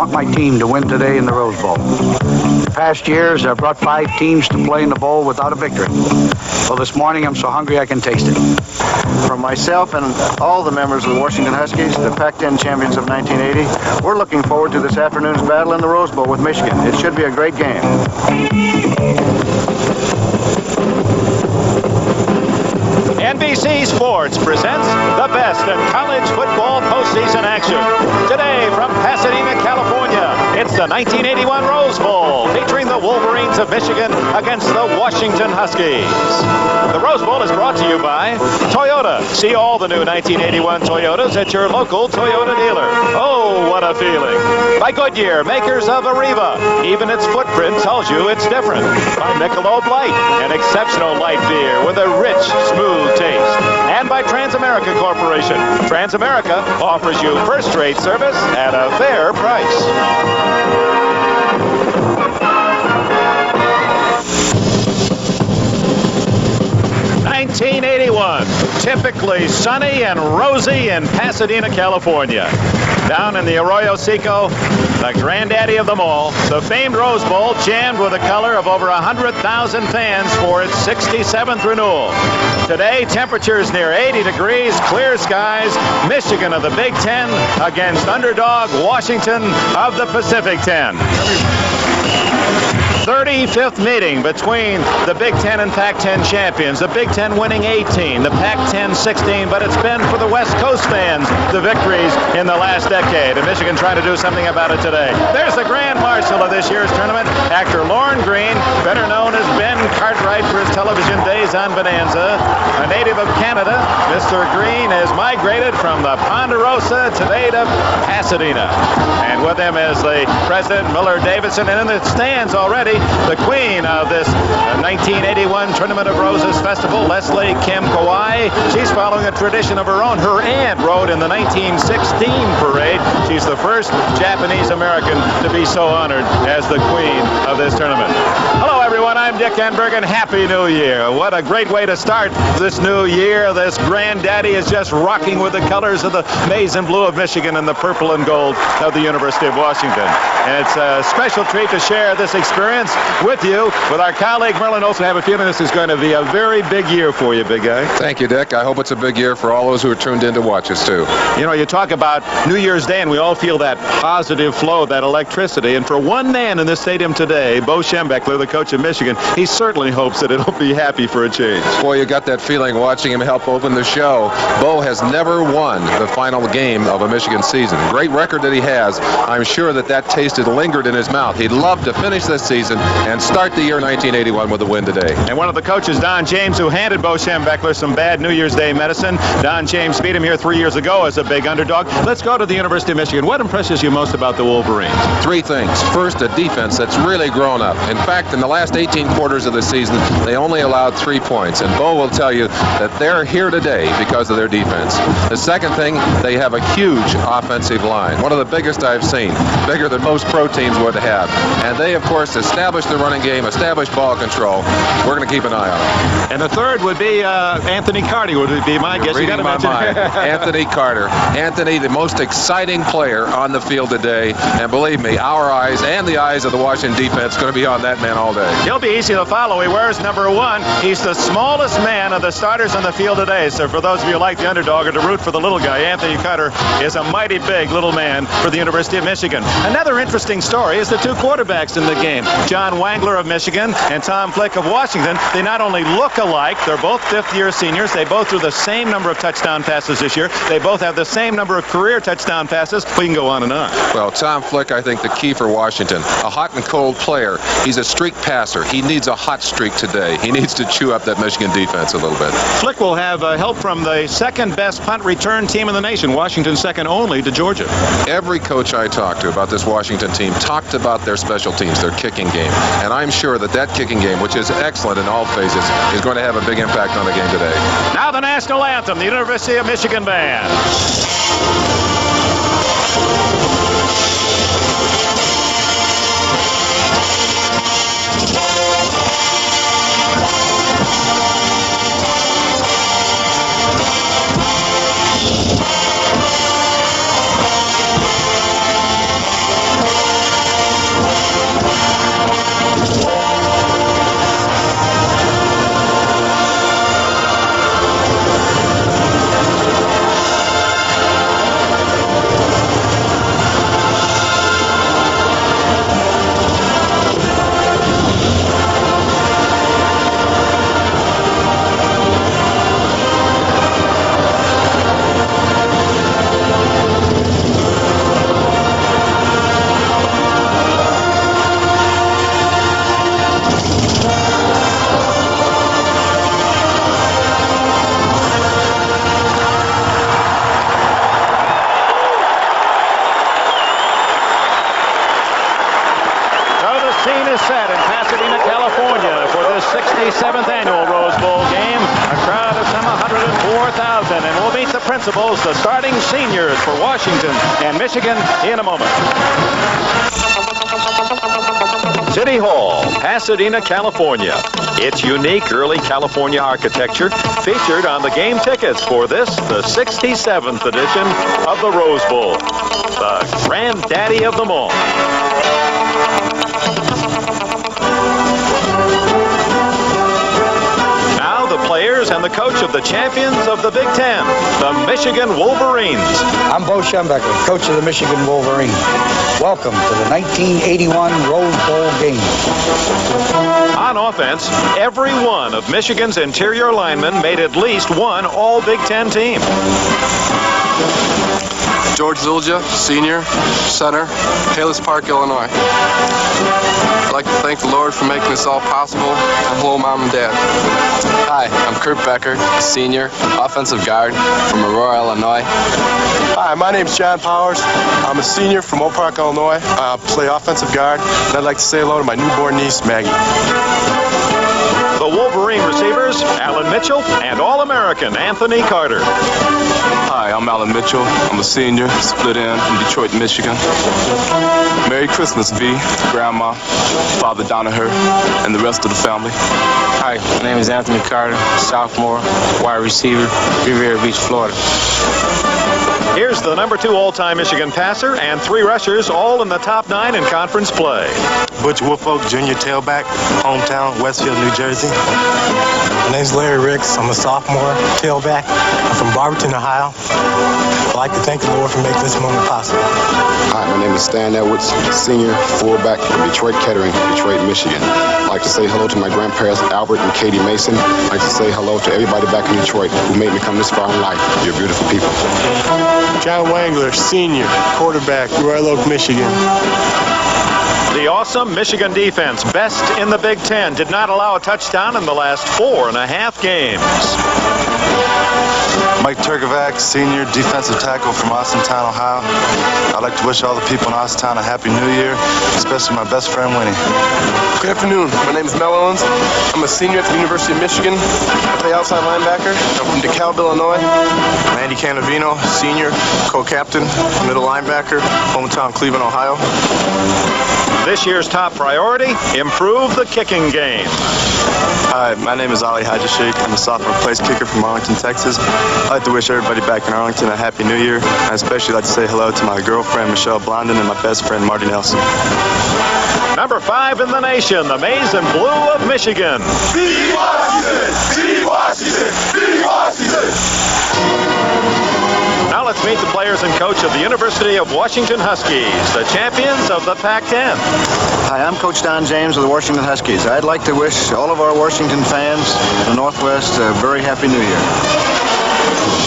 want my team to win today in the Rose Bowl. In past years, I've brought 5 teams to play in the bowl without a victory. Well, this morning I'm so hungry I can taste it. From myself and all the members of the Washington Huskies, the Pac-10 champions of 1980, we're looking forward to this afternoon's battle in the Rose Bowl with Michigan. It should be a great game. NBC Sports presents the best in college football postseason action. Today from Pasadena, California, it's the 1981 Rose Bowl featuring the Wolverines of Michigan against the Washington Huskies. The Rose Bowl is brought to you by Toyota. See all the new 1981 Toyotas at your local Toyota dealer. Oh, what a feeling. By Goodyear, makers of Arriva. Even its footprint tells you it's different. By Michelob Light, an exceptional light beer with a rich, smooth taste. And by Transamerica Corporation. Transamerica offers you first-rate service at a fair price. 1981, typically sunny and rosy in Pasadena, California. Down in the Arroyo Seco, the granddaddy of them all, the famed Rose Bowl jammed with the color of over 100,000 fans for its 67th renewal. Today, temperatures near 80 degrees, clear skies, Michigan of the Big Ten against underdog Washington of the Pacific 10. 35th meeting between the Big Ten and Pac-10 champions. The Big Ten winning 18, the Pac-10 16, but it's been for the West Coast fans the victories in the last decade. And Michigan trying to do something about it today. There's the Grand Marshal of this year's tournament, actor Lorne Greene, better known as Ben Cartwright for his television days on Bonanza. A native of Canada, Mr. Greene has migrated from the Ponderosa today to Pasadena. And with him is the President Miller Davidson, and in the stands already, the queen of this 1981 Tournament of Roses Festival, Leslie Kim Kawai. She's following a tradition of her own. Her aunt rode in the 1916 parade. She's the first Japanese American to be so honored as the queen of this tournament. Hello, everyone. I'm Dick Enberg, and Happy New Year. What a great way to start this new year. This granddaddy is just rocking with the colors of the maize and blue of Michigan and the purple and gold of the University of Washington. And it's a special treat to share this experience with you, with our colleague Merlin Olsen. I have a feeling this is going to be a very big year for you, big guy. Thank you, Dick. I hope it's a big year for all those who are tuned in to watch us, too. You know, you talk about New Year's Day, and we all feel that positive flow, that electricity. And for one man in this stadium today, Bo Schembechler, the coach of Michigan, he certainly hopes that it'll be happy for a change. Boy, you got that feeling watching him help open the show. Bo has never won the final game of a Michigan season. Great record that he has. I'm sure that taste has lingered in his mouth. He'd love to finish this season and start the year 1981 with a win today. And one of the coaches, Don James, who handed Bo Schembechler some bad New Year's Day medicine. Don James beat him here 3 years ago as a big underdog. Let's go to the University of Michigan. What impresses you most about the Wolverines? 3 things. First, a defense that's really grown up. In fact, in the last 18 quarters of the season, they only allowed 3 points. And Bo will tell you that they're here today because of their defense. The second thing, they have a huge offensive line. One of the biggest I've seen. Bigger than most pro teams would have. And they, of course, established the running game, established ball control. We're going to keep an eye on it. And the third would be Anthony Carter would be my guess. Reading my mind. Anthony Carter. Anthony, the most exciting player on the field today. And believe me, our eyes and the eyes of the Washington defense are going to be on that man all day. He'll be easy to follow. He wears number 1. He's the smallest man of the starters on the field today. So for those of you who like the underdog or to root for the little guy, Anthony Carter is a mighty big little man for the University of Michigan. Another interesting story is the 2 quarterbacks in the game. John Wangler of Michigan and Tom Flick of Washington. They not only look alike, they're both fifth-year seniors. They both threw the same number of touchdown passes this year. They both have the same number of career touchdown passes. We can go on and on. Well, Tom Flick, I think the key for Washington, a hot and cold player. He's a streak passer. He needs a hot streak today. He needs to chew up that Michigan defense a little bit. Flick will have help from the second-best punt return team in the nation. Washington second only to Georgia. Every coach I talked to about this Washington team talked about their special teams, their kicking game. And I'm sure that kicking game, which is excellent in all phases, is going to have a big impact on the game today. Now the national anthem, the University of Michigan Band. set in Pasadena, California for this 67th annual Rose Bowl game. A crowd of some 104,000, and we'll meet the principals, the starting seniors for Washington and Michigan in a moment. City Hall, Pasadena, California. Its unique early California architecture featured on the game tickets for this, the 67th edition of the Rose Bowl. The granddaddy of them all. Now the players and the coach of the champions of the Big Ten, the Michigan Wolverines. I'm Bo Schembecker, coach of the Michigan Wolverines. Welcome to the 1981 Rose Bowl game. On offense, every one of Michigan's interior linemen made at least one All-Big Ten team. George Zulja, senior, center, Palos Park, Illinois. I'd like to thank the Lord for making this all possible, and hello, Mom and Dad. Hi, I'm Kurt Becker, senior, offensive guard from Aurora, Illinois. Hi, my name's John Powers. I'm a senior from Oak Park, Illinois. I play offensive guard, and I'd like to say hello to my newborn niece, Maggie. The Wolverine receivers, Alan Mitchell and All-American Anthony Carter. Hi, I'm Alan Mitchell. I'm a senior, split in from Detroit, Michigan. Merry Christmas, V, Grandma, Father Donaher, and the rest of the family. Hi, my name is Anthony Carter, sophomore, wide receiver, Riviera Beach, Florida. Here's the number 2 all-time Michigan passer and 3 rushers, all in the top 9 in conference play. Butch Woolfolk, junior tailback, hometown, Westfield, New Jersey. My name's Larry Ricks. I'm a sophomore tailback. I'm from Barberton, Ohio. I'd like to thank the Lord for making this moment possible. Hi, my name is Stan Edwards, senior fullback from Detroit Kettering, Detroit, Michigan. I'd like to say hello to my grandparents, Albert and Katie Mason. I'd like to say hello to everybody back in Detroit who made me come this far in life. You're beautiful people. John Wangler, senior, quarterback, Royal Oak, Michigan. The awesome Michigan defense, best in the Big Ten, did not allow a touchdown in the last 4.5 games. Mike Turkovac, senior defensive tackle from Austintown, Ohio. I'd like to wish all the people in Austintown a Happy New Year, especially my best friend, Winnie. Good afternoon. My name is Mel Owens. I'm a senior at the University of Michigan. I play outside linebacker. I'm from DeKalb, Illinois. Andy Canavino, senior, co-captain, middle linebacker, hometown, Cleveland, Ohio. This year's top priority, improve the kicking game. Hi, my name is Ali Hajashik. I'm a sophomore place kicker from Arlington, Texas. I'd like to wish everybody back in Arlington a Happy New Year. I especially like to say hello to my girlfriend, Michelle Blondin, and my best friend, Marty Nelson. Number 5 in the nation, the maize and blue of Michigan. Be Washington! Be Washington! Be Washington! Now let's meet the players and coach of the University of Washington Huskies, the champions of the Pac-10. Hi, I'm Coach Don James of the Washington Huskies. I'd like to wish all of our Washington fans in the Northwest a very Happy New Year.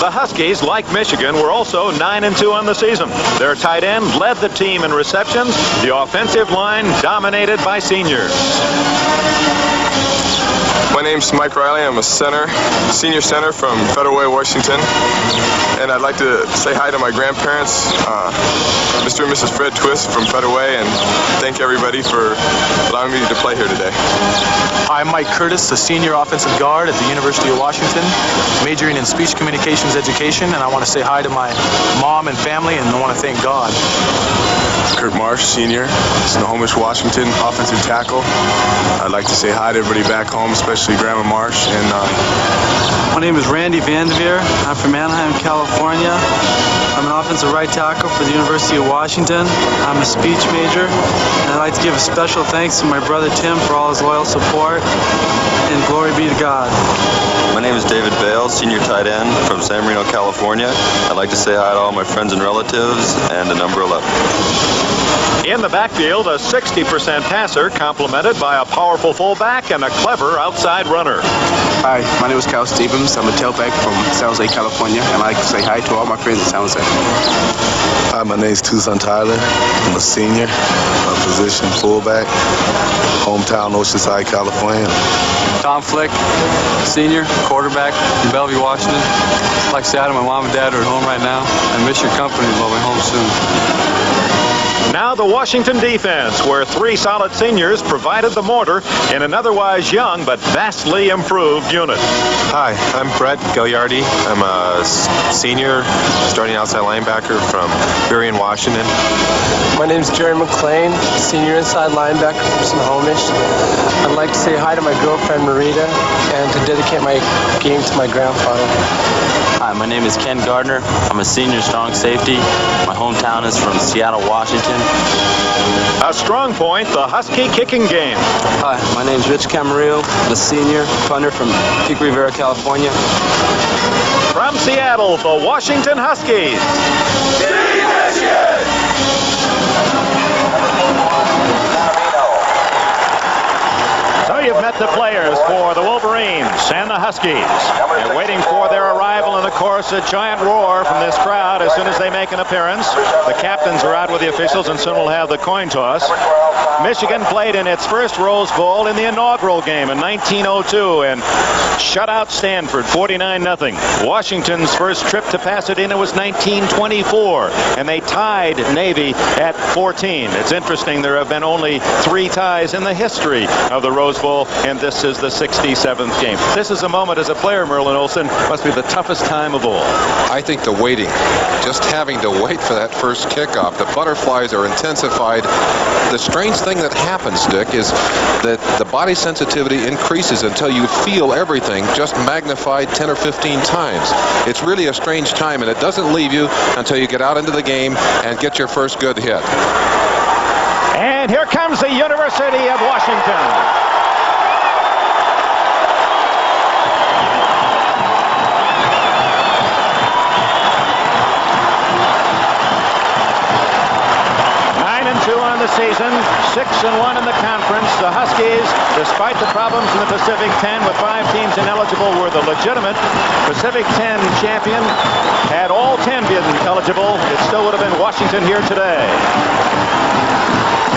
The Huskies, like Michigan, were also 9-2 on the season. Their tight end led the team in receptions. The offensive line dominated by seniors. My name's Mike Riley. I'm a senior center from Federal Way, Washington. And I'd like to say hi to my grandparents, Mr. and Mrs. Fred Twist from Federal Way, and thank everybody for allowing me to play here today. I'm Mike Curtis, a senior offensive guard at the University of Washington, majoring in speech communications education, and I want to say hi to my mom and family, and I want to thank God. Kurt Marsh, senior, Snohomish, Washington, offensive tackle. I'd like to say hi to everybody back home, especially Grandma Marsh. And my name is Randy Vanderveer. I'm from Anaheim, California. I'm an offensive right tackle for the University of Washington. I'm a speech major, and I'd like to give a special thanks to my brother Tim for all his loyal support, and glory be to God. My name is David Bale, senior tight end from San Marino, California. I'd like to say hi to all my friends and relatives and to number 11. In the backfield, a 60% passer complemented by a powerful fullback and a clever outside runner. Hi, my name is Kyle Stevens. I'm a tailback from San Jose, California, and I'd like to say hi to all my friends in San Jose. Hi, my name is Tucson Tyler. I'm a senior, a position fullback, hometown Oceanside, California. Tom Flick, senior, quarterback from Bellevue, Washington. I'd like to say hi to my mom and dad who are at home right now. I miss your company, but I'll be home soon. Now the Washington defense, where three solid seniors provided the mortar in an otherwise young but vastly improved unit. Hi, I'm Brett Gagliardi. I'm a senior starting outside linebacker from Burien, Washington. My name is Jerry McLean, senior inside linebacker from Snohomish. I'd like to say hi to my girlfriend Marita and to dedicate my game to my grandfather. Hi, my name is Ken Gardner. I'm a senior strong safety. My hometown is from Seattle, Washington. A strong point, the Husky kicking game. Hi, my name is Rich Camarillo. I'm a senior punter from Pico Rivera, California. From Seattle, the Washington Huskies. So you've met the players for the Wolverines and the Huskies. They're waiting for their arrival, and of course a giant roar from this crowd as soon as they make an appearance. The captains are out with the officials, and soon we'll have the coin toss. Michigan played in its first Rose Bowl in the inaugural game in 1902 and shut out Stanford 49-0. Washington's first trip to Pasadena was 1924, and they tied Navy at 14. It's interesting, there have been only 3 ties in the history of the Rose Bowl, and this is the 67th game. This is a moment as a player, Merlin Olsen, must be the toughest time of all. I think the waiting, just having to wait for that first kickoff. The butterflies are intensified. The strange thing that happens, Dick, is that the body sensitivity increases until you feel everything just magnified 10 or 15 times. It's really a strange time, and it doesn't leave you until you get out into the game and get your first good hit. And here comes the University of Washington. On the season, 6-1 in the conference. The Huskies, despite the problems in the Pacific 10 with 5 teams ineligible, were the legitimate Pacific 10 champion. Had all 10 been eligible, it still would have been Washington here today.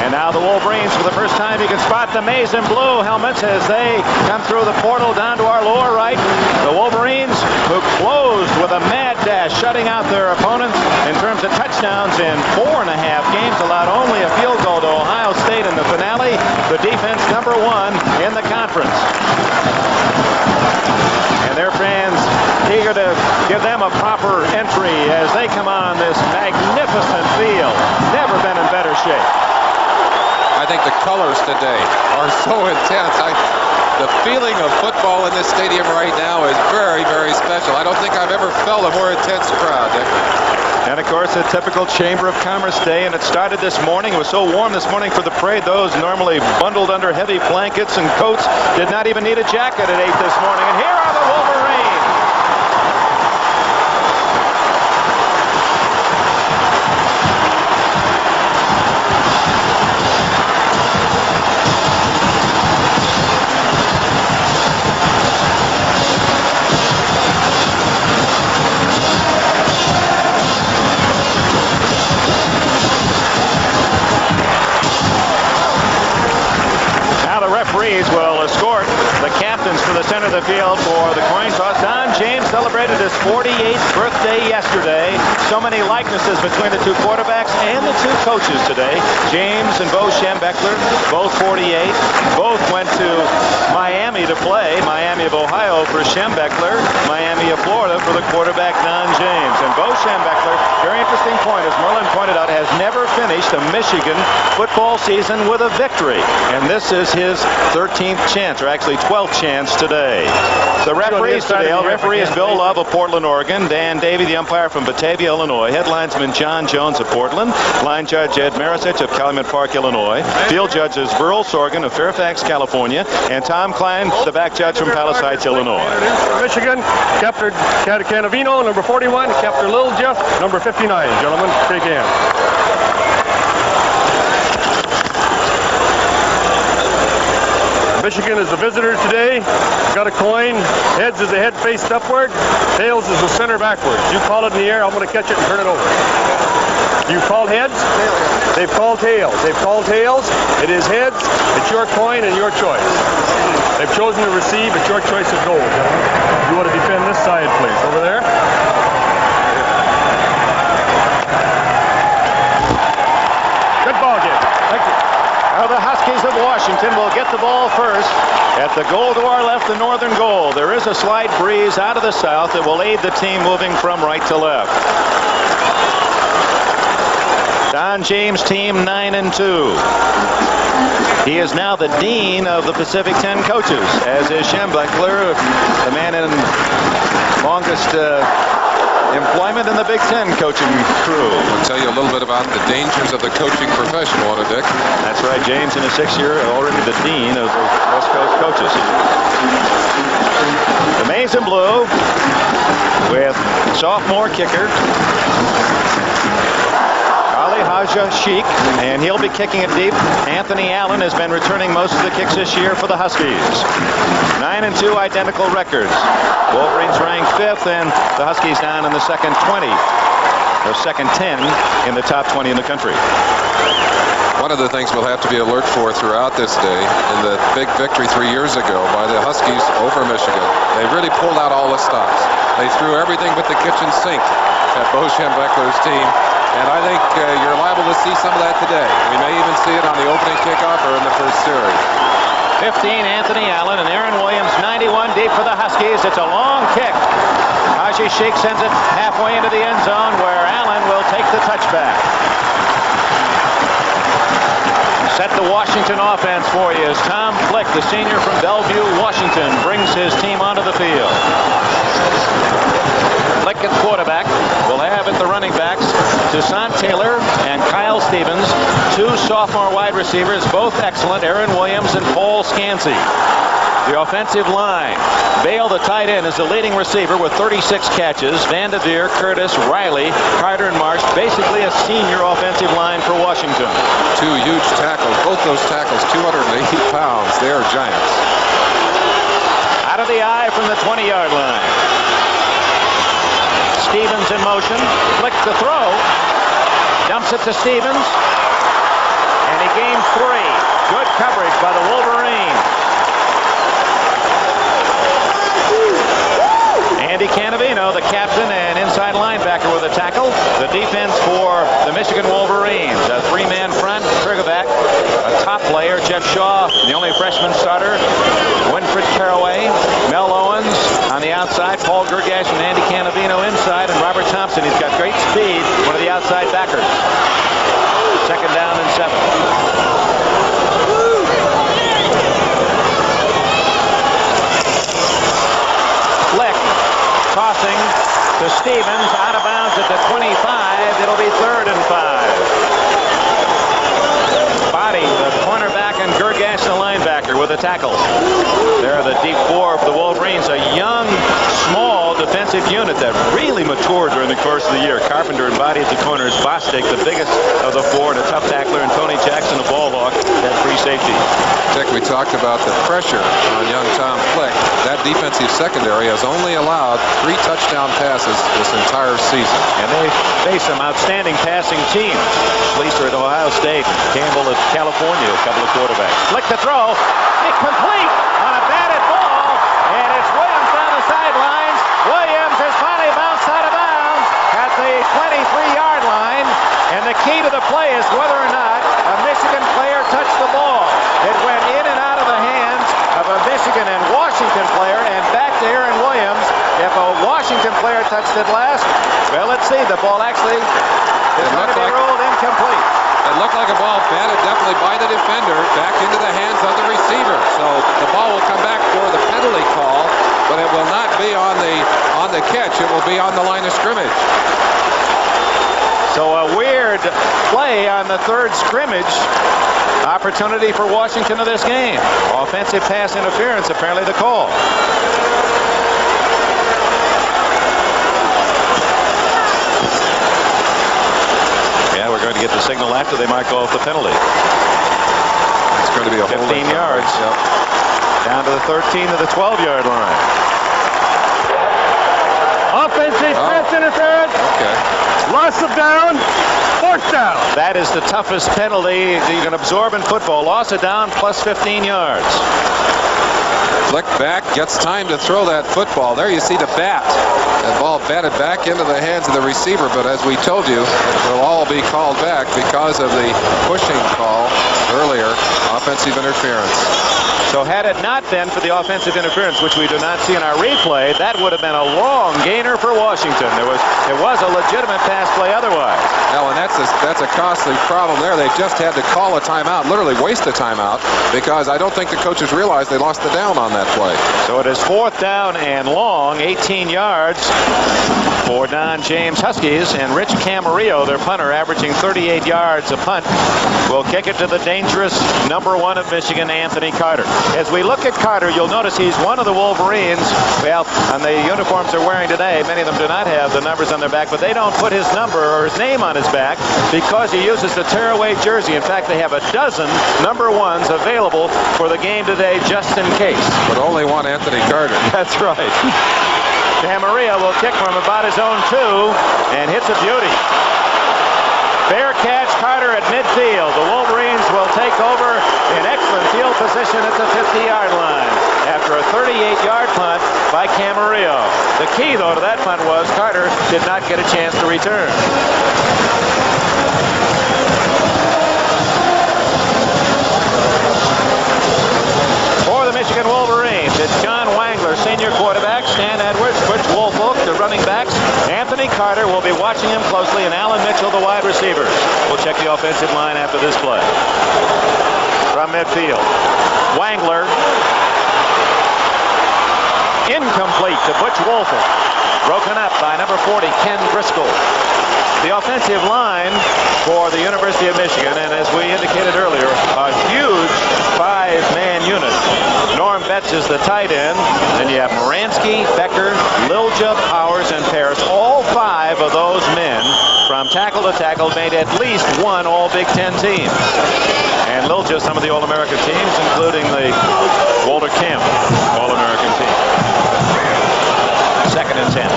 And now the Wolverines, for the first time, you can spot the maize and blue helmets as they come through the portal down to our lower right. The Wolverines, who closed with a mad dash, shutting out their opponents in terms of touchdowns in 4.5 games, allowed only a field goal to Ohio State in the finale. The defense #1 in the conference. And their fans eager to give them a proper entry as they come on this magnificent field. Never been in better shape. I think the colors today are so intense. The feeling of football in this stadium right now is very, very special. I don't think I've ever felt a more intense crowd, Dick. And of course, a typical Chamber of Commerce day, and it started this morning. It was so warm this morning for the parade. Those normally bundled under heavy blankets and coats did not even need a jacket at 8 this morning. And here are the Wolverines. Referees will escort the captains to the center of the field for the coin toss. Don James celebrated his 48th birthday yesterday. So many likenesses between the two quarterbacks and the two coaches today. James and Bo Schembechler, both 48. Both went to Miami to play. Miami of Ohio for Schembechler. Miami of Florida for the quarterback Don James. And Bo Schembechler, very interesting point, as Merlin pointed out, has never finished a Michigan football season with a victory. And this is his 13th chance, or actually 12th chance today. The referees today, referee is Bill Love of Portland, Oregon. Dan Davey, the umpire from Batavia, Illinois. Headlinesman John Jones of Portland. Line judge Ed Marisich of Calumet Park, Illinois. Field judges Burl Sorgan of Fairfax, California. And Tom Klein, the back judge from Palos Heights, Illinois. Michigan, Captain Canavino, number 41. Captain Little Jeff, number 59. Gentlemen, shake hands. Michigan is the visitor today. Got a coin. Heads is the head faced upward. Tails is the center backwards. You call it in the air. I'm going to catch it and turn it over. You called heads? They've called tails. They've called tails. It is heads. It's your coin and your choice. They've chosen to receive. It's your choice of gold. You want to defend this side, please. Over there. get the ball first at the goal to our left, the northern goal. There is a slight breeze out of the south that will aid the team moving from right to left. Don James' team 9-2. He is now the dean of the Pacific 10 coaches, as is Schembechler, the man in longest employment in the Big Ten coaching crew. I'll tell you a little bit about the dangers of the coaching profession, won't it, Dick? That's right. James in his 6th year already the dean of the West Coast coaches. The maize and blue with sophomore kicker Haja Sheik, and he'll be kicking it deep. Anthony Allen has been returning most of the kicks this year for the Huskies. 9-2 identical records. Wolverines ranked 5th, and the Huskies down in the second 20, or second 10 in the top 20 in the country. One of the things we'll have to be alert for throughout this day, in the big victory 3 years ago by the Huskies over Michigan, they really pulled out all the stops. They threw everything but the kitchen sink at Bo Schembechler's team. And I think you're liable to see some of that today. We may even see it on the opening kickoff or in the first series. 15, Anthony Allen, and Aaron Williams, 91 deep for the Huskies. It's a long kick. Haji Sheik sends it halfway into the end zone, where Allen will take the touchback. Set the Washington offense for you as Tom Flick, the senior from Bellevue, Washington, brings his team onto the field. Flick at quarterback. We'll have at the running backs Toussaint Taylor and Kyle Stevens, 2 sophomore wide receivers, both excellent, Aaron Williams and Paul Scansey. The offensive line. Bale, the tight end, is the leading receiver with 36 catches. Vanderveer, Curtis, Riley, Carter, and Marsh, basically a senior offensive line for Washington. 2 huge tackles. Both those tackles, 280 pounds. They are giants. Out of the eye from the 20-yard line. Stevens in motion. Flick to throw. Dumps it to Stevens. And he gained 3. Good coverage by the Wolverines. Andy Canavino, the captain and inside linebacker, with a tackle. The defense for the Michigan Wolverines. A 3-man front, triggerback, a top player, Jeff Shaw, the only freshman starter, Winfred Caraway, Mel Owens on the outside, Paul Gergash and Andy Canavino inside, and Robert Thompson. He's got great speed, one of the outside backers. Second down and 7. Flick tossing to Stevens, out of bounds at the 25. It'll be 3rd and 5. Body, the cornerback, and Gergash, the linebacker, with a tackle. They're the deep 4 for the Wolverines, a young, small defensive unit that really matured during the course of the year. Carpenter and Body at the corners, Bostic, the biggest of the 4, and a tough tackler, and Tony Jackson, a ball hawk, at free safety. Dick, we talked about the pressure on young Tom Flick. That defensive secondary has only allowed 3 touchdown passes this entire season. And they face some outstanding passing teams. Fleecer at Ohio State, Campbell at California, a couple of quarterbacks. Flick to throw, incomplete on a batted ball, and it's Williams down the sidelines. Williams has finally bounced out of bounds at the 23-yard line, and the key to the play is whether or not a Michigan player touched the ball. It went in and out of the hands of a Michigan and Washington player and back to Aaron Williams. If a Washington player touched it last, well, let's see. The ball actually is going to be ruled incomplete. It looked like a ball batted definitely by the defender back into the hands of the receiver. So the ball will come back for the penalty call, but it will not be on the catch. It will be on the line of scrimmage. So a weird play on the 3rd scrimmage. Opportunity for Washington of this game. Offensive pass interference, apparently the call. Yeah, we're going to get the signal after they might go off the penalty. It's going to be a 15 yards. Yep. Down to the 13 to the 12-yard line. Offensive pass interference. Okay. Loss of down. 4th down. That is the toughest penalty you can absorb in football. Loss of down plus 15 yards. Flick back, gets time to throw that football. There you see the bat. That ball batted back into the hands of the receiver, but as we told you, it will all be called back because of the pushing call earlier off offensive interference. So had it not been for the offensive interference, which we do not see in our replay, that would have been a long gainer for Washington. It was a legitimate pass play otherwise. Well, and that's a costly problem there. They just had to call a timeout, literally waste a timeout, because I don't think the coaches realized they lost the down on that play. So it is 4th down and long, 18 yards for Don James Huskies, and Rich Camarillo, their punter, averaging 38 yards a punt, will kick it to the dangerous number 1 of Michigan, Anthony Carter. As we look at Carter, you'll notice he's one of the Wolverines. Well, on the uniforms they're wearing today, many of them do not have the numbers on their back, but they don't put his number or his name on his back because he uses the tearaway jersey. In fact, they have a dozen number 1s available for the game today just in case. But only one Anthony Carter. That's right. Camarillo will kick from about his own 2 and hits a beauty. Fair catch, Carter at midfield. The Wolverines will take over in excellent field position at the 50-yard line after a 38-yard punt by Camarillo. The key, though, to that punt was Carter did not get a chance to return. For the Michigan Wolverines, it's John Wangler, senior quarterback, Stan Edwards, Butch Woolfolk, the running backs. Anthony Carter will be watching him closely, and Alan Mitchell, the wide receivers. We'll check the offensive line after this play. From midfield, Wangler, incomplete to Butch Woolfolk. Broken up by number 40, Ken Driscoll. The offensive line for the University of Michigan, and as we indicated earlier, a huge 5-man unit. Norm Betts is the tight end. Then you have Moransky, Becker, Lilja, Powers, and Paris. All 5 of those men from tackle to tackle made at least one All-Big Ten team. And Lilja, some of the All-American teams, including the Walter Camp All-American team. 2nd and 10.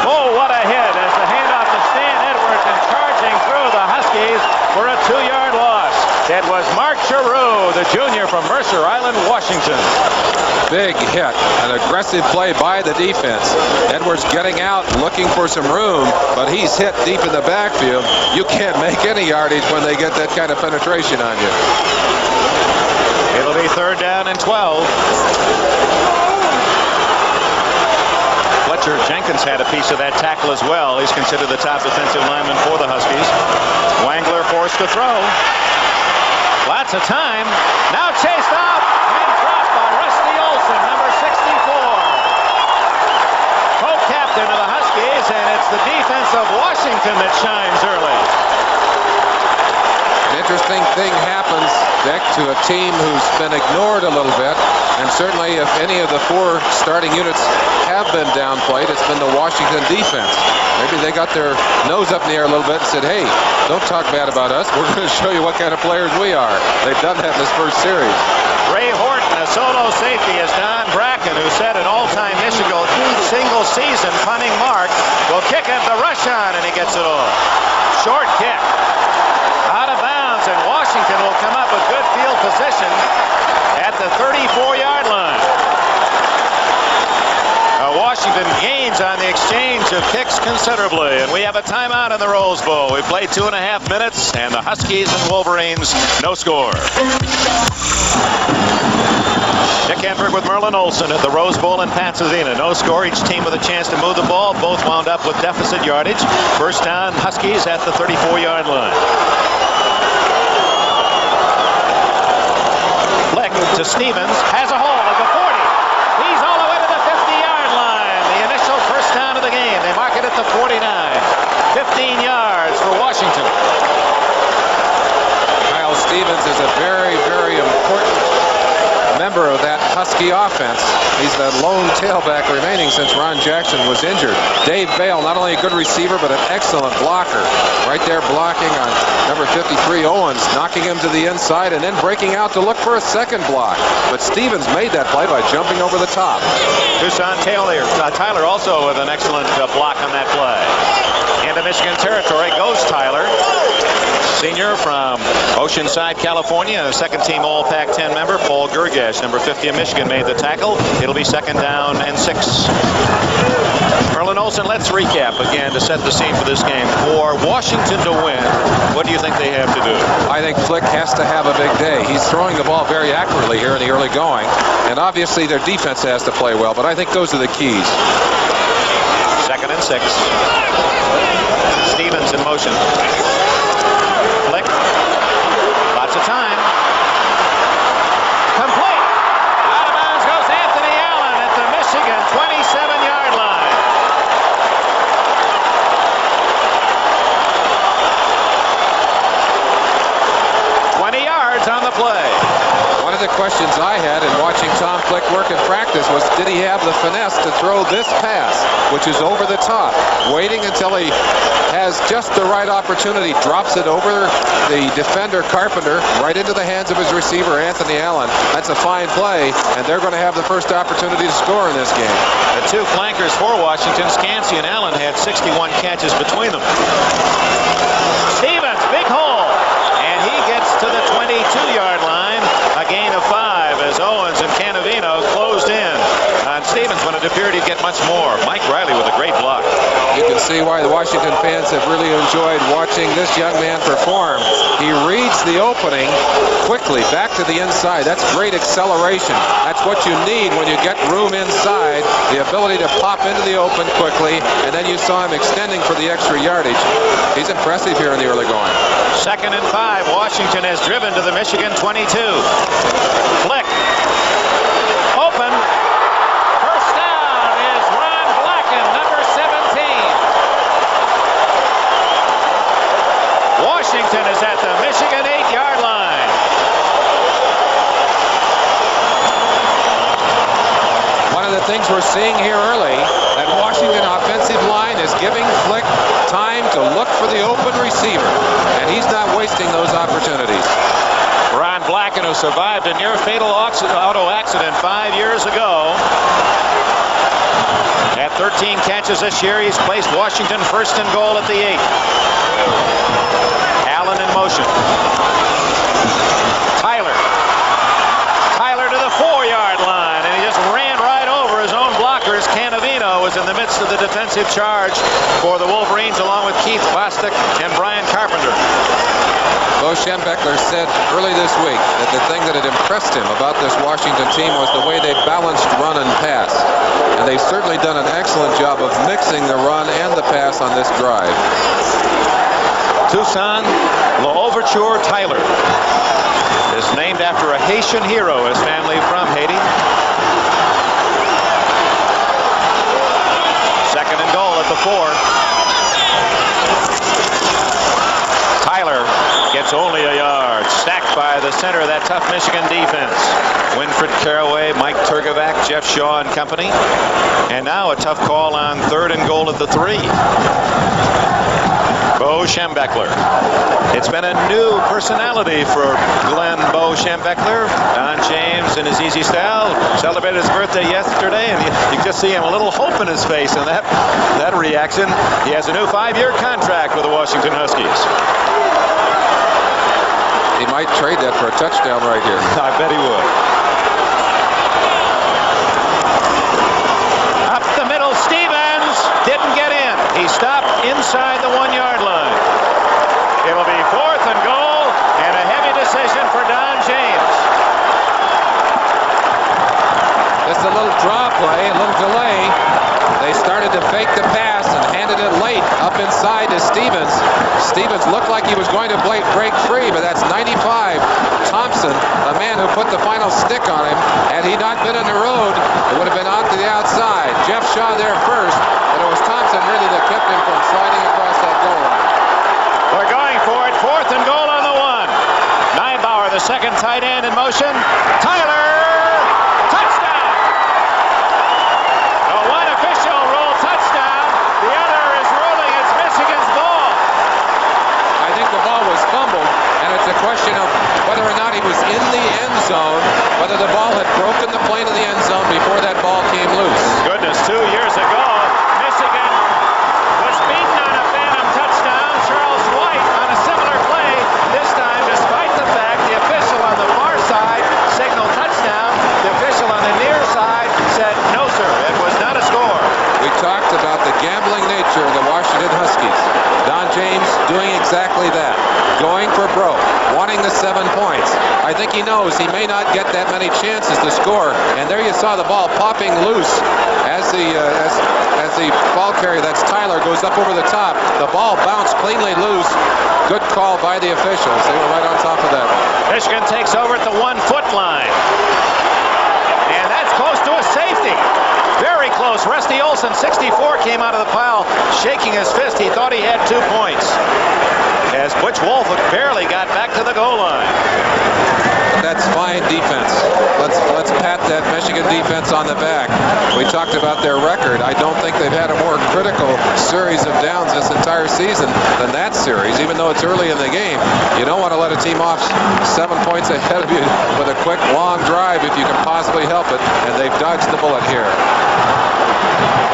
Oh, what a hit as the handoff to Stan Edwards and charging through the Huskies for a 2-yard loss. It was Mark Giroux, the junior from Mercer Island, Washington. Big hit, an aggressive play by the defense. Edwards getting out, looking for some room, but he's hit deep in the backfield. You can't make any yardage when they get that kind of penetration on you. It'll be 3rd down and 12. Fletcher Jenkins had a piece of that tackle as well. He's considered the top defensive lineman for the Huskies. Wangler forced to throw. Lots of time. Now chased off and dropped by Rusty Olson, number 64. Co-captain of the Huskies, and it's the defense of Washington that shines early. An interesting thing happens, Dick, to a team who's been ignored a little bit, and certainly if any of the 4 starting units have been downplayed, it's been the Washington defense. Maybe they got their nose up in the air a little bit and said, hey, don't talk bad about us. We're going to show you what kind of players we are. They've done that in this first series. Ray Horton, a solo safety, as Don Bracken, who set an all-time Michigan single-season punting mark, will kick at the rush on, and he gets it off. Short kick. Out of bounds, and Washington will come up with good field position at the 34-yard line. Washington gains on the exchange of kicks considerably, and we have a timeout in the Rose Bowl. We played 2.5 minutes, and the Huskies and Wolverines, no score. Dick Enberg with Merlin Olsen at the Rose Bowl in Pasadena. No score, each team with a chance to move the ball. Both wound up with deficit yardage. First down, Huskies at the 34-yard line. Flick to Stevens, has a hole at the 40. He's all the way to the 50-yard line. The initial first down of the game. They mark it at the 49. 15 yards for Washington. Kyle Stevens is a very, very important member of that Husky offense. He's the lone tailback remaining since Ron Jackson was injured. Dave Bale, not only a good receiver, but an excellent blocker. Right there blocking on number 53, Owens, knocking him to the inside and then breaking out to look for a second block. But Stevens made that play by jumping over the top. Tucson Tyler also with an excellent block on that play. Into Michigan territory goes Tyler. Senior from Oceanside, California, a second-team All-Pac-10 member. Paul Gergash, number 50 of Michigan, made the tackle. It'll be 2nd down and 6. Merlin Olsen, let's recap again to set the scene for this game. For Washington to win, what do you think they have to do? I think Flick has to have a big day. He's throwing the ball very accurately here in the early going, and obviously their defense has to play well, but I think those are the keys. 2nd and 6. Stevens in motion. Flick. Lots of time. Complete. Out of bounds goes Anthony Allen at the Michigan 27-yard line. On the play. One of the questions I had in watching Tom Flick work in practice was, did he have the finesse to throw this pass, which is over the top, waiting until he has just the right opportunity, drops it over the defender Carpenter right into the hands of his receiver Anthony Allen. That's a fine play, and they're going to have the first opportunity to score in this game. The two flankers for Washington, Scansey and Allen, had 61 catches between them. Stevens, big hole. He gets to the 22-yard line, a gain of 5 as Owens and Canavino closed in on Stevens when it appeared he'd get much more. Mike Riley with a great block. You can see why the Washington fans have really enjoyed watching this young man perform. He reads the opening quickly back to the inside. That's great acceleration. That's what you need when you get room inside, the ability to pop into the open quickly, and then you saw him extending for the extra yardage. He's impressive here in the early going. 2nd and 5. Washington has driven to the Michigan 22. Flick. Open. First down is Ron Blacken, number 17. Washington is at the Michigan 8-yard line. One of the things we're seeing here early, that Washington offensive line is giving Flick time to look for the open receiver, and he's not wasting those opportunities. Ron Blacken, who survived a near-fatal auto accident 5 years ago, had 13 catches this year. He's placed Washington 1st and goal at the 8. Allen in motion. Tyler to the 4-yard line, and he just ran right over his own blockers. Canavino was in the midst of the defensive charge for the Wolverines, along with Keith Bostic and Brian Carpenter. Bo Schembechler said early this week that the thing that had impressed him about this Washington team was the way they balanced run and pass. And they've certainly done an excellent job of mixing the run and the pass on this drive. Toussaint L'Ouverture Tyler is named after a Haitian hero, his family from Haiti. 2nd and goal at the 4. Tyler gets only a yard. Stacked by the center of that tough Michigan defense. Winfred Caraway, Mike Turgovac, Jeff Shaw and company. And now a tough call on 3rd and goal at the 3. Bo Schembechler. It's been a new personality for Glenn Bo Schembechler. Don James, in his easy style, celebrated his birthday yesterday, and you just see him, a little hope in his face, and that reaction. He has a new 5-year contract with the Washington Huskies. He might trade that for a touchdown right here. I bet he would. Up the middle, Stevens didn't get in. He stopped inside the 1-yard line. It'll be 4th and goal, and a heavy decision for Don James. Just a little draw play, a little delay. They started to fake the pass and handed it late up inside to Stevens. Stevens looked like he was going to break free, but that's 95. Thompson, the man who put the final stick on him. Had he not been on the road, it would have been out to the outside. Jeff Shaw there first, but it was Thompson really that kept him from sliding across that goal line. They're going for it. 4th and goal on the 1. Neibauer, the second tight end in motion. Tyler, touchdown! The one official ruled touchdown. The other is ruling it's Michigan's ball. I think the ball was fumbled, and it's a question of whether or not he was in the end zone, whether the ball had broken the plane of the end zone before that ball came loose. Goodness, 2 years ago, Michigan was beaten on a Phantom 7 points. I think he knows he may not get that many chances to score. And there you saw the ball popping loose as the ball carrier, that's Tyler, goes up over the top. The ball bounced cleanly loose. Good call by the officials. They were right on top of that. Michigan takes over at the 1-foot line. And that's close to a safety. Very close. Rusty Olson, 64, came out of the pile shaking his fist. He thought he had 2 points. As Butch Wolford barely got back to the goal line. That's fine defense. Let's pat that Michigan defense on the back. We talked about their record. I don't think they've had a more critical series of downs this entire season than that series, even though it's early in the game. You don't want to let a team off 7 points ahead of you with a quick, long drive if you can possibly help it, and they've dodged the bullet here.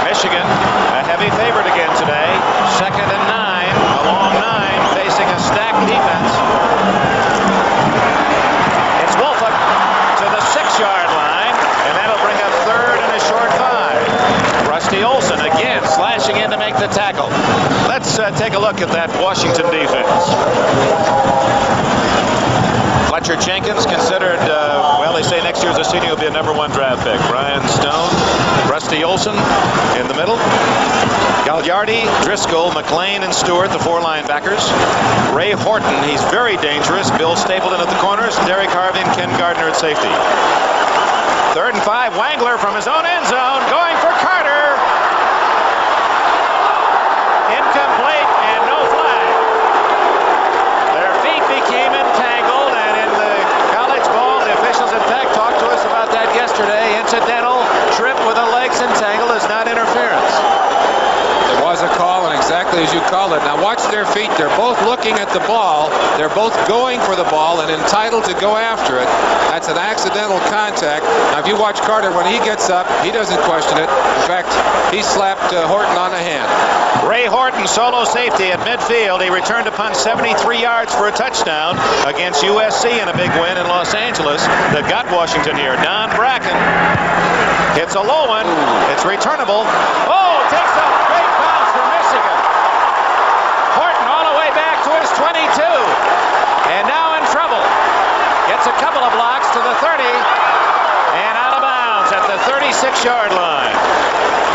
Michigan, a heavy favorite again today. 2nd and 9, a long 9, facing a stacked defense. It's Wolford to the 6-yard line, and that'll bring up 3rd and a short 5. Rusty Olson again slashing in to make the tackle. Let's take a look at that Washington defense. Fletcher Jenkins, considered, well, they say next year's a senior, will be a #1 draft pick. Brian Stone, Rusty Olson in the middle. Gagliardi, Driscoll, McLean, and Stewart, the 4 linebackers. Ray Horton, he's very dangerous. Bill Stapleton at the corners. Derek Harvey and Ken Gardner at safety. 3rd and 5, Wangler from his own end zone, going for Carter. Incomplete and no flag. Their feet became entangled, and in the college ball, the officials in fact talked to us about that yesterday. Incidental trip with the legs entangled is not interference. There was a call, and exactly as you called it. Now watch their feet. They're both looking at the ball. They're both going for the ball and entitled to go after it. That's an accidental contact. Now if you watch Carter, when he gets up, he doesn't question it. In fact, he slapped Horton on the hand. Ray Horton, solo safety at midfield. He returned to punt 73 yards for a touchdown against USC in a big win in Los Angeles that got Washington here. Don Bracken hits a low one. It's returnable. Oh, takes a great bounce for Michigan. Horton all the way back to his 22. And now in trouble. Gets a couple of blocks to the 30. And out of bounds at the 36-yard line.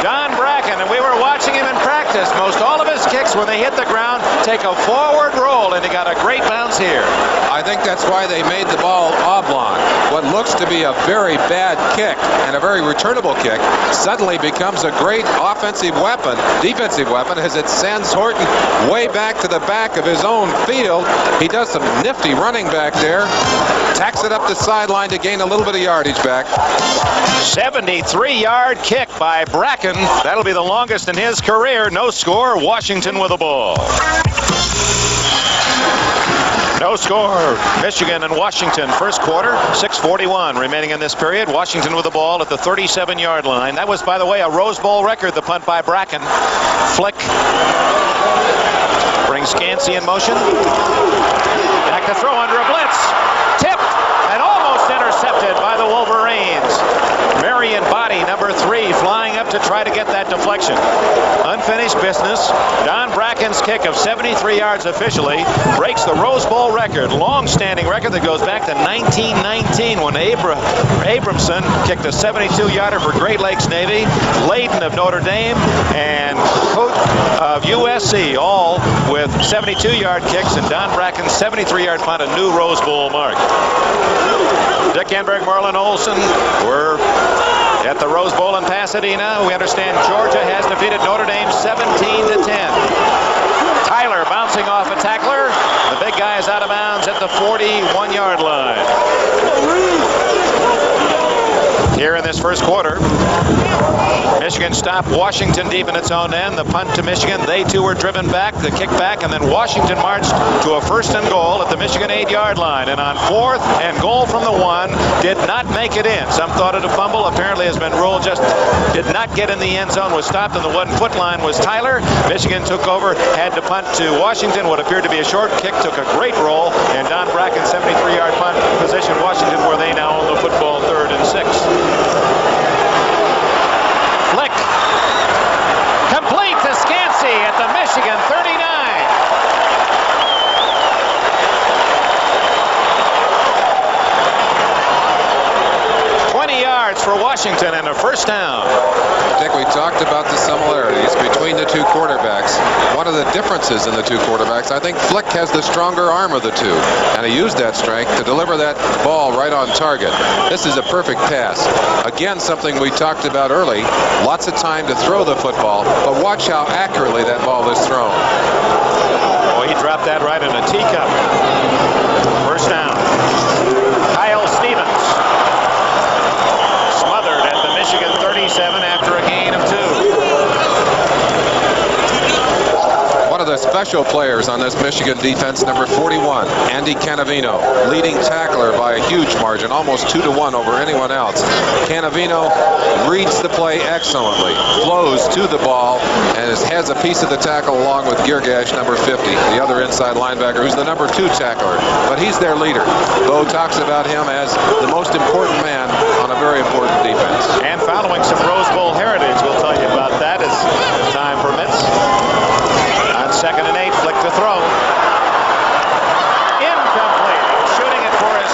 Don Bracken, and we were watching him in practice. Most all of his kicks, when they hit the ground, take a forward roll, and he got a great bounce here. I think that's why they made the ball oblong. What looks to be a very bad kick and a very returnable kick suddenly becomes a great offensive weapon, defensive weapon, as it sends Horton way back to the back of his own field. He does some nifty running back there, tacks it up the sideline to gain a little bit of yardage back. 73-yard kick by Bracken. That'll be the longest in his career. No score. Washington with the ball. No score. Michigan and Washington. First quarter, 6:41 remaining in this period. Washington with the ball at the 37-yard line. That was, by the way, a Rose Bowl record, the punt by Bracken. Flick brings Scansey in motion. Back to throw under a blitz. Tipped and almost intercepted by the Wolverines. Marion Body, number 3, flying up to try to get that deflection. Unfinished business. Don Bracken's kick of 73 yards officially breaks the Rose Bowl record, long-standing record that goes back to 1919 when Abramson kicked a 72-yarder for Great Lakes Navy, Layden of Notre Dame, and Coach of USC, all with 72-yard kicks, and Don Bracken's 73-yard punt, a new Rose Bowl mark. Dick Enberg, Marlon Olson were at the Rose Bowl in Pasadena. We understand Georgia has defeated Notre Dame 17-10. Tyler bouncing off a tackler. The big guy is out of bounds at the 41-yard line. Here in this first quarter, Michigan stopped Washington deep in its own end. The punt to Michigan, they too were driven back, the kick back, and then Washington marched to a 1st and goal at the Michigan 8-yard line. And on 4th and goal from the 1, did not make it in. Some thought it a fumble, apparently has been ruled, just did not get in the end zone, was stopped on the 1-foot line was Tyler. Michigan took over, had to punt to Washington. What appeared to be a short kick took a great roll, and Don Bracken, 73-yard punt, positioned Washington where they now own the football 3rd and 6. Flick. Complete to Scansey at the Michigan 39. Washington and a first down. Dick, we talked about the similarities between the two quarterbacks. One of the differences in the two quarterbacks, I think Flick has the stronger arm of the two, and he used that strength to deliver that ball right on target. This is a perfect pass. Again, something we talked about early, lots of time to throw the football, but watch how accurately that ball is thrown. Oh, he dropped that right in a teacup. First down. Kyle Stevens smothered at the Michigan 37 after a gain of 2. One of the special players on this Michigan defense, number 41, Andy Canavino, leading tackler by a huge margin, almost 2-to-1 over anyone else. Canavino reads the play excellently, flows to the ball, and has a piece of the tackle along with Girgash, number 50, the other inside linebacker, who's the number 2 tackler. But he's their leader. Bo talks about him as the most important man on a very important defense. And following some Rose Bowl heritage, we'll tell you about that as time permits. On 2nd and 8, Flick to throw. Incomplete. Shooting it for us.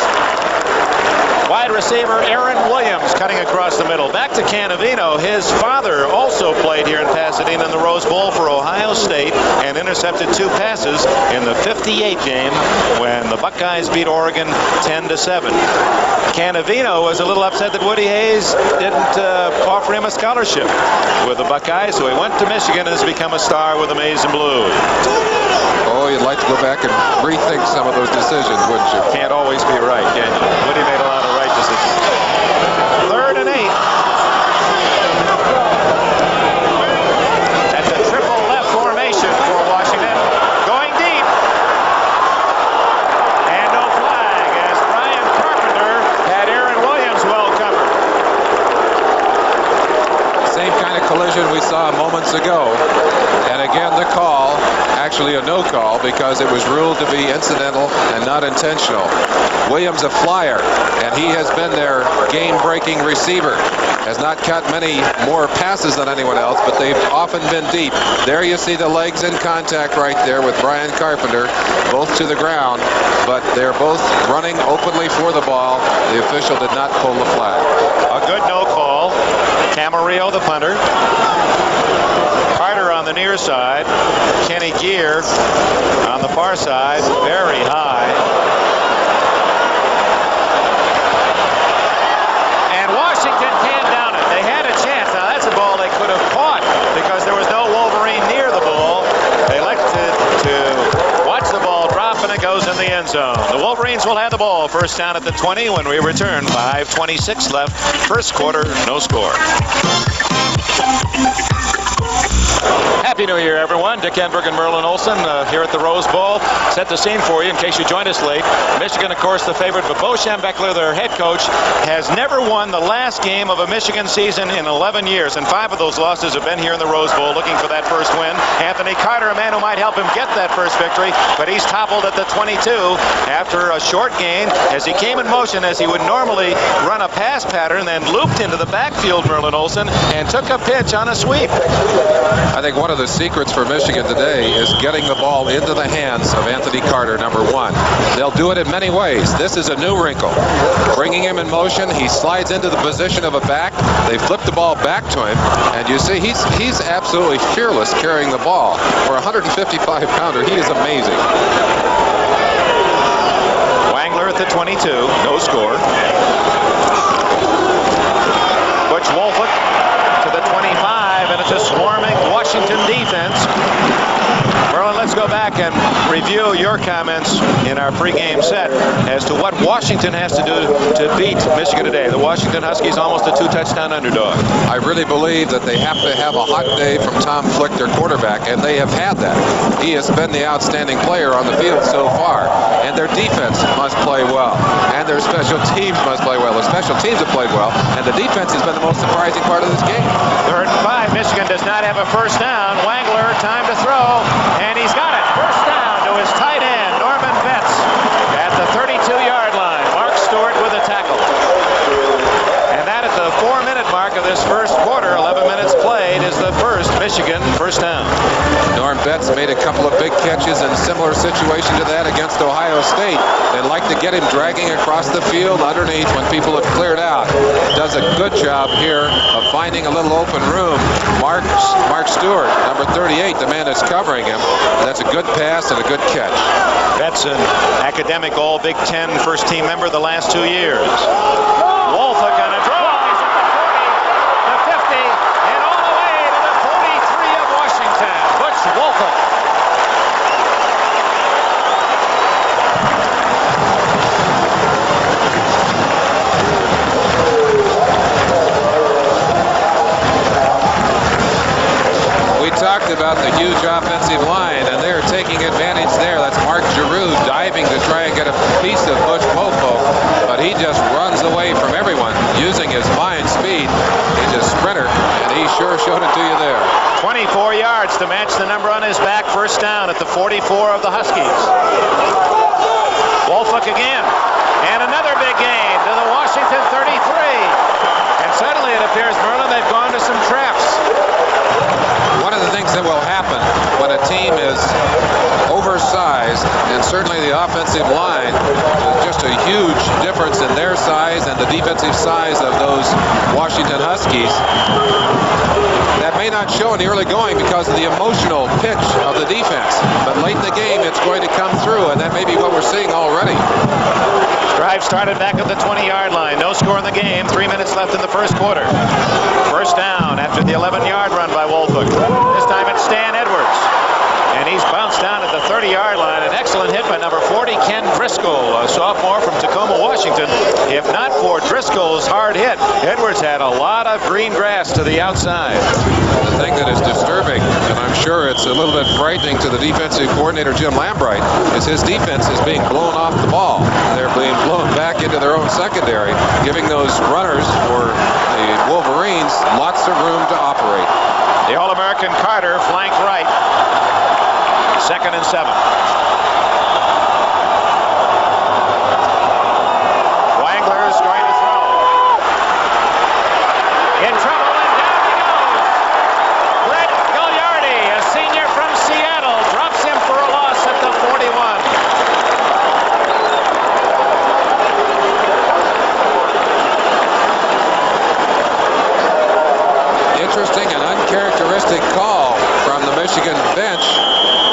Wide receiver Aaron Williams cutting across the middle. Back to Canavino. His father also played here in Pasadena in the Rose Bowl for Ohio State and intercepted 2 passes in the 58 game when the Buckeyes beat Oregon 10-7. Canavino was a little upset that Woody Hayes didn't offer him a scholarship with the Buckeyes, so he went to Michigan and has become a star with the Maize and Blue. Oh, you'd like to go back and rethink some of those decisions, wouldn't you? Can't always be right, can you? Woody made a lot of right decisions. 3rd and 8. That's a triple left formation for Washington. Going deep. And no flag as Brian Carpenter had Aaron Williams well covered. Same kind of collision we saw moments ago. And again, the call, actually a no call, because it was ruled to be incidental and not intentional. Williams a flyer, and he has been their game-breaking receiver. Has not caught many more passes than anyone else, but they've often been deep. There you see the legs in contact right there with Brian Carpenter, both to the ground, but they're both running openly for the ball. The official did not pull the flag. A good no call. Camarillo, the punter. Carter on the near side. Kenny Gear on the far side, very high. And Washington can't down it. They had a chance. Now that's a ball they could have caught because there was no Wolverine near the ball. They elected to watch the ball drop and it goes in the end zone. The Wolverines will have the ball first down at the 20 when we return. 5:26 left. First quarter, no score. Happy New Year, everyone. Dick Enberg and Merlin Olsen here at the Rose Bowl. Set the scene for you in case you joined us late. Michigan, of course, the favorite, but Bo Schembechler, their head coach, has never won the last game of a Michigan season in 11 years, and 5 of those losses have been here in the Rose Bowl looking for that first win. Anthony Carter, a man who might help him get that first victory, but he's toppled at the 22 after a short gain as he came in motion as he would normally run a pass pattern, then looped into the backfield, Merlin Olsen, and took a pitch on a sweep. I think one of the secrets for Michigan today is getting the ball into the hands of Anthony Carter, number 1. They'll do it in many ways. This is a new wrinkle. Bringing him in motion, he slides into the position of a back. They flip the ball back to him, and you see he's absolutely fearless carrying the ball. For a 155-pounder, he is amazing. Wangler at the 22, no score. Butch Wolford to the 25, and it's a swarming Washington defense. Merlin, let's go back and review your comments in our pregame set as to what Washington has to do to beat Michigan today. The Washington Huskies almost a 2-touchdown underdog. I really believe that they have to have a hot day from Tom Flick, their quarterback, and they have had that. He has been the outstanding player on the field so far, and their defense must play well, and their special teams must play well. The special teams have played well, and the defense has been the most surprising part of this game. 3rd and 5. Michigan does not have a first down. Wangler, time to throw, and he's got it. First down to his tight end, Norman Betts, at the 32-yard line. Mark Stewart with a tackle. And that at the 4-minute mark of this first quarter, 11 minutes played, is the first Michigan first down. Norm Betts made a couple of big catches in similar situation to that against Ohio State. They like to get him dragging across the field underneath when people have cleared out. Does a good job here of finding a little open room. Mark Stewart, number 38, the man that's covering him. That's a good pass and a good catch. Betts an academic all Big Ten first team member the last 2 years. Wolford on a draw. He's at the 40, the 50, and all the way to the 43 of Washington. Butch Wolford. We talked about the huge offensive line, and they're taking advantage there. That's Mark Giroux diving to try and get a piece of Butch Popo, but he just runs away from everyone using his fine speed. He's a sprinter, and he sure showed it to you there. 24 yards to match the number on his back. First down at the 44 of the Huskies. Wolford again, and another big gain to the Washington 33. And suddenly it appears, Merlin, they've gone to some traps. One of the things that will happen when a team is oversized, and certainly the offensive line, is just a huge difference in their size and the defensive size of those Washington Huskies. That may not show in the early going because of the emotional pitch of the defense, but late in the game it's going to come through, and that may be what we're seeing already. Drive started back at the 20-yard line. No score in the game. 3 minutes left in the first quarter. First down after the 11-yard run by Wolford. This time it's Stan Edwards. And he's bounced down at the 30-yard line. An excellent hit by number 40, Ken Driscoll, a sophomore from Tacoma, Washington. If not for Driscoll's hard hit, Edwards had a lot of green grass to the outside. The thing that is disturbing, and I'm sure it's a little bit frightening to the defensive coordinator, Jim Lambright, is his defense is being blown off the ball. They're being blown back into their own secondary, giving those runners for the Wolverines lots of room to operate. The All-American Carter flank right. 2nd and 7. Wangler is going to throw. In trouble, and down he goes. Brett Gagliardi, a senior from Seattle, drops him for a loss at the 41. Interesting and uncharacteristic call from the Michigan bench.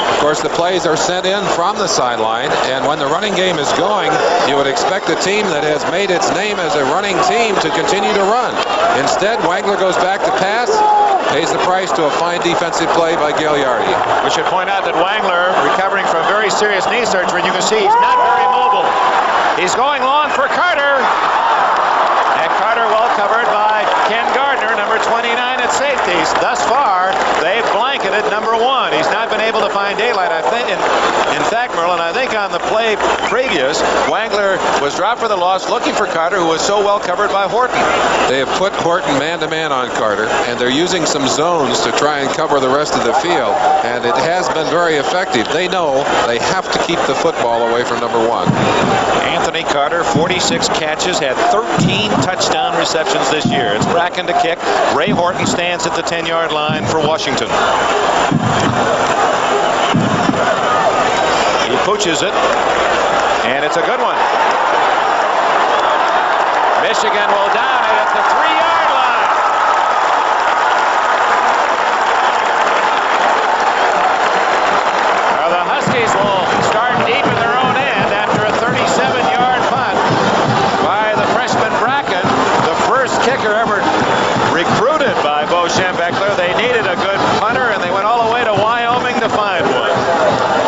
Of course, the plays are sent in from the sideline, and when the running game is going, you would expect a team that has made its name as a running team to continue to run. Instead, Wangler goes back to pass, pays the price to a fine defensive play by Gagliardi. We should point out that Wangler, recovering from very serious knee surgery, and you can see he's not very mobile. He's going long for Carter. And Carter well covered by Ken Gardner, number 29 at safeties. Thus far, they've blanketed number 1. He's not been able to find daylight. I think, in fact, Merlin, I think on the play previous, Wangler was dropped for the loss looking for Carter, who was so well covered by Horton. They have put Horton man-to-man on Carter, and they're using some zones to try and cover the rest of the field, and it has been very effective. They know they have to keep the football away from number 1. Anthony Carter, 46 catches, had 13 touchdown receptions this year. It's Bracken to kick. Ray Horton stands at the 10-yard line for Washington. He pooches it, and it's a good one. Michigan will down it at the 3-yard line. Now the Huskies will start deep in their own end after a 37-yard punt by the freshman Bracken, the first kicker ever recruited by Bo Schembechler. They needed a good punter, and they went all the way to Wyoming to find one.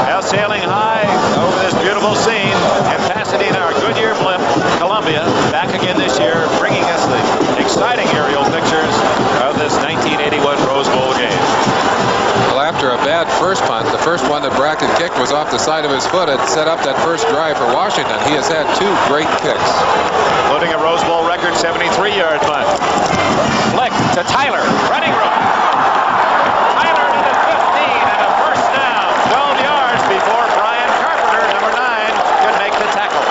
Now sailing high over this beautiful scene in Pasadena, our Goodyear blimp, Columbia, back again this year, bringing us the exciting aerial pictures of this 1981 Rose Bowl game. Well, after a bad first punt, the first one that Bracken kicked was off the side of his foot. It set up that first drive for Washington. He has had 2 great kicks, Including a Rose Bowl record 73-yard punt. Flick to Tyler, running room. Tyler to the 15 and a first down. 12 yards before Brian Carpenter, number 9, could make the tackle.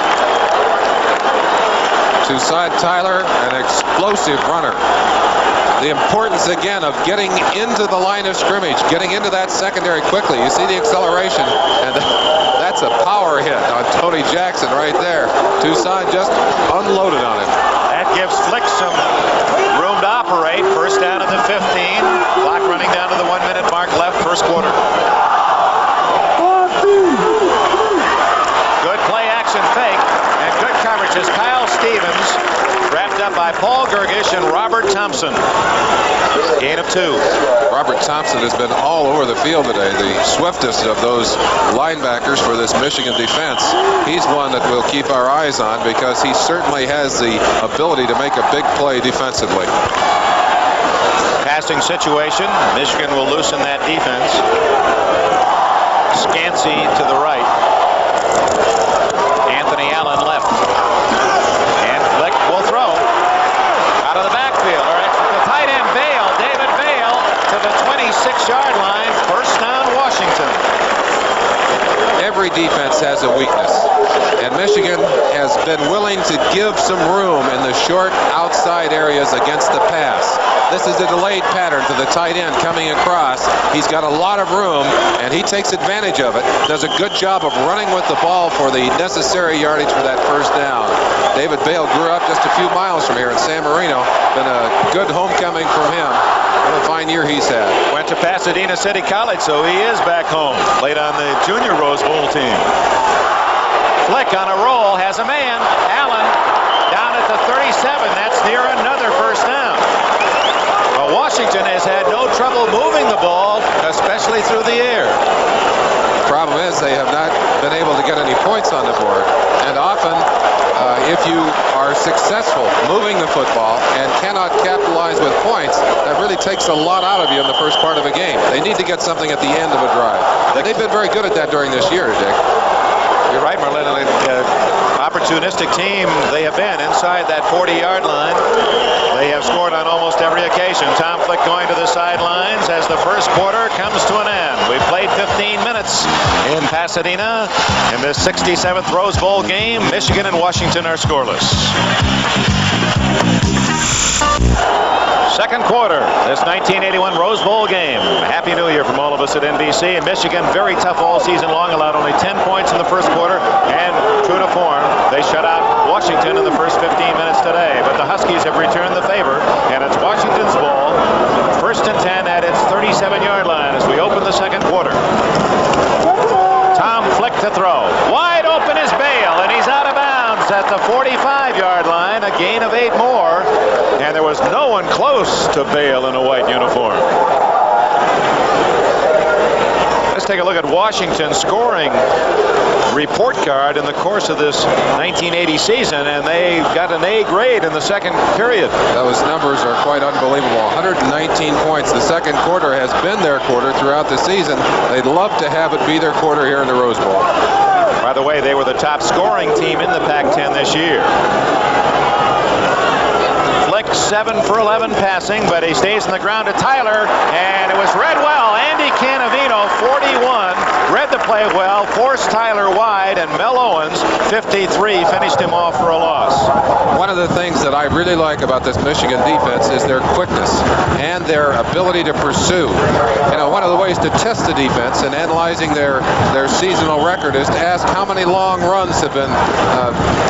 To side Tyler, an explosive runner. the importance again of getting into the line of scrimmage, getting into that secondary quickly. You see the acceleration, and that's a power hit on Tony Jackson right there. Tucson just unloaded on him. That gives Flick some room to operate. First down at the 15. Clock running down to the 1 minute mark left, first quarter. Good play action fake and good coverage as Kyle Stevens wrapped up by Paul Gergish and Robert Thompson. Gain of 2. Robert Thompson has been all over the field today, the swiftest of those linebackers for this Michigan defense. He's one that we'll keep our eyes on because he certainly has the ability to make a big play defensively. Passing situation. Michigan will loosen that defense. Scansey to the right. Anthony Allen left. And Flick will throw. Out of the backfield. All right, the tight end Bale, David Bale, to the 26-yard line. First down, Washington. Every defense has a weakness, and Michigan has been willing to give some room in the short outside areas against the pass. This is a delayed pattern to the tight end coming across. He's got a lot of room, and he takes advantage of it. Does a good job of running with the ball for the necessary yardage for that first down. David Bale grew up just a few miles from here in San Marino. Been a good homecoming from him. What a fine year he's had. Went to Pasadena City College, so he is back home. Played on the junior Rose Bowl team. Flick on a roll, has a man. Allen down at the 37. That's near another first down. Well, Washington has had no trouble moving the ball, especially through the air. Problem is they have not been able to get any points on the board. And often, if you are successful moving the football and cannot capitalize with points, that really takes a lot out of you in the first part of a game. They need to get something at the end of a drive. And they've been very good at that during this year, Dick. You're right, Marlene. Opportunistic team they have been inside that 40-yard line. They have scored on almost every occasion. Tom Flick going to the sidelines as the first quarter comes to an end. We've played 15 minutes in Pasadena in this 67th Rose Bowl game. Michigan and Washington are scoreless. Second quarter, this 1981 Rose Bowl game. Happy New Year from all of us at NBC. And Michigan, very tough all season long, allowed only 10 points in the first quarter. And true to form, they shut out Washington in the first 15 minutes today. But the Huskies have returned the favor, and it's Washington's ball. First and 10 at its 37-yard line as we open the second quarter. Tom Flick to throw. Wide open is Bale, and he's out of bounds at the 45-yard line. A gain of 8 more. And there was no one close to Bale in a white uniform. Let's take a look at Washington's scoring report card in the course of this 1980 season, and they got an A grade in the second period. Those numbers are quite unbelievable. 119 points. The second quarter has been their quarter throughout the season. They'd love to have it be their quarter here in the Rose Bowl. By the way, they were the top scoring team in the Pac-10 this year. Flick 7 for 11 passing, but he stays on the ground to Tyler, and it was read well. Andy Canavino, 41, read the play well, forced Tyler wide, and Mel Owens, 53, finished him off for a loss. One of the things that I really like about this Michigan defense is their quickness and their ability to pursue. You know, one of the ways to test the defense in analyzing their seasonal record is to ask how many long runs have been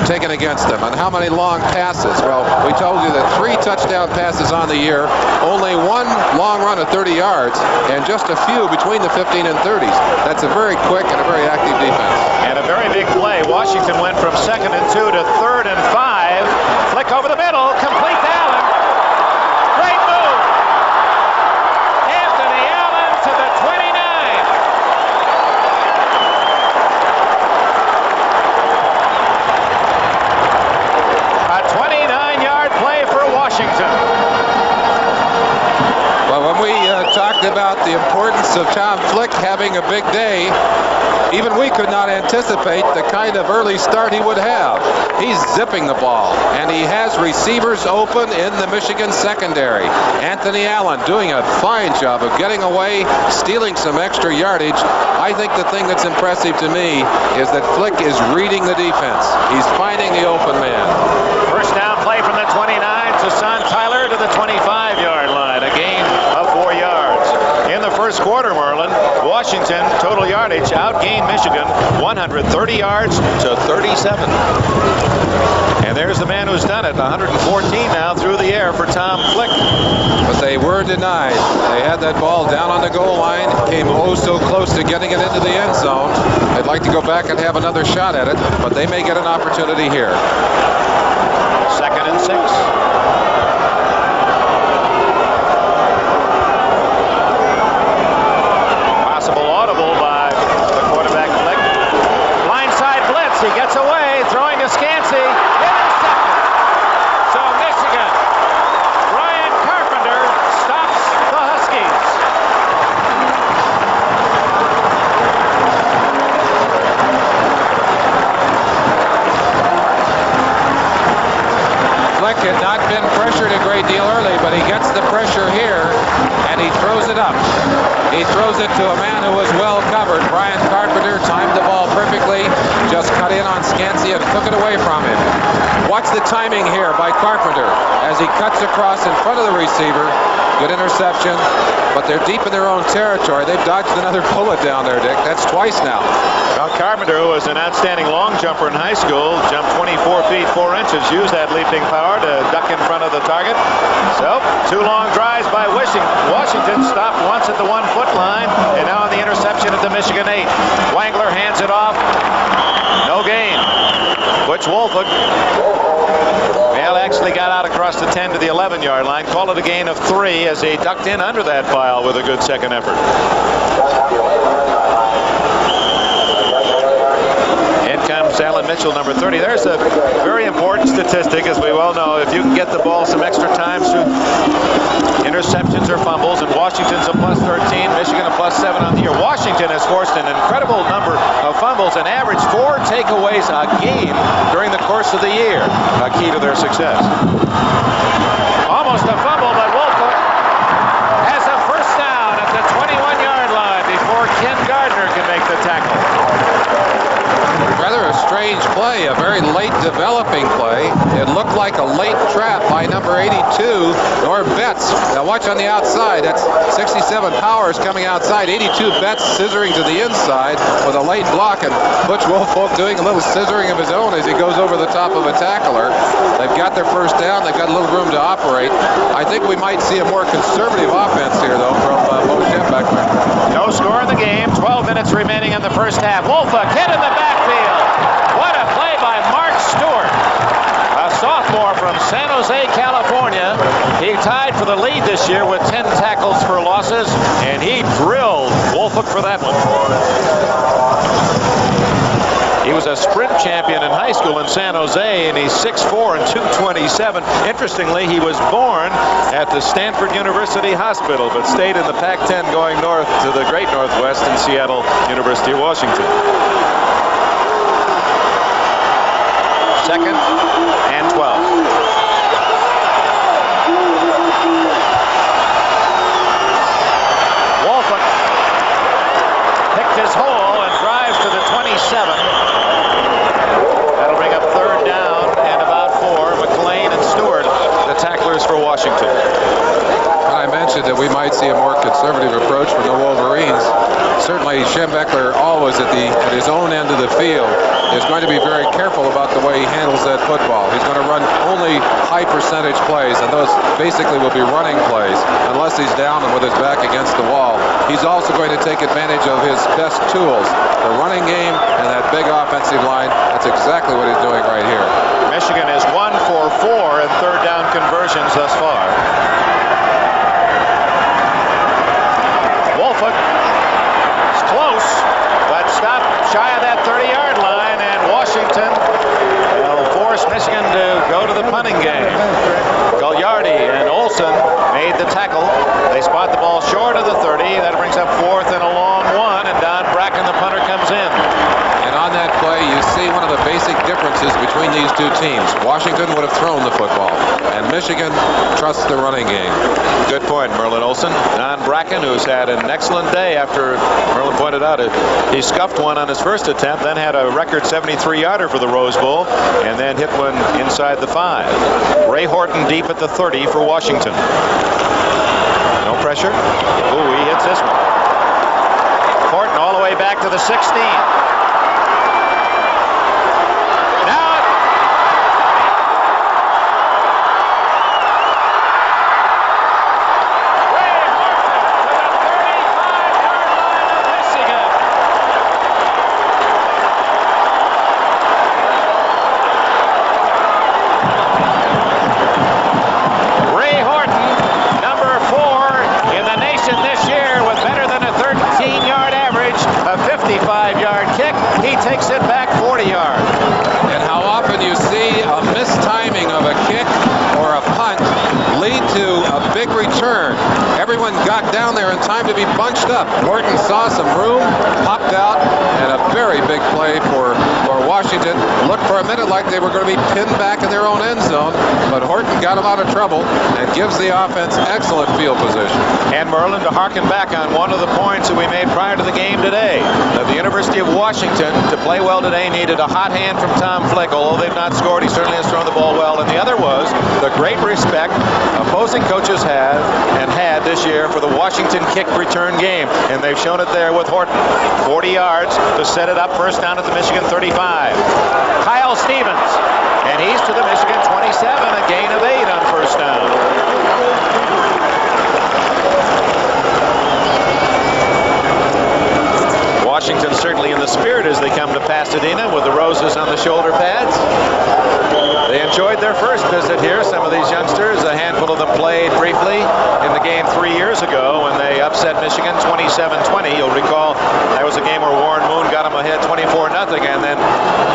taken against them and how many long passes. Well, we told you that 3 touchdown passes on the year, only 1 long run of 30 yards, and just a few between the 15 and 30s. That's a very quick and a very active defense. And a very big play. Washington went from 2nd and 2 to 3rd and 5. Flick over the middle, complete to Allen. Great move. Anthony Allen to the 29. A 29-yard play for Washington. Well, when we talked about the importance of Tom Flick having a big day, even we could not anticipate the kind of early start he would have. He's zipping the ball, and he has receivers open in the Michigan secondary. Anthony Allen doing a fine job of getting away, stealing some extra yardage. I think the thing that's impressive to me is that Flick is reading the defense. He's finding the open man. First down play from the 29 to Son Tyler to the 25-yard line. first quarter, Merlin, Washington total yardage outgained Michigan 130 yards to 37. And there's the man who's done it, 114 now through the air for Tom Flick. But they were denied. They had that ball down on the goal line, came oh so close to getting it into the end zone. They'd like to go back and have another shot at it, but they may get an opportunity here. 2nd and 6. Audible by the quarterback Flick. Blindside blitz. He gets away, throwing to Scansey. Intercepted. So Michigan, Ryan Carpenter stops the Huskies. Flick had not been pressured a great deal early, but he gets the pressure here, and he throws it up. He throws it to a man who was well covered. Brian Carpenter timed the ball perfectly, just cut in on Scansey and took it away from him. Watch the timing here by Carpenter as he cuts across in front of the receiver. Good interception, but they're deep in their own territory. They've dodged another bullet down there, Dick. That's twice now. Well, Carpenter, who was an outstanding long jumper in high school, jumped 24 feet 4 inches, used that leaping power to duck in front of the target. So, 2 long drives by Washington, stopped once at the 1-foot line, and now on the interception at the Michigan 8. Wangler hands it off. No gain. Butch Wolford, well, actually got out across the 10 to the 11-yard line. Called it a gain of 3 as he ducked in under that pile with a good second effort. In comes Alan Mitchell, number 30. There's a very important statistic, as we well know. If you can get the ball some extra times through interceptions or fumbles, and Washington's a +13, Michigan a +7 on the year. Washington has forced an incredible number of fumbles and averaged 4 takeaways a game during the course of the year. A key to their success. Almost a fumble, but Wolford has a first down at the 21-yard line before Ken Gardner can make the tackle. Rather a strange play, a very late developing play. It looked like a late trap by number 82, Norm Betts. Now watch on the outside. That's 67 Powers coming outside. 82 Betts scissoring to the inside with a late block, and Butch Wolfolk doing a little scissoring of his own as he goes over the top of a tackler. They've got their first down. They've got a little room to operate. I think we might see a more conservative offense here, though, from Bo Schembechler. No score in the game. 12 minutes remaining in the first half. Wolfolk hit in the backfield. What a play by Mark Stewart, a sophomore from San Jose, California. He tied for the lead this year with 10 tackles for losses, and he drilled Wolfolk for that one. He was a sprint champion in high school in San Jose, and he's 6'4" and 227. Interestingly, he was born at the Stanford University Hospital, but stayed in the Pac-10 going north to the great Northwest in Seattle, University of Washington. 2nd and 12. Wolford picked his hole and drives to the 27. That'll bring up 3rd down and about 4. McLean and Stewart, the tacklers for Washington. I mentioned that we might see a more conservative approach from the Wolverines. Certainly, Schembechler, always at his own end of the field, is going to be very careful about the way he handles that football. He's going to run only high percentage plays, and those basically will be running plays unless he's down and with his back against the wall. He's also going to take advantage of his best tools, the running game and that big offensive line. That's exactly what he's doing right here. Michigan is 1 for 4 in 3rd down conversions thus far. Wolford is close, but stopped shy of that 30-yard line, and Washington will force Michigan to go to the punting game. Gagliardi and Olson made the tackle. They spot the ball short of the 30. That brings up 4th and a long 1, and Don Bracken, the punter, comes in. And on that play, you see one of the basic differences between these two teams. Washington would have thrown the football, and Michigan trusts the running game. Good point, Merlin Olsen. Don Bracken, who's had an excellent day after Merlin pointed out it. He scuffed one on his first attempt, then had a record 73-yarder for the Rose Bowl, and then hit one inside the 5. Ray Horton deep at the 30 for Washington. No pressure. Ooh, he hits this one. way back to the 16. A 55-yard kick. He takes it back 40 yards. And how often you see a mistiming of a kick or a punt lead to a big return. Everyone got down there in time to be bunched up. Horton saw some room, popped out, and a very big play for Washington. Looked for a minute like they were going to be pinned back in their own end zone, but Horton got them out of trouble and gives the offense excellent field position. And Merlin, to harken back on one of the points that we made prior to the game today, that the University of Washington, to play well today, needed a hot hand from Tom Flick. Although they've not scored, he certainly has thrown the ball well. And the other was the great respect opposing coaches have and had this year for the Washington kick return game. And they've shown it there with Horton. 40 yards to set it up, first down at the Michigan 35. Kyle Stevens, and he's to the Michigan 27, a gain of 8 on first down. Washington certainly in the spirit as they come to Pasadena with the roses on the shoulder pads. They enjoyed their first visit here. Some of these youngsters, a handful of them played briefly in the game 3 years ago when they upset Michigan 27-20. You'll recall that was a game where Warren Moon got them ahead 24-0, and then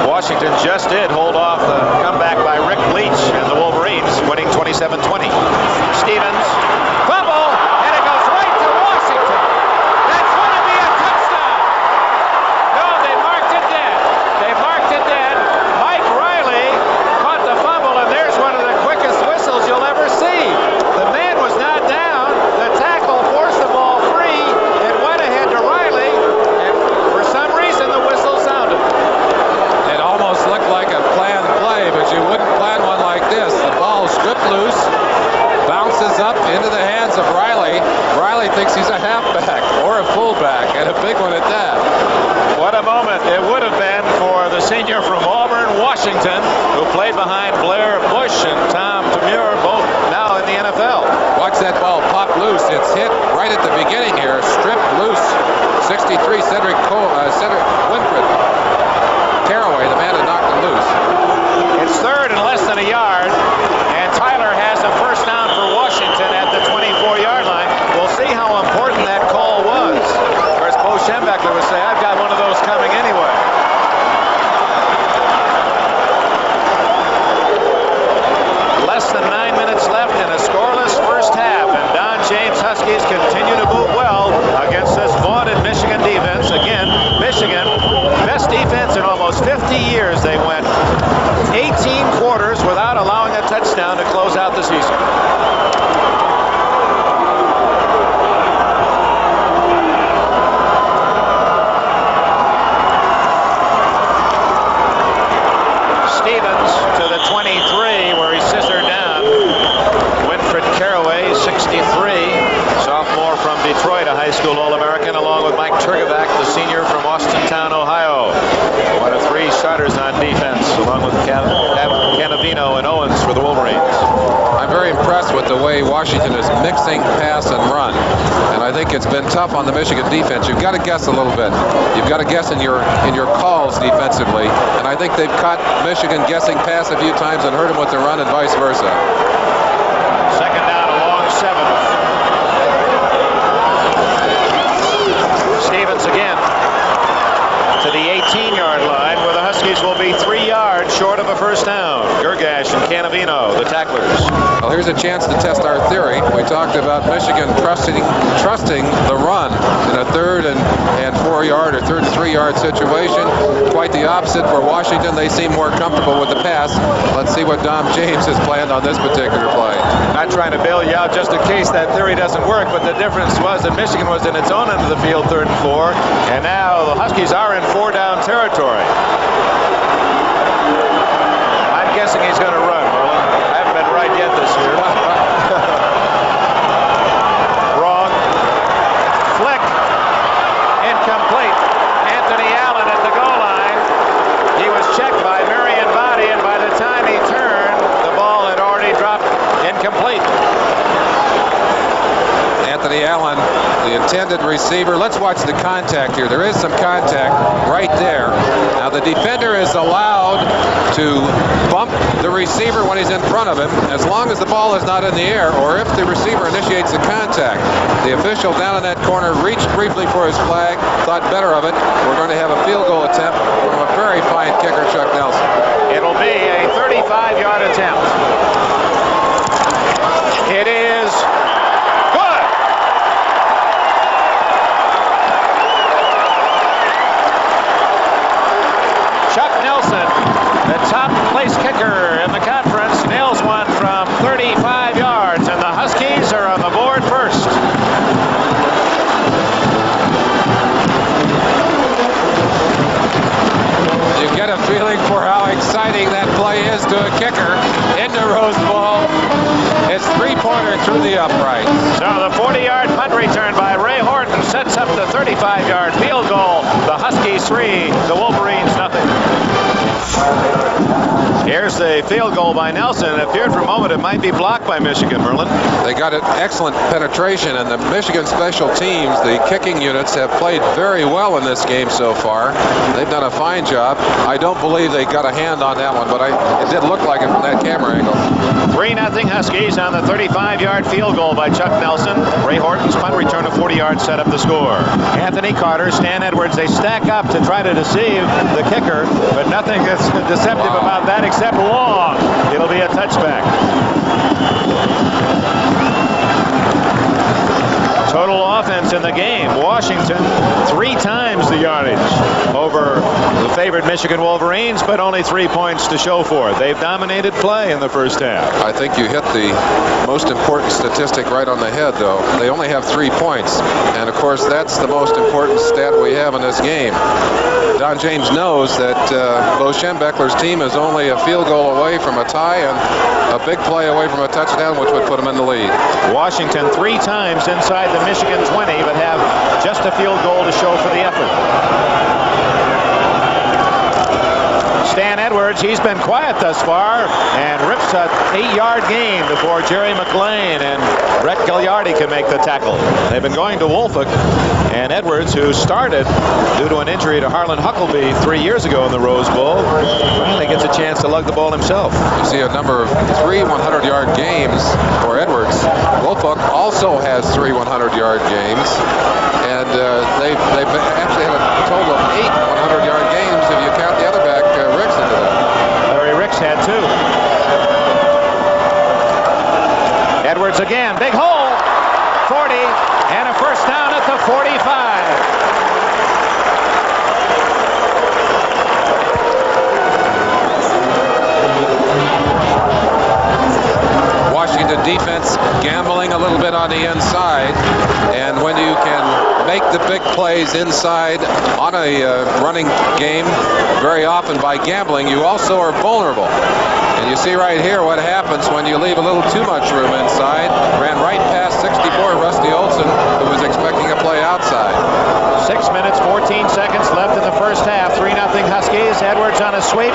Washington just did hold off the comeback by Rick Leach and the Wolverines, winning 27-20. Stevens, fumble, and it goes right to Washington. That's going to be a touchdown. No, they marked it dead. They marked it dead. Mike Riley caught the fumble, and there's one of the quickest whistles you'll ever see. The man was not down. The tackle forced the ball free. It went ahead to Riley, and for some reason the whistle sounded. It almost looked like a planned play, but you wouldn't plan one like this. The ball stripped loose, bounces up into the hands of Riley. Riley thinks he's a halfback or a fullback, and a big one at that. What a moment it would have been for the senior from Auburn, Washington, who played behind Blair Bush and Tom Demure, both now in the NFL. Watch that ball pop loose. It's hit right at the beginning here, stripped loose. 63, Cedric Winfred Caraway, the man that knocked it loose. It's third and less than a yard, and Tyler has a first down for Washington at the 24-yard line. We'll see how important that call was. Or as Bo Schembechler would say, I've got one of those coming anyway. Less than 9 minutes left in a scoreless first half, and Don James Huskies continue to move well against this vaunted Michigan defense. Again, Michigan, best defense in almost 50 years. They went 18 quarters without allowing a touchdown to close out the season. Stevens to the 23, where he scissored down Winfred Caraway, 63, sophomore from Detroit, a high school All-American, along with Mike Turgovac, the senior from Austintown, Ohio. One of 3 starters on defense, along with Canavino and Owens for the Wolverines. I'm very impressed with the way Washington is mixing pass and run, and I think it's been tough on the Michigan defense. You've got to guess a little bit. You've got to guess in your calls defensively, and I think they've caught Michigan guessing pass a few times and hurt them with the run and vice versa. Second down, a long 7. Stevens again to the 18-yard line, where the Huskies will be 3 yards short of a first down. Gergash and Canavino, the tacklers. Well, here's a chance to test our theory. We talked about Michigan trusting the run in a 3rd and 4-yard or 3rd and 3-yard situation. Quite the opposite for Washington. They seem more comfortable with the pass. Let's see what Dom James has planned on this particular play. Not trying to bail you out just in case that theory doesn't work, but the difference was that Michigan was in its own end of the field, 3rd and 4, and now the Huskies are in 4-down territory. I'm guessing he's going to run, Merlin. I haven't been right yet this year. Wrong. Flick. Incomplete. intended receiver. Let's watch the contact here. There is some contact right there. Now the defender is allowed to bump the receiver when he's in front of him, as long as the ball is not in the air, or if the receiver initiates the contact. The official down in that corner reached briefly for his flag, thought better of it. We're going to have a field goal attempt from a very fine kicker, Chuck Nelson. It'll be a 35-yard attempt. It is good. Chuck Nelson, the top place kicker in the conference, nails one from 35 yards, and the Huskies are on the board first. You get a feeling for how exciting that play is to a kicker in the Rose Bowl. It's three-pointer through the upright. So the 40-yard punt return by Ray Horton sets up the 35-yard field goal. The Huskies 3, the Wolverines nothing. Here's the field goal by Nelson. It appeared for a moment it might be blocked by Michigan, Merlin. They got an excellent penetration, and the Michigan special teams, the kicking units, have played very well in this game so far. They've done a fine job. I don't believe they got a hand on that one, but it did look like it from that camera angle. 3-0 Huskies on the 35-yard field goal by Chuck Nelson. Ray Horton's punt return of 40 yards set up the score. Anthony Carter, Stan Edwards, they stack up to try to deceive the kicker, but nothing is deceptive about that except long. It'll be a touchback. Total offense in the game. Washington 3 times the yardage over the favored Michigan Wolverines, but only 3 points to show for it. They've dominated play in the first half. I think you hit the most important statistic right on the head, though. They only have 3 points, and of course that's the most important stat we have in this game. Don James knows that Bo Schembechler's team is only a field goal away from a tie and a big play away from a touchdown, which would put them in the lead. Washington 3 times inside the Michigan 20, but have just a field goal to show for the effort. Stan Edwards, he's been quiet thus far and rips an 8-yard gain before Jerry McLean and Brett Gagliardi can make the tackle. They've been going to Wolfolk, and Edwards, who started due to an injury to Harlan Huckleby 3 years ago in the Rose Bowl, finally gets a chance to lug the ball himself. You see a number of 3 100-yard games for Edwards. Wolfolk also has 3 100-yard games, and they've actually had a total of 8 100-yard games if you count the other back, Ricks, into that. Larry Ricks had 2. Edwards again, big hole, 40, and a first down at the 45. Washington defense gambling a little bit on the inside, and when you can make the big plays inside on a running game very often by gambling, you also are vulnerable. And you see right here what happens when you leave a little too much room inside. Ran right past 64 Rusty Olson, who was expecting a play outside. 6 minutes, 14 seconds left in the first half. 3-0 Huskies. Edwards on a sweep.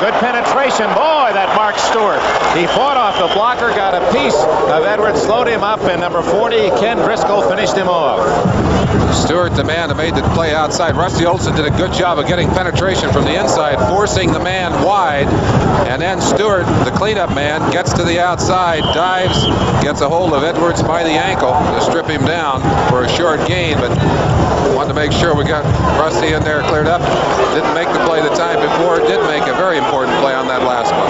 Good penetration. Boy, that Mark Stewart. He fought off the blocker, got a piece of Edwards, slowed him up, and number 40, Ken Driscoll, finished him off. Stewart, the man who made the play outside. Rusty Olson did a good job of getting penetration from the inside, forcing the man wide, and then Stewart, the cleanup man, gets to the outside, dives, gets a hold of Edwards by the ankle to strip him down for a short gain, but wanted to make sure we got Rusty in there cleared up. Didn't make the play the time before, did make a very important play on that last one.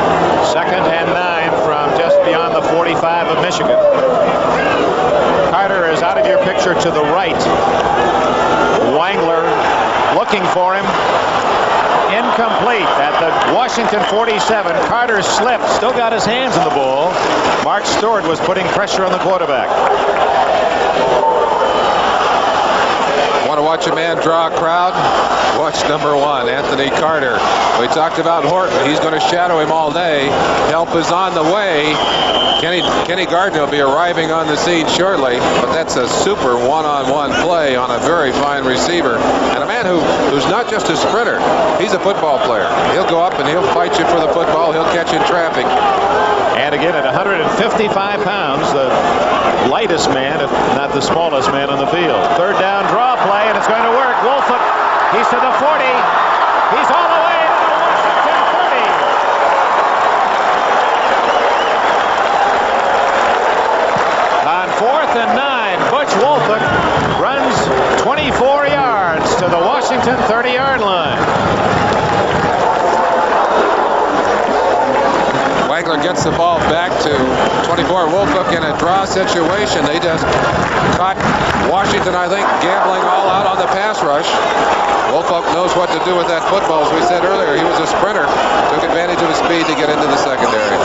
2nd and 9 from just beyond the 45 of Michigan. Carter is out of your picture to the right. Wangler looking for him. Incomplete at the Washington 47. Carter slipped, still got his hands in the ball. Mark Stewart was putting pressure on the quarterback. Want to watch a man draw a crowd? Watch number 1, Anthony Carter. We talked about Horton. He's going to shadow him all day. Help is on the way. Kenny Gardner will be arriving on the scene shortly, but that's a super one-on-one play on a very fine receiver. And a man who's not just a sprinter. He's a football player. He'll go up and he'll fight you for the football. He'll catch you in traffic. And again, at 155 pounds, the lightest man, if not the smallest man on the field. Third down draw play, and it's going to work. Wolford, he's to the 40. He's all the way to the Washington 30. On 4th and 9, Butch Wolford runs 24 yards to the Washington 30-yard line. Wagler gets the ball back to 24. Wolfhook in a draw situation. They just caught Washington, I think, gambling all out on the pass rush. Wolfhook knows what to do with that football. As we said earlier, he was a sprinter. Took advantage of his speed to get into the secondary.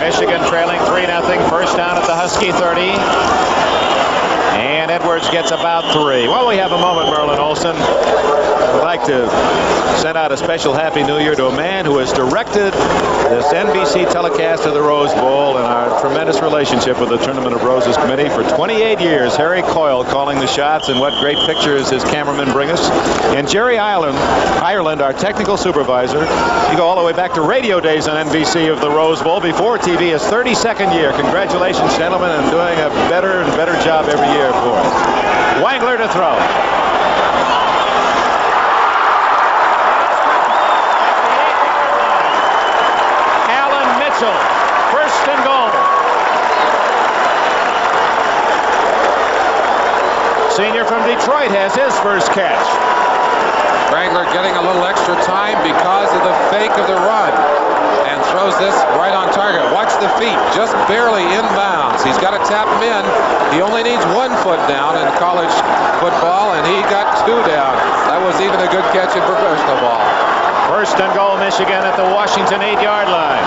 Michigan trailing 3-0. First down at the Husky 30. And Edwards gets about 3. Well, we have a moment, Merlin Olsen. I'd like to send out a special Happy New Year to a man who has directed this NBC telecast of the Rose Bowl and our tremendous relationship with the Tournament of Roses Committee for 28 years. Harry Coyle calling the shots, and what great pictures his cameramen bring us. And Jerry Ireland, our technical supervisor. You go all the way back to radio days on NBC of the Rose Bowl before TV. His 32nd year. Congratulations, gentlemen, and doing a better and better job every year for us. Wagler to throw. First and goal. Senior from Detroit has his first catch. Wrangler getting a little extra time because of the fake of the run, and throws this right on target. Watch the feet, just barely inbounds. He's got to tap him in. He only needs 1 foot down in college football, and he got 2 down. That was even a good catch in professional ball. First and goal, Michigan at the Washington 8-yard line.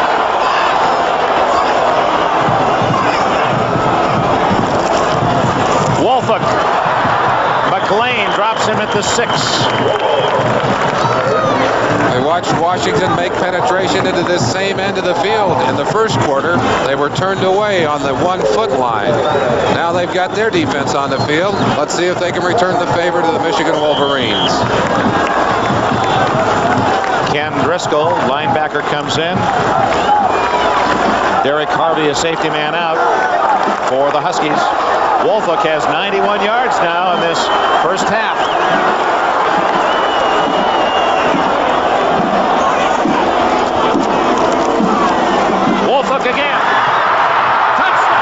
Wolford. McLean drops him at the 6. They watched Washington make penetration into this same end of the field. In the first quarter, they were turned away on the 1 foot line. Now they've got their defense on the field. Let's see if they can return the favor to the Michigan Wolverines. Ken Driscoll, linebacker, comes in. Derek Harvey, a safety man out for the Huskies. Wolfhook has 91 yards now in this first half. Wolfhook again. Touchdown!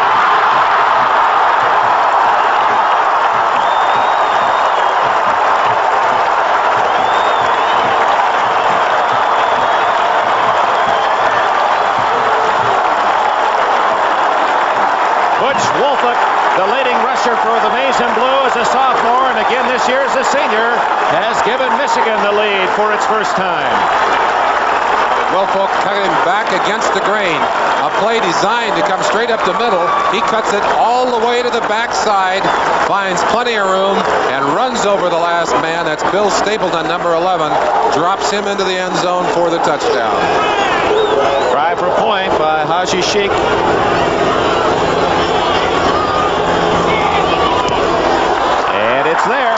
Butch Wolfhook, the leading rusher for the Maize and Blue as a sophomore, and again this year as a senior, has given Michigan the lead for its first time. Wolfhook cutting back against the grain. A play designed to come straight up the middle. He cuts it all the way to the backside, finds plenty of room, and runs over the last man. That's Bill Stapleton, number 11. Drops him into the end zone for the touchdown. Try for point by Haji Sheikh. It's there.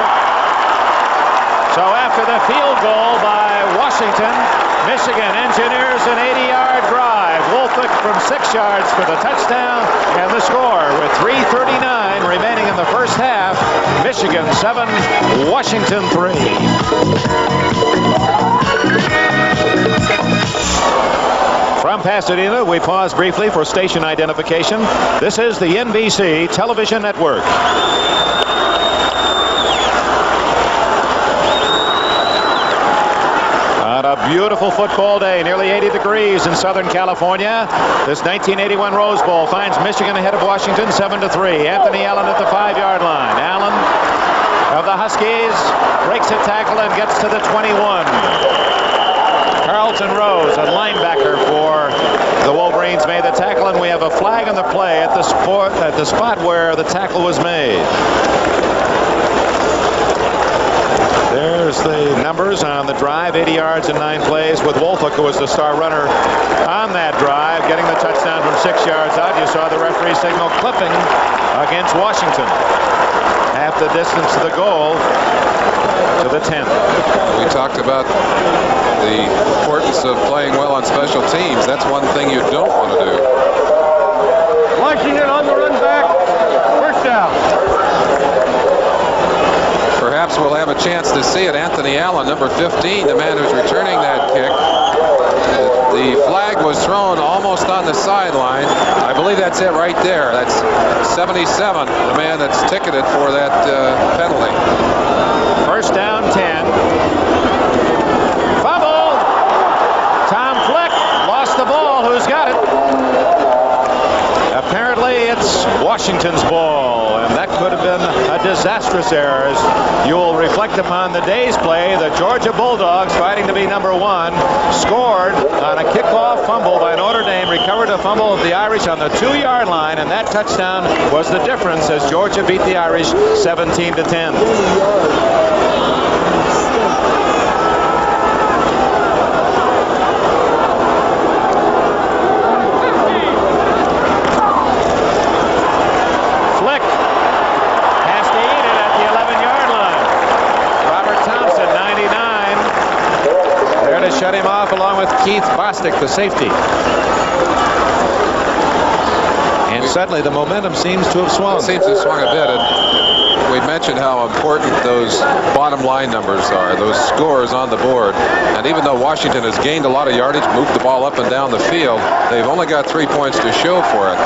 So after the field goal by Washington, Michigan engineers an 80-yard drive. Wolfhook from 6 yards for the touchdown, and the score with 3:39 remaining in the first half. Michigan 7, Washington 3. From Pasadena, we pause briefly for station identification. This is the NBC Television Network. On a beautiful football day, nearly 80 degrees in Southern California. This 1981 Rose Bowl finds Michigan ahead of Washington 7-3. Anthony Allen at the 5-yard line. Allen of the Huskies breaks a tackle and gets to the 21. Carlton Rose, a linebacker for the Wolverines, made the tackle, and we have a flag on the play at the spot where the tackle was made. There's the numbers on the drive, 80 yards and 9 plays, with Wolfhook, who was the star runner on that drive, getting the touchdown from 6 yards out. You saw the referee signal clipping against Washington. Half the distance to the goal to the 10. We talked about the importance of playing well on special teams. That's one thing you don't want to do. Washington on the run back. First down. Perhaps we'll have a chance to see it. Anthony Allen, number 15, the man who's returning that kick. The flag was thrown almost on the sideline. I believe that's it right there. That's 77, the man that's ticketed for that penalty. First down, 10. Fumble! Tom Flick lost the ball. Who's got it? Apparently it's Washington's ball, and that could have been a disastrous error. As you'll reflect upon the day's play, the Georgia Bulldogs, fighting to be number 1, scored on a kickoff fumble by Notre Dame, recovered a fumble of the Irish on the 2-yard line, and that touchdown was the difference as Georgia beat the Irish 17-10. Shut him off along with Keith Bostic, the safety. And suddenly the momentum seems to have swung. It seems to have swung a bit. And we mentioned how important those bottom line numbers are, those scores on the board. And even though Washington has gained a lot of yardage, moved the ball up and down the field, they've only got 3 points to show for it.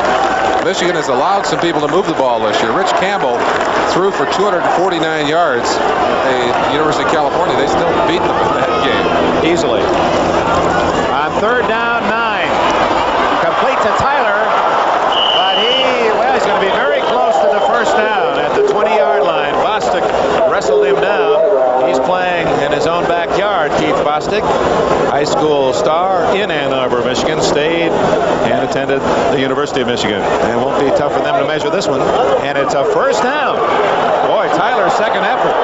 Michigan has allowed some people to move the ball this year. Rich Campbell threw for 249 yards. The University of California, they still beat them in that game. Easily. On third down, 9. Complete to Tyler, but he's going to be very close to the first down at the 20-yard line. Bostic wrestled him down. He's playing in his own backyard. Keith Bostic, high school star in Ann Arbor, Michigan, stayed and attended the University of Michigan. And it won't be tough for them to measure this one. And it's a first down. Boy, Tyler's second effort.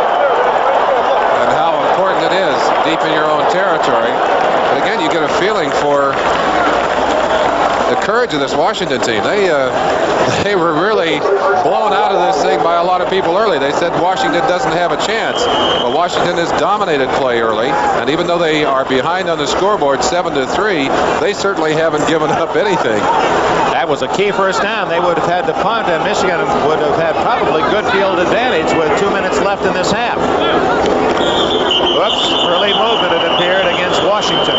And how important it is deep in your own territory. But again, you get a feeling for the courage of this Washington team. They were really blown out of this thing by a lot of people early. They said Washington doesn't have a chance. But Washington has dominated play early. And even though they are behind on the scoreboard 7-3, they certainly haven't given up anything. That was a key first down. They would have had to punt, and Michigan would have had probably good field advantage with 2 minutes left in this half. Whoops, early movement, it appeared, against Washington.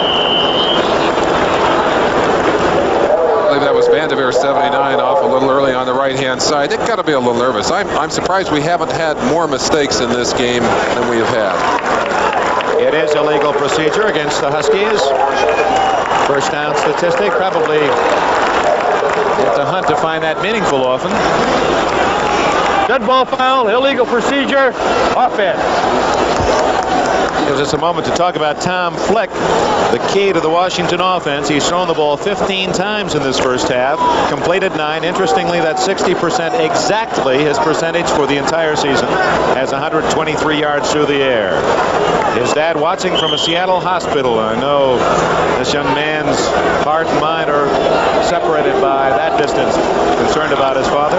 I believe that was Vanderveer 79 off a little early on the right-hand side. They've got to be a little nervous. I'm surprised we haven't had more mistakes in this game than we have had. It is a legal procedure against the Huskies. First down statistic, probably it's a hunt to find that meaningful often. Dead ball foul, illegal procedure, offense. Gives us a moment to talk about Tom Flick, the key to the Washington offense. He's thrown the ball 15 times in this first half, completed 9. Interestingly, that's 60% exactly his percentage for the entire season. Has 123 yards through the air. His dad watching from a Seattle hospital. I know this young man's heart and mind are separated by that distance. Concerned about his father.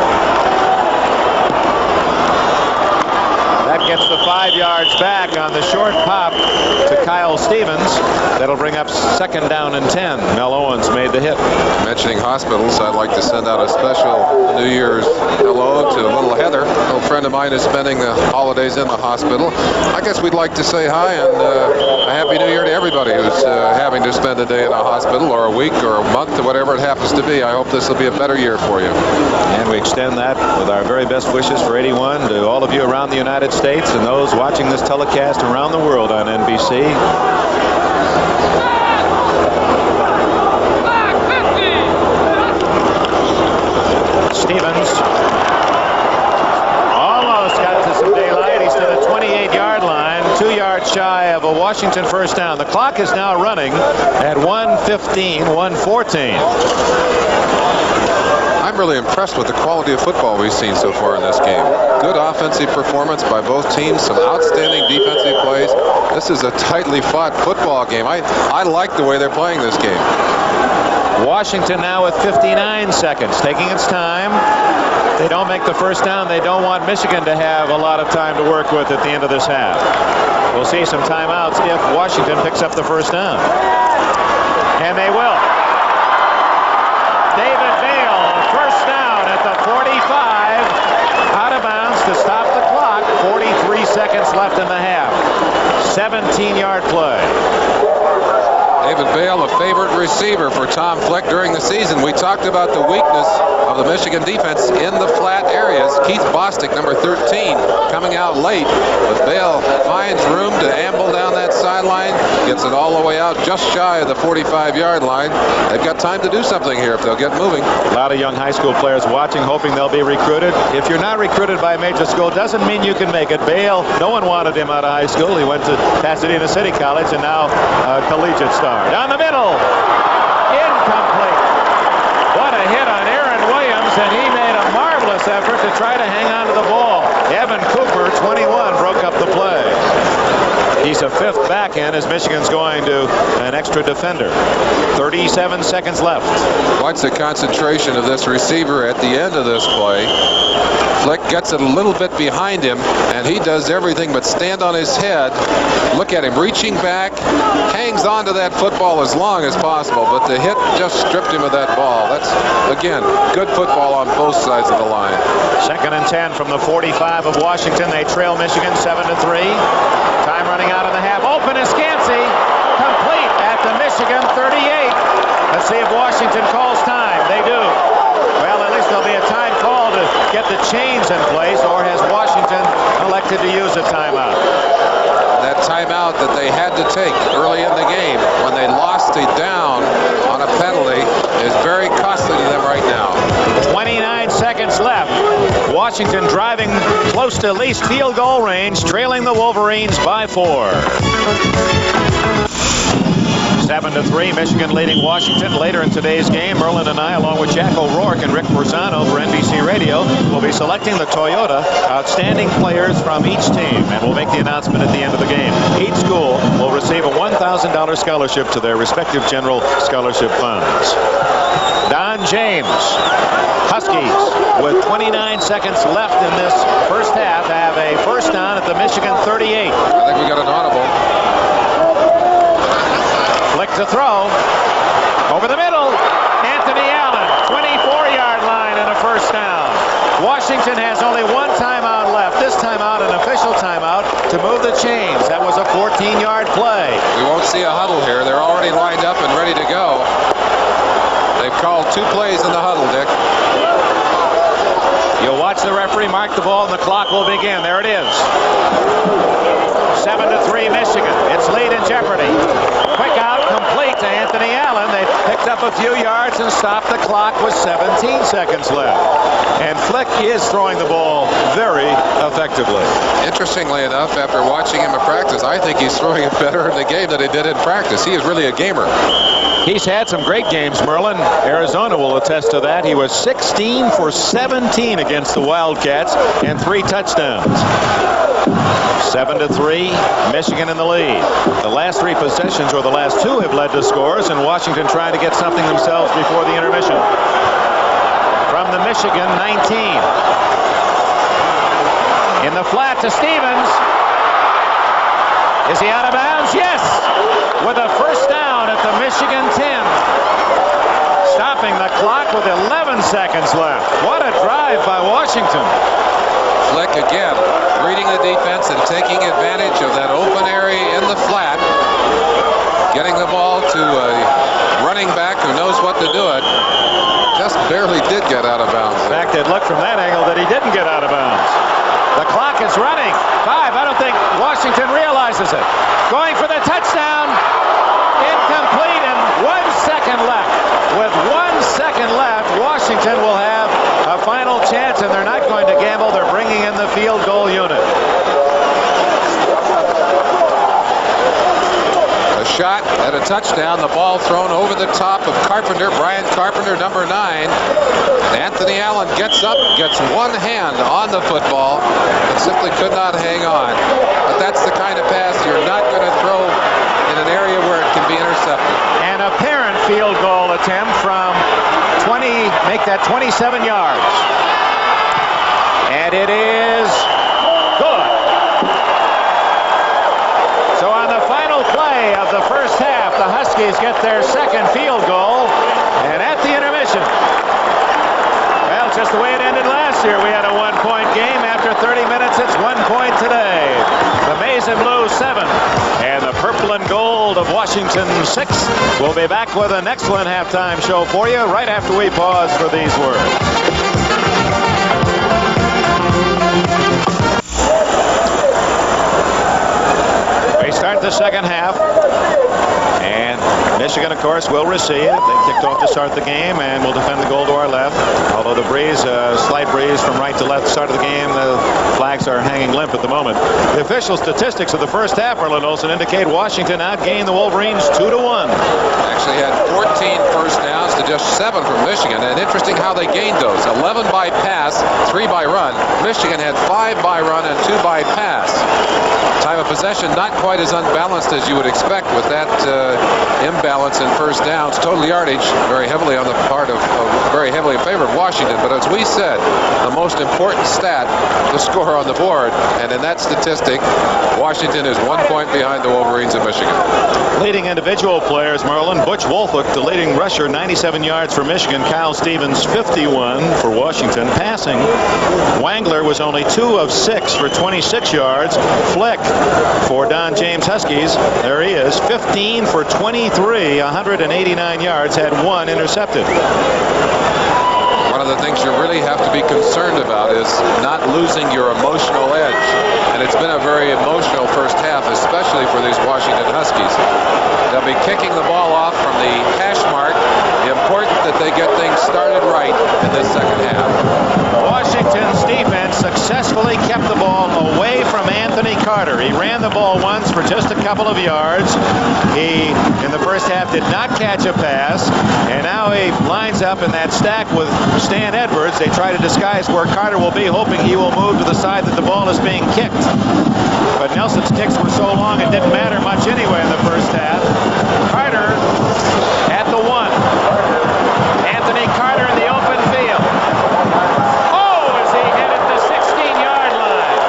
That gets the 5 yards back on the short pop to Kyle Stevens. That'll bring up second down and 10. Mel Owens made the hit. Mentioning hospitals, I'd like to send out a special New Year's hello to little Heather. A little friend of mine is spending the holidays in the hospital. I guess we'd like to say hi and a Happy New Year to everybody who's having to spend a day in a hospital or a week or a month or whatever it happens to be. I hope this will be a better year for you. And we extend that with our very best wishes for 81 to all of you around the United States and those watching this telecast around the world on NBC. Stevens almost got to some daylight. He's to the 28-yard line, 2 yards shy of a Washington first down. The clock is now running at 1:15, 1:14. I'm really impressed with the quality of football we've seen so far in this game. Good offensive performance by both teams, some outstanding defensive plays. This is a tightly fought football game. I like the way they're playing this game. Washington now with 59 seconds, taking its time. If they don't make the first down, they don't want Michigan to have a lot of time to work with at the end of this half. We'll see some timeouts if Washington picks up the first down. And they will. David Vail, first down at the 45. Out of bounds to stop the clock. 43 seconds left in the half. 17-yard play. David Bale, a favorite receiver for Tom Flick during the season. We talked about the weakness of the Michigan defense in the flat areas. Keith Bostic, number 13, coming out late, but Bale finds room to amble down that sideline, gets it all the way out just shy of the 45-yard line. They've got time to do something here if they'll get moving. A lot of young high school players watching, hoping they'll be recruited. If you're not recruited by a major school, doesn't mean you can make it. Bale, no one wanted him out of high school. He went to Pasadena City College and now collegiate star. Down the middle. Incomplete. What a hit on Aaron Williams, and he made a marvelous effort to try to hang on to the ball. Evan Cooper, 21, broke up the play. He's a fifth back in as Michigan's going to an extra defender. 37 seconds left. Watch the concentration of this receiver at the end of this play. Flick gets it a little bit behind him, and he does everything but stand on his head. Look at him reaching back, hangs on to that football as long as possible, but the hit just stripped him of that ball. That's, again, good football on both sides of the line. 2nd and 10 from the 45 of Washington. They trail Michigan 7-3. Time running out of the half. Open is Scansey. Complete at the Michigan 38. Let's see if Washington calls time. They do. Well, at least there'll be a time call to get the chains in place, or has Washington elected to use a timeout? That timeout that they had to take early in the game when they lost it down on a penalty is very costly to them right now. 29 seconds left. Washington driving close to at least field goal range, trailing the Wolverines by 4. 7-3, Michigan leading Washington. Later in today's game, Merlin and I, along with Jack O'Rourke and Rick Borzano for NBC Radio, will be selecting the Toyota outstanding players from each team, and we'll make the announcement at the end of the game. Each school will receive a $1,000 scholarship to their respective general scholarship funds. Don James, Huskies, with 29 seconds left in this first half, have a first down at the Michigan 38. I think we got an audible. Flick to throw. Over the middle. Anthony Allen, 24-yard line and a first down. Washington has only one timeout left. This timeout, an official timeout, to move the chains. That was a 14-yard play. We won't see a huddle here. They're already lined up and ready to go. They've called 2 plays in the huddle, Dick. You'll watch the referee mark the ball and the clock will begin. There it is. 7-3 Michigan. It's lead in jeopardy. Quick out, complete to Anthony Allen. They picked up a few yards and stopped the clock with 17 seconds left. And Flick is throwing the ball very effectively. Interestingly enough, after watching him in practice, I think he's throwing it better in the game than he did in practice. He is really a gamer. He's had some great games, Merlin. Arizona will attest to that. He was 16 for 17 against the Wildcats and 3 touchdowns. 7-3, Michigan in the lead. The last 3 possessions, or the last 2, have led to scores, and Washington trying to get something themselves before the intermission. From the Michigan 19. In the flat to Stevens. Is he out of bounds? Yes! With a first down at the Michigan 10. Stopping the clock with 11 seconds left. What a drive by Washington. Flick again, reading the defense and taking advantage of that open area in the flat. Getting the ball to a running back who knows what to do it. Just barely did get out of bounds. In fact, it looked from that angle that he didn't get out of bounds. The clock is running. 5. I don't think Washington realizes it. Going for the touchdown. Incomplete, and 1 second left. With 1 second left, Washington will have a final chance, and they're not going to gamble. They're bringing in the field goal unit. A shot at a touchdown. The ball thrown over the top of Carpenter. Brian Carpenter, number 9. Anthony Allen gets up, gets one hand on the football, and simply could not hang on. But that's the kind of pass you're not going to throw in an area where it can be intercepted. An apparent field goal attempt from 20, make that 27 yards. And it is good. So on the final play of the first half, the Huskies get their second field goal. And at the intermission, well, just the way it ended last year. We had a 1-point game. After 30 minutes, it's 1 point today. The maize and blue 7 and the purple and gold of Washington 6. We'll be back with an excellent halftime show for you right after we pause for these words. We start the second half, and Michigan, of course, will receive. They kicked off to start the game and will defend the goal to our left. Although the breeze, slight breeze from right to left start of the game, the flags are hanging limp at the moment. The official statistics of the first half, Merlin Olsen, indicate Washington outgained the Wolverines 2-1. Actually had 14 first downs to just 7 from Michigan. And interesting how they gained those. 11 by pass, 3 by run. Michigan had 5 by run and 2 by pass. Time of possession not quite as unbalanced as you would expect with that imbalance in first downs. Total yardage very heavily on the part of very heavily in favor of Washington. But as we said, the most important stat, the score on the board. And in that statistic, Washington is 1 point behind the Wolverines of Michigan. Leading individual players, Merlin. Butch Wolfolk, the leading rusher, 97 yards for Michigan. Kyle Stevens, 51 for Washington. Passing, Wangler was only 2 of 6 for 26 yards. Fleck for Don James Huskies, there he is, 15 for 23, 189 yards, had 1 intercepted. One of the things you really have to be concerned about is not losing your emotional edge. And it's been a very emotional first half, especially for these Washington Huskies. They'll be kicking the ball off from the hash mark. Important that they get things started right in this second half. Washington's defense successfully kept the ball away from Anthony Carter. He ran the ball once for just a couple of yards. He, in the first half, did not catch a pass. And now he lines up in that stack with Stan Edwards. They try to disguise where Carter will be, hoping he will move to the side that the ball is being kicked. But Nelson's kicks were so long it didn't matter much anyway in the first half. Carter at the 1. Anthony Carter in the open field. Oh, as he hit at the 16-yard line.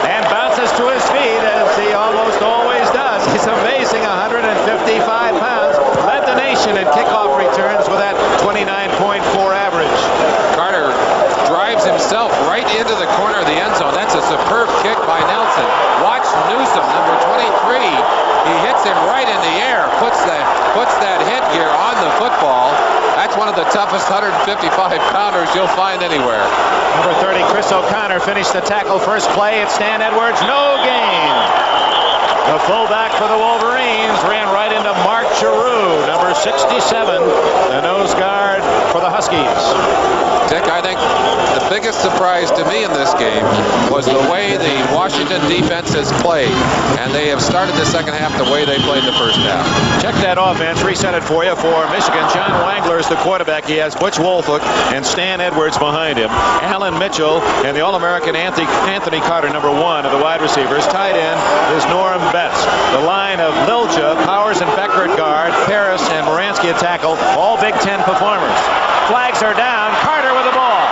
And bounces to his feet as he almost always does. He's amazing, 155 pounds. Led the nation in kickoff returns with that 29.4 average. Carter drives himself right into the corner of the end zone. That's a superb kick by Nelson. Watch Newsom, number 23. He hits him right in the air, puts that headgear on the football. That's one of the toughest 155-pounders you'll find anywhere. Number 30, Chris O'Connor, finished the tackle. First play at Stan Edwards, no gain. The fullback for the Wolverines ran right into Mark Giroux, number 67, the nose guard for the Huskies. Dick, I think the biggest surprise to me in this game was the way the Washington defense has played. And they have started the second half the way they played the first half. Check that offense. Reset it for you for Michigan. John Wangler is the quarterback. He has Butch Wolfolk and Stan Edwards behind him. Alan Mitchell and the All-American Anthony Carter, number 1 of the wide receivers. Tight end is Norm Betts. The line of Lilja, Powers and Becker at guard, Paris and Moransky at tackle. All Big Ten performers. Flags are down. Carter with the ball.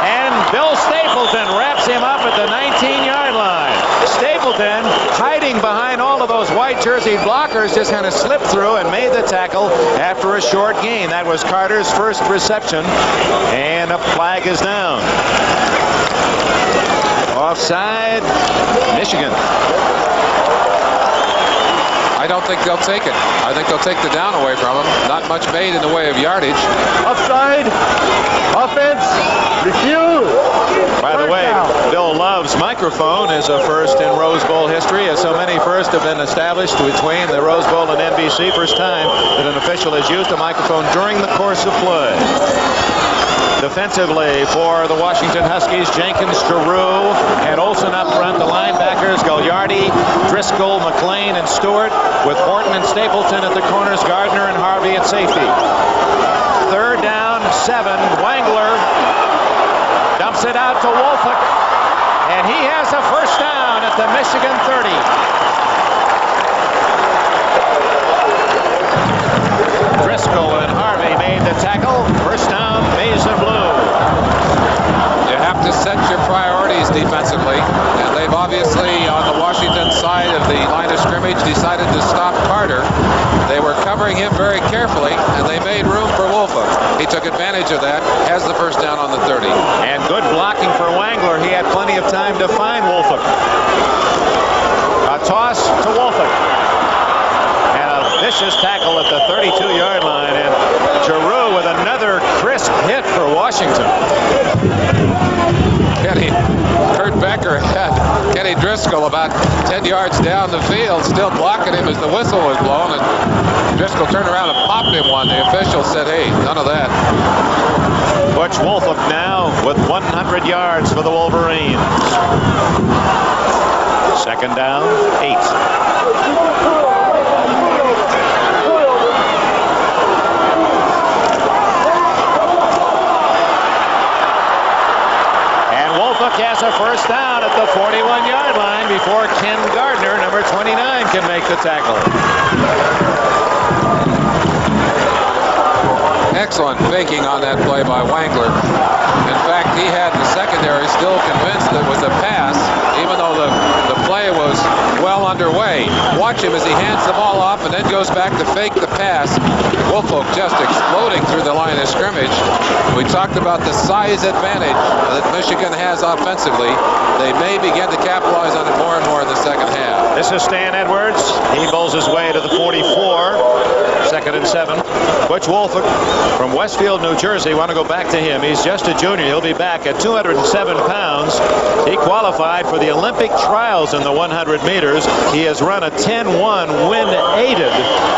And Bill Stapleton wraps him up at the 19-yard line. Stapleton, hiding behind all of those white jersey blockers, just kind of slipped through and made the tackle after a short gain. That was Carter's first reception, and a flag is down. Offside, Michigan. I don't think they'll take it. I think they'll take the down away from them. Not much made in the way of yardage. Offside. Offense. Refuse. By the way, Bill Love's microphone is a first in Rose Bowl history, as so many firsts have been established between the Rose Bowl and NBC. First time that an official has used a microphone during the course of play. Defensively for the Washington Huskies, Jenkins, Giroux, and Olsen up front. The linebackers, Gagliardi, Driscoll, McLean, and Stewart, with Horton and Stapleton at the corners, Gardner and Harvey at safety. Third down, 7. Wangler dumps it out to Wolfolk, and he has a first down at the Michigan 30. Driscoll and Harvey made the tackle. First down, maize and blue. You have to set your priorities defensively, and they've obviously, on the Washington side of the line of scrimmage, decided to stop Carter. They were covering covering him very carefully, and they made room for Wolfhook. He took advantage of that, has the first down on the 30. And good blocking for Wangler. He had plenty of time to find Wolfhook. A toss to Wolfhook. And a vicious tackle at the 32-yard line. And Giroux with another crisp hit for Washington. Kurt Becker had Kenny Driscoll about 10 yards down the field, still blocking him as the whistle was blown, and Driscoll turned around and popped him one. The official said, hey, none of that. Butch Wolfhook now with 100 yards for the Wolverines. Second down, 8. Has a first down at the 41-yard line before Ken Gardner, number 29, can make the tackle. Excellent faking on that play by Wangler. In fact, he had the secondary still convinced it was a pass, even though the play was well underway. Watch him as he hands the ball off and then goes back to fake the pass. Wolfhook just exploding through the line of scrimmage. We talked about the size advantage that Michigan has offensively. They may begin to capitalize on it more and more in the second half. This is Stan Edwards. He bowls his way to the 44. Second and 7. Butch Wolfhook from Westfield, New Jersey. Want to go back to him. He's just a junior. He'll be back at 207 pounds. He qualified for the Olympic trials in the 100 meters. He has run a 10-1 wind-aided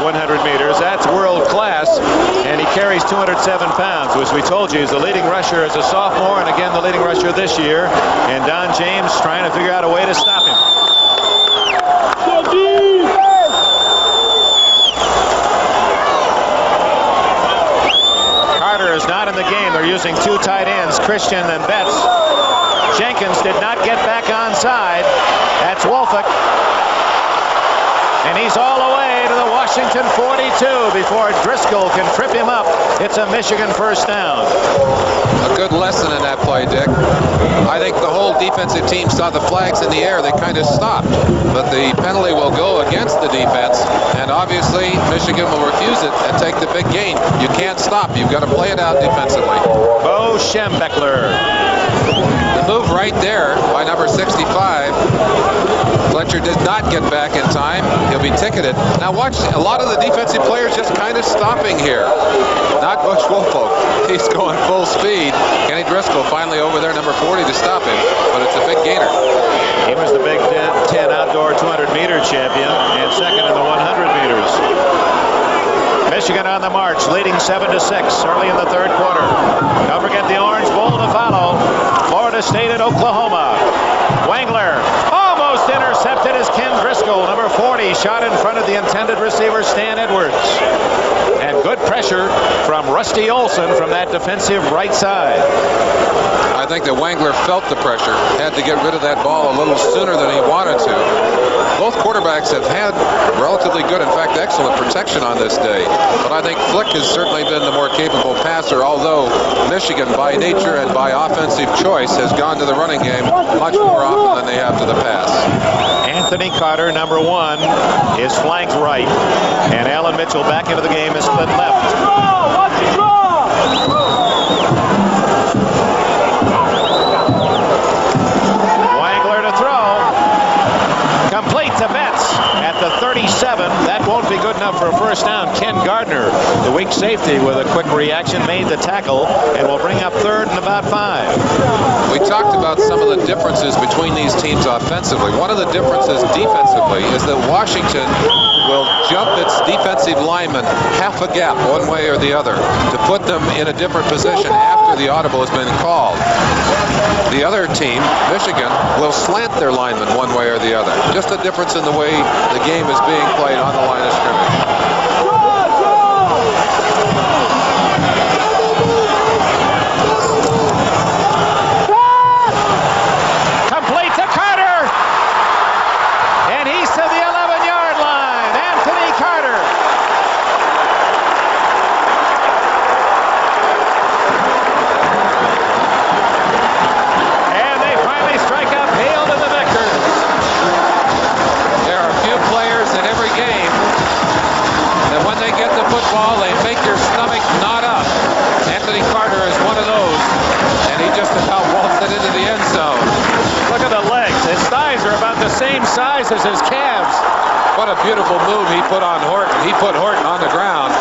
100 meters. That's world class. And he carries 207 pounds, which we told you is the leading rusher as a sophomore, and again the leading rusher this year. And Don James trying to figure out a way to stop him. Carter is not in the game. They're using two tight ends, Christian and Betts. Jenkins did not get back onside. That's Wolfhook. And he's all the way to the Washington 42 before Driscoll can trip him up. It's a Michigan first down. A good lesson in that play, Dick. I think the whole defensive team saw the flags in the air. They kind of stopped. But the penalty will go against the defense. And obviously, Michigan will refuse it and take the big gain. You can't stop. You've got to play it out defensively. Bo Schembechler. The move right there by number 65. Fletcher did not get back in time. He'll be ticketed. Now watch, a lot of the defensive players just kind of stopping here. Not Butch Wolfhook. He's going full speed. Kenny Driscoll finally over there, number 40, to stop him, but it's a big gainer. He was the Big Ten outdoor 200-meter champion and second in the 100 meters. Michigan on the march, leading 7-6 early in the third quarter. Don't forget the Orange Bowl to follow. Florida State at Oklahoma. Wangler almost intercepted as Ken Driscoll, number 40, shot in front of the intended receiver, Stan Edwards. And good pressure from Rusty Olson from that defensive right side. I think that Wangler felt the pressure, had to get rid of that ball a little sooner than he wanted to. Both quarterbacks have had relatively good, in fact, excellent protection on this day. But I think Flick has certainly been the more capable passer, although Michigan, by nature and by offensive choice, has gone to the running game much more often than they have to the pass. Anthony Carter, number 1, is flanked right. And Alan Mitchell back into the game is split left. Wangler to throw. Complete to Betts at the 37. That won't be good enough for a first down. Ken Gardner, the weak safety, with a quick reaction, made the tackle and will bring up third and about 5. We talked about some of the differences between these teams offensively. One of the differences defensively is that Washington will jump its defensive linemen half a gap one way or the other to put them in a different position after the audible has been called. The other team, Michigan, will slant their linemen one way or the other. Just a difference in the way the game is being played on the line of scrimmage. Get the same size as his calves. What a beautiful move he put on Horton. He put Horton on the ground,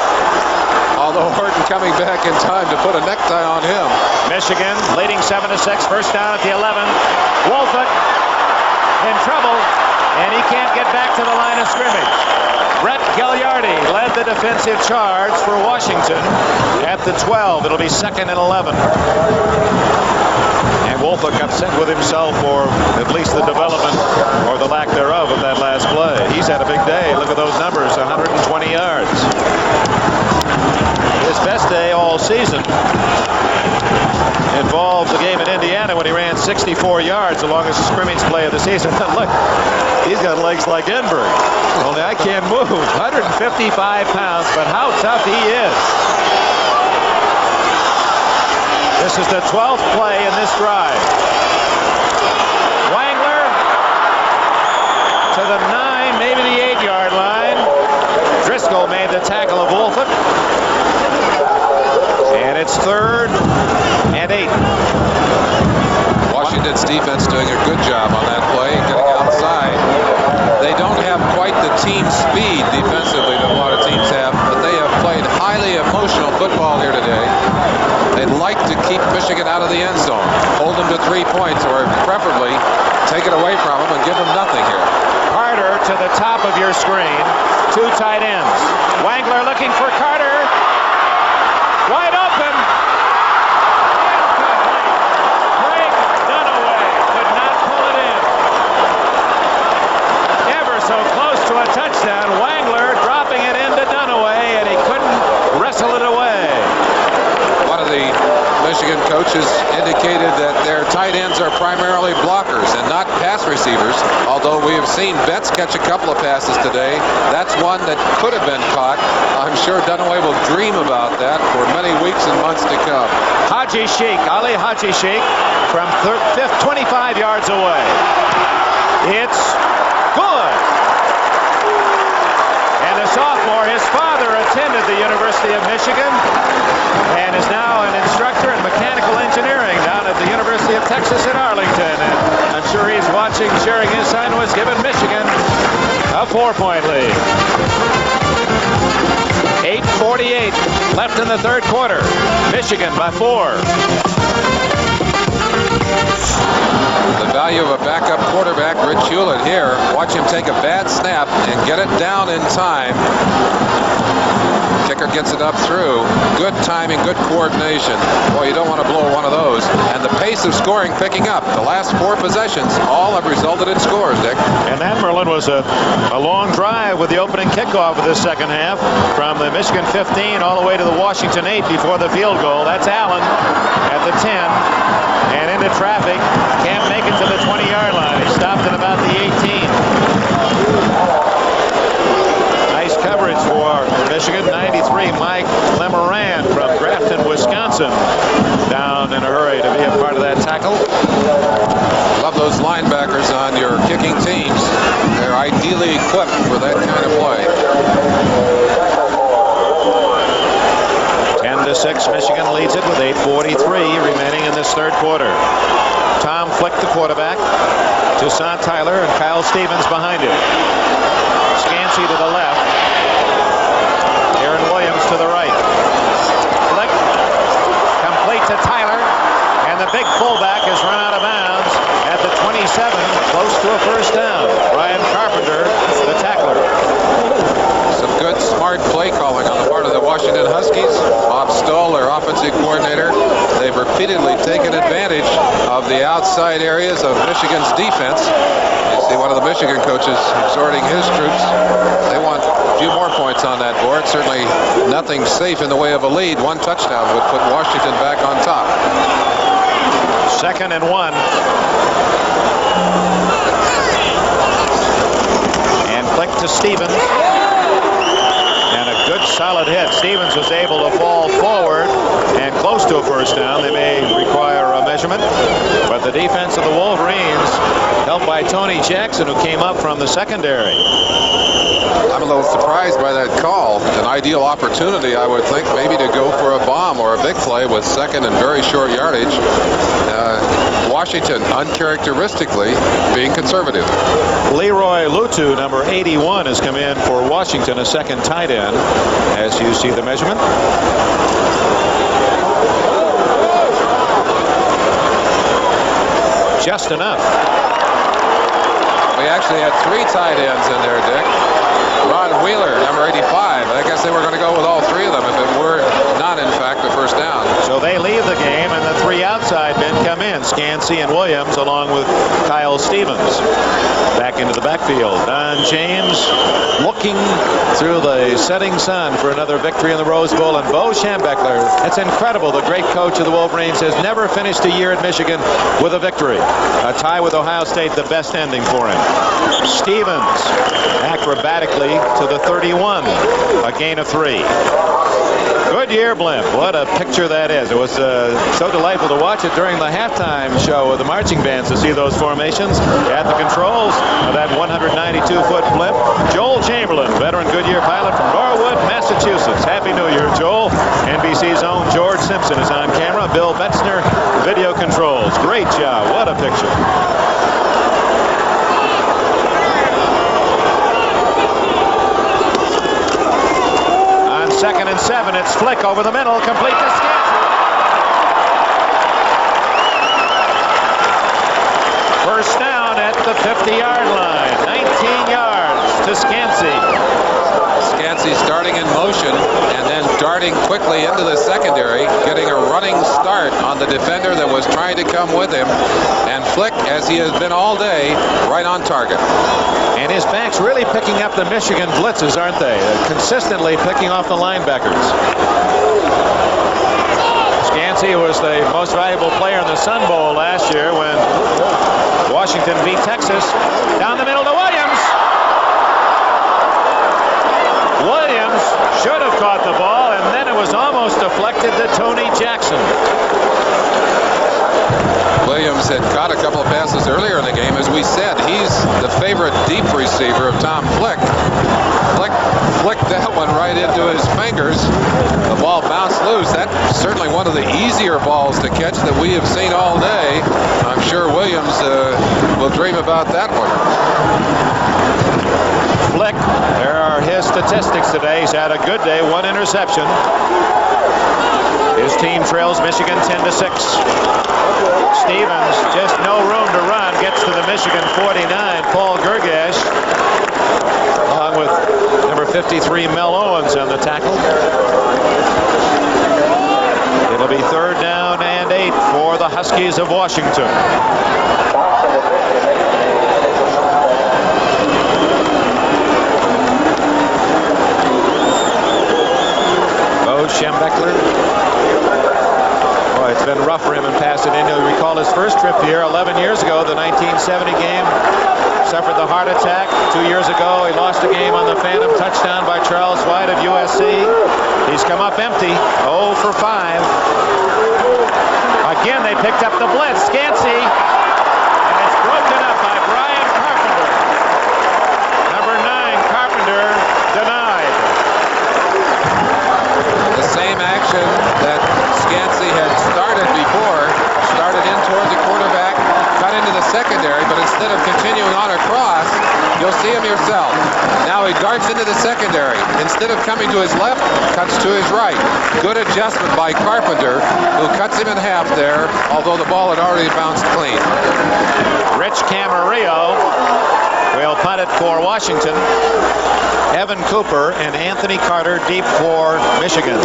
although Horton coming back in time to put a necktie on him. Michigan leading 7-6, first down at the 11. Wolford in trouble, and he can't get back to the line of scrimmage. Brett Gagliardi led the defensive charge for Washington at the 12. It'll be 2nd and 11. And Wolford upset with himself for at least the development, or the lack thereof, of that last play. He's had a big day. Look at those numbers, 120 yards. His best day all season involved the game in Indiana when he ran 64 yards, the longest scrimmage play of the season. Look, he's got legs like Enberg. Only I can't move. 155 pounds, but how tough he is. This is the 12th play in this drive. Wangler to the 9, maybe the 8-yard line. Driscoll made the tackle of Wolford. And it's 3rd and 8. Washington's defense doing a good job on that play, getting outside. They don't have quite the team speed defensively that a lot of teams have, but they have played highly emotional football here today. They'd like to keep Michigan out of the end zone, hold them to 3 points, or preferably take it away from them and give them nothing here. Carter to the top of your screen. 2 tight ends. Wangler looking for Carter. Wide open. Greg Dunaway could not pull it in. Ever so close to a touchdown. Wangler dropping it into Dunaway, and he couldn't wrestle it away. One of the Michigan coaches indicated that their tight ends are primarily blockers and not pass receivers, although we have seen Betts catch a couple of passes today. That's one that could have been caught. I'm sure Dunaway will dream about that for many weeks and months to come. Haji Sheikh, Ali Haji Sheikh, from 25 yards away. It's good. And the sophomore, his father attended the University of Michigan and is now an instructor in mechanical engineering down at the University of Texas at Arlington. And I'm sure he's watching, sharing his sign was giving Michigan a 4-point lead. 8:48 left in the 3rd quarter. Michigan by 4. The value of a backup quarterback, Rich Hewlett here. Watch him take a bad snap and get it down in time. Kicker gets it up through. Good timing, good coordination. Boy, you don't want to blow one of those. And the pace of scoring picking up. The last 4 possessions all have resulted in scores, Dick. And that, Merlin, was a long drive with the opening kickoff of this second half from the Michigan 15 all the way to the Washington 8 before the field goal. That's Allen at the 10 and into traffic. Can't make it to the 20-yard line. He stopped at about the 18. Nice coverage for Michigan. 93, Mike Lemoran from Grafton, Wisconsin, down in a hurry to be a part of that tackle. Love those linebackers on your kicking teams. They're ideally equipped for that kind of play. 10-6, Michigan leads it with 8:43 remaining in this 3rd quarter. Tom Flick, the quarterback. Toussaint Tyler and Kyle Stevens behind him. Scansey to the left. Aaron Williams to the right. Flick complete to Tyler, and the big fullback has run out of bounds at the 27, close to a first down. Brian Carpenter, the tackler. Some good, smart play calling on the part of the Washington Huskies. Bob Stoll, their offensive coordinator, they've repeatedly taken advantage of the outside areas of Michigan's defense. You see one of the Michigan coaches exhorting his troops. They want a few more points on that board. Certainly nothing safe in the way of a lead. 1 touchdown would put Washington back on top. 2nd and 1. And Flick to Stevens. And a good solid hit. Stevens was able to fall forward and close to a first down. They may require a measurement. But the defense of the Wolverines, helped by Tony Jackson, who came up from the secondary. I'm a little surprised by that call. An ideal opportunity, I would think, maybe to go for a bomb or a big play with second and very short yardage. Washington, uncharacteristically, being conservative. Leroy Lutu, number 81, has come in for Washington, a second tight end, as you see the measurement. Just enough. We actually had 3 tight ends in there, Dick. Ron Wheeler, number 85. I guess they were going to go with all 3 of them if it were not, in fact, the first down. So they leave the game, and the 3 outside men come in. Scansey and Williams, along with Kyle Stevens. Back into the backfield. Don James looking through the setting sun for another victory in the Rose Bowl. And Bo Schembechler, it's incredible. The great coach of the Wolverines has never finished a year at Michigan with a victory. A tie with Ohio State, the best ending for him. Stevens acrobatically to the 31, a gain of 3. Goodyear blimp, what a picture that is. It was so delightful to watch it during the halftime show of the marching bands to see those formations. At the controls of that 192-foot blimp, Joel Chamberlain, veteran Goodyear pilot from Norwood, Massachusetts. Happy New Year, Joel. NBC's own George Simpson is on camera. Bill Betzner, video controls. Great job. What a picture. Second and 7, it's Flick over the middle, complete to Scansey. First down at the 50-yard line, 19 yards to Scansey. Scansey starting in motion and then darting quickly into the secondary, getting a running start on the defender that was trying to come with him. And Flick, as he has been all day, right on target. And his backs really picking up the Michigan blitzes, aren't they? Consistently picking off the linebackers. Scansey was the most valuable player in the Sun Bowl last year when Washington beat Texas. Down the middle to Williams. Williams should have caught the ball, and then it was almost deflected to Tony Jackson. Williams had caught a couple of passes earlier in the game. As we said, he's the favorite deep receiver of Tom Flick. Flick flicked that one right into his fingers. The ball bounced loose. That's certainly one of the easier balls to catch that we have seen all day. I'm sure Williams will dream about that one. Flick, there are his statistics today. He's had a good day, 1 interception. His team trails Michigan 10-6. Stevens, just no room to run, gets to the Michigan 49. Paul Gergash, along with number 53 Mel Owens on the tackle. It'll be 3rd down and 8 for the Huskies of Washington. Bo Schembechler. Boy, it's been rough for him in Pasadena. You recall his first trip here 11 years ago, the 1970 game. Suffered the heart attack. 2 years ago, he lost a game on the phantom touchdown by Charles White of USC. He's come up empty, 0 for 5. Again, they picked up the blitz. Scansey, and it's broken up by Brian Carpenter. Number 9, Carpenter, denied. The same action that Scansey had started before, started in toward the quarterback, cut into the secondary, but instead of continuing on across, you'll see him yourself. Now he darts into the secondary. Instead of coming to his left, cuts to his right. Good adjustment by Carpenter, who cuts him in half there, although the ball had already bounced clean. Rich Camarillo will punt it for Washington. Evan Cooper and Anthony Carter deep for Michigan.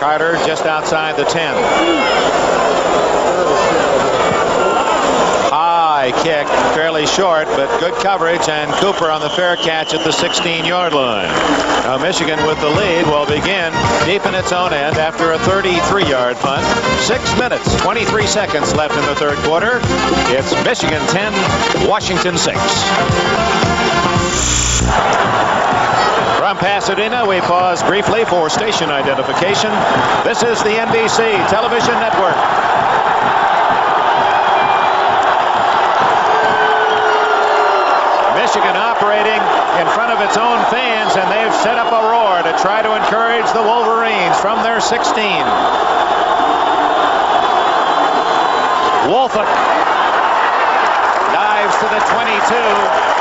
Carter just outside the 10. High kick, fairly short, but good coverage, and Cooper on the fair catch at the 16-yard line. Now Michigan with the lead will begin deep in its own end after a 33-yard punt. 6 minutes, 23 seconds left in the 3rd quarter. It's Michigan 10, Washington 6. From Pasadena, we we pause briefly for station identification. This is the NBC television network. Michigan operating in front of its own fans, and they've set up a roar to try to encourage the Wolverines from their 16. Wolford dives to the 22.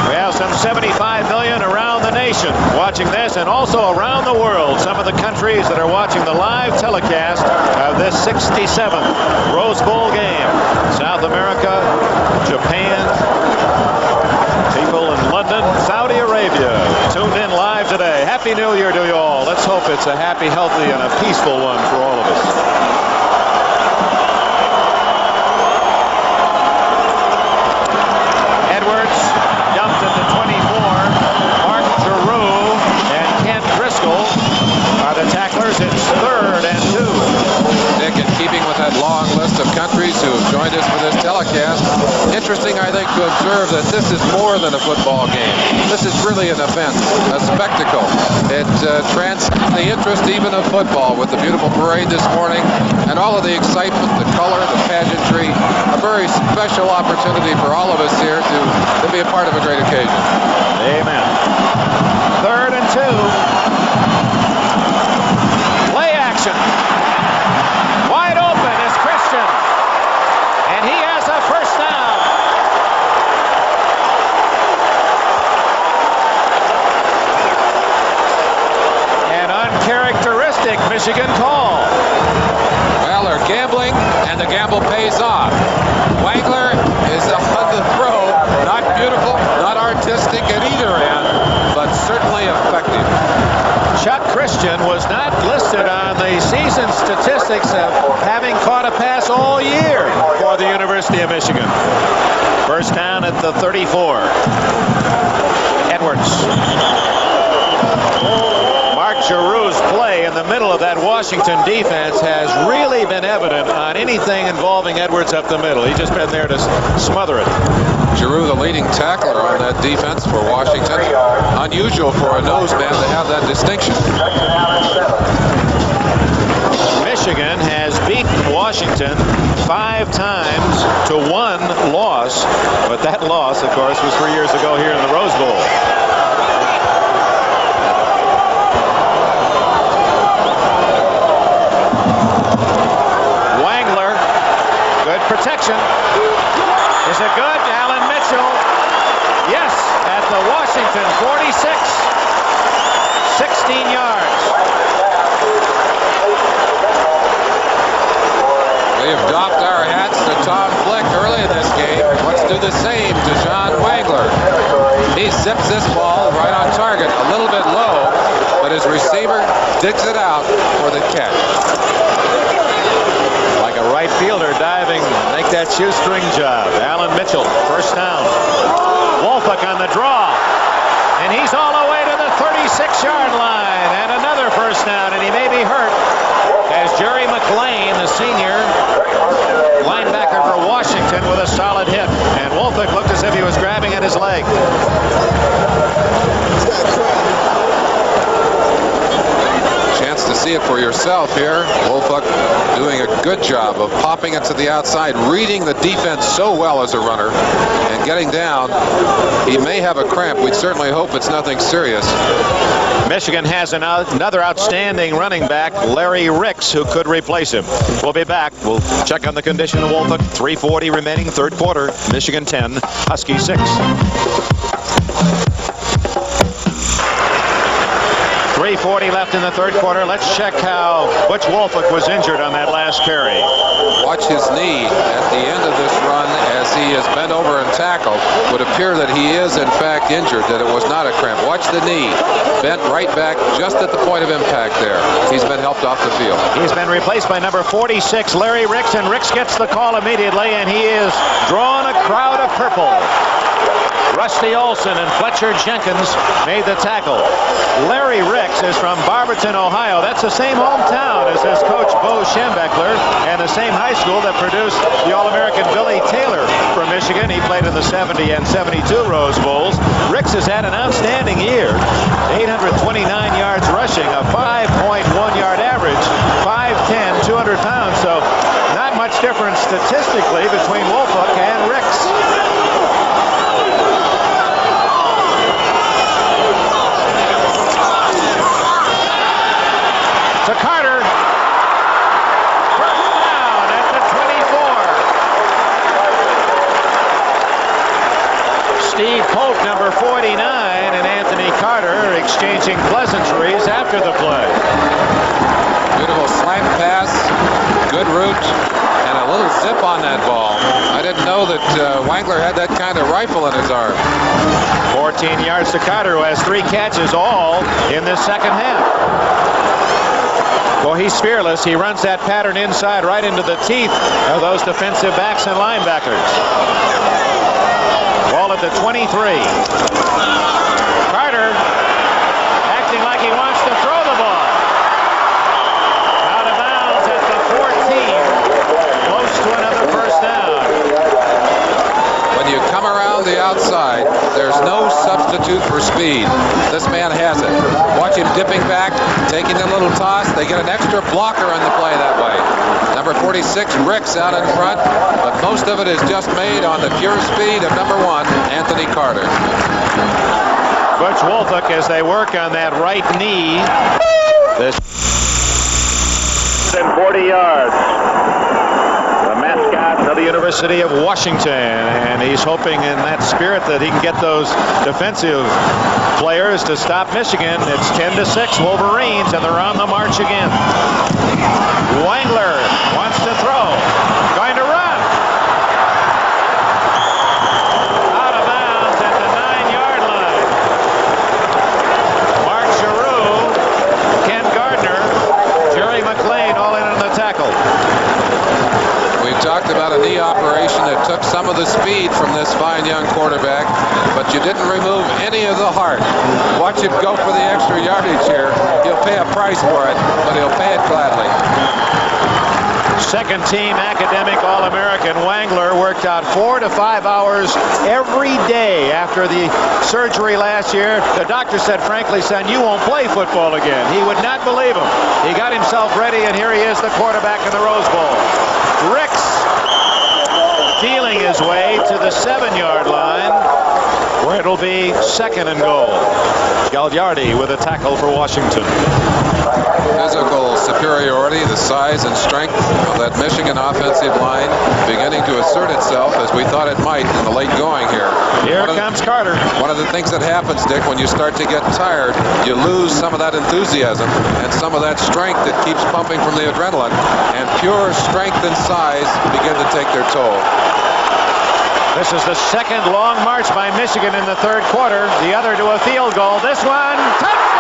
We have some 75 million around the nation watching this, and also around the world. Some of the countries that are watching the live telecast of this 67th Rose Bowl game. South America, Japan, people in London, Saudi Arabia tuned in live today. Happy New Year to you all. Let's hope it's a happy, healthy, and a peaceful one for all of us. Edwards dumped at the 24. Mark Giroux and Kent Driscoll are the tacklers. It's 3rd and 2. Dick, in keeping with that long list of countries who have joined us for this telecast, interesting, I think, to observe that this is more than a football game. This is really an event, a spectacle. It transcends the interest even of football with the beautiful parade this morning and all of the excitement, the color, the pageantry. A very special opportunity for all of us here to be a part of a great occasion. Amen. 3rd and 2. Play action. Wide open is Christian. And he has a first down. An uncharacteristic Michigan call. Well, they're gambling, and the gamble pays off. Wangler is on the throw. Not beautiful, not artistic at either end, but certainly effective. Chuck Christian was not listed on the season statistics of having caught a pass all year for the University of Michigan. First down at the 34. Edwards. Mark Giroux's play in the middle of that Washington defense has really been evident on anything involving Edwards up the middle. He's just been there to smother it. Giroux, the leading tackler on that defense for Washington. Unusual for a nose man to have that distinction. Michigan has beaten Washington 5 times to 1 loss, but that loss, of course, was 3 years ago here in the Rose Bowl. Wangler, good protection. Is it good? Alan Mitchell. Yes, at the Washington 46. 16 yards. We have doffed our hats to Tom Flick early in this game. Let's do the same to John Wangler. He zips this ball right on target, a little bit low, but his receiver digs it out for the catch. Like a right fielder diving, make that shoestring job. Alan Mitchell, first down. Wolford on the draw, and he's all the way to the 36-yard line, and another first down, and he may be hurt as Jerry McLean, the senior linebacker for Washington, with a solid hit, and Wolford looked as if he was grabbing at his leg. Chance to see it for yourself here. Wolford doing a good job of popping it to the outside, reading the defense so well as a runner, and getting down. He may have a cramp. We'd certainly hope it's nothing serious. Michigan has another outstanding running back, Larry Ricks, who could replace him. We'll be back. We'll check on the condition of Wolford. 3:40 remaining, 3rd quarter. Michigan 10, Huskies 6. 3:40 left in the 3rd quarter. Let's check how Butch Wolford was injured on that last carry. Watch his knee at the end of this run as he is bent over and tackled. Would appear that he is in fact injured, that it was not a cramp. Watch the knee, bent right back just at the point of impact there. He's been helped off the field. He's been replaced by number 46, Larry Ricks, and Ricks gets the call immediately, and he is drawing a crowd of purple. Rusty Olson and Fletcher Jenkins made the tackle. Larry Ricks is from Barberton, Ohio. That's the same hometown as his coach, Bo Schembechler, and the same high school that produced the All-American Billy Taylor from Michigan. Michigan. He played in the 70 and 72 Rose Bowls. Ricks has had an outstanding year. 829 yards rushing, a 5.1 yard average, 5'10", 200 pounds. So not much difference statistically between Wolfhook and Ricks. To Carter. First down at the 24. Steve Polk, number 49, and Anthony Carter exchanging pleasantries after the play. Beautiful slant pass, good route, and a little zip on that ball. I didn't know that Wangler had that kind of rifle in his arm. 14 yards to Carter, who has 3 catches all in this second half. Well, he's fearless. He runs that pattern inside right into the teeth of those defensive backs and linebackers. Ball at the 23. Carter acting like he wants to throw the ball. Out of bounds at the 14. Close to another first down. When you come around the outside, there's no substitute for speed. This man has it. Watch him dipping back, taking a little toss. They get an extra blocker on the play that way. Number 46, Ricks, out in front, but most of it is just made on the pure speed of number 1, Anthony Carter. Butch Wolfhook, as they work on that right knee. This 40 yards. The mascot of the University of Washington, and he's hoping in that spirit that he can get those defensive players to stop Michigan. It's 10-6 Wolverines, and they're on the march again. Wangler wants to throw, going to run. Out of bounds at the 9-yard line. Mark Giroux, Ken Gardner, Jerry McLean all in on the tackle. We talked about a knee operation that took some of the speed from this fine young quarterback, but you didn't remove any of the heart. Watch him go for the extra yardage here. He'll pay a price for it, but he'll pay it gladly. Second team academic All-American Wangler worked out 4 to 5 hours every day after the surgery last year. The doctor said, frankly, son, you won't play football again. He would not believe him. He got himself ready, and here he is, the quarterback in the Rose Bowl. Ricks feeling his way to the 7-yard line, where it'll be 2nd and goal. Gagliardi with a tackle for Washington. Physical superiority, the size and strength of that Michigan offensive line beginning to assert itself as we thought it might in the late going here. Here comes Carter. One of the things that happens, Dick, when you start to get tired, you lose some of that enthusiasm and some of that strength that keeps pumping from the adrenaline, and pure strength and size begin to take their toll. This is the second long march by Michigan in the 3rd quarter. The other to a field goal. This one, touchdown!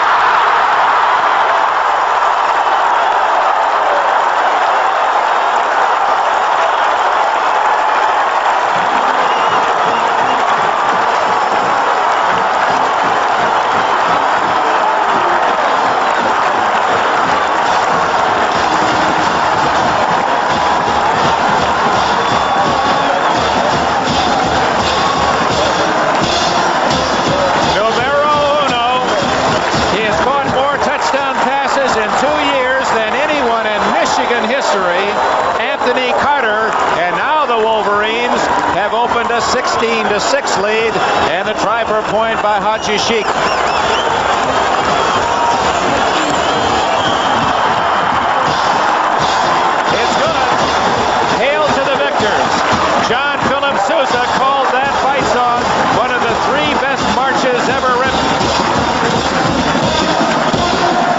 Anthony Carter, and now the Wolverines have opened a 16-6 lead, and a try for a point by Haji Sheikh. It's good. Hail to the victors. John Philip Sousa called that fight song one of the 3 best marches ever written.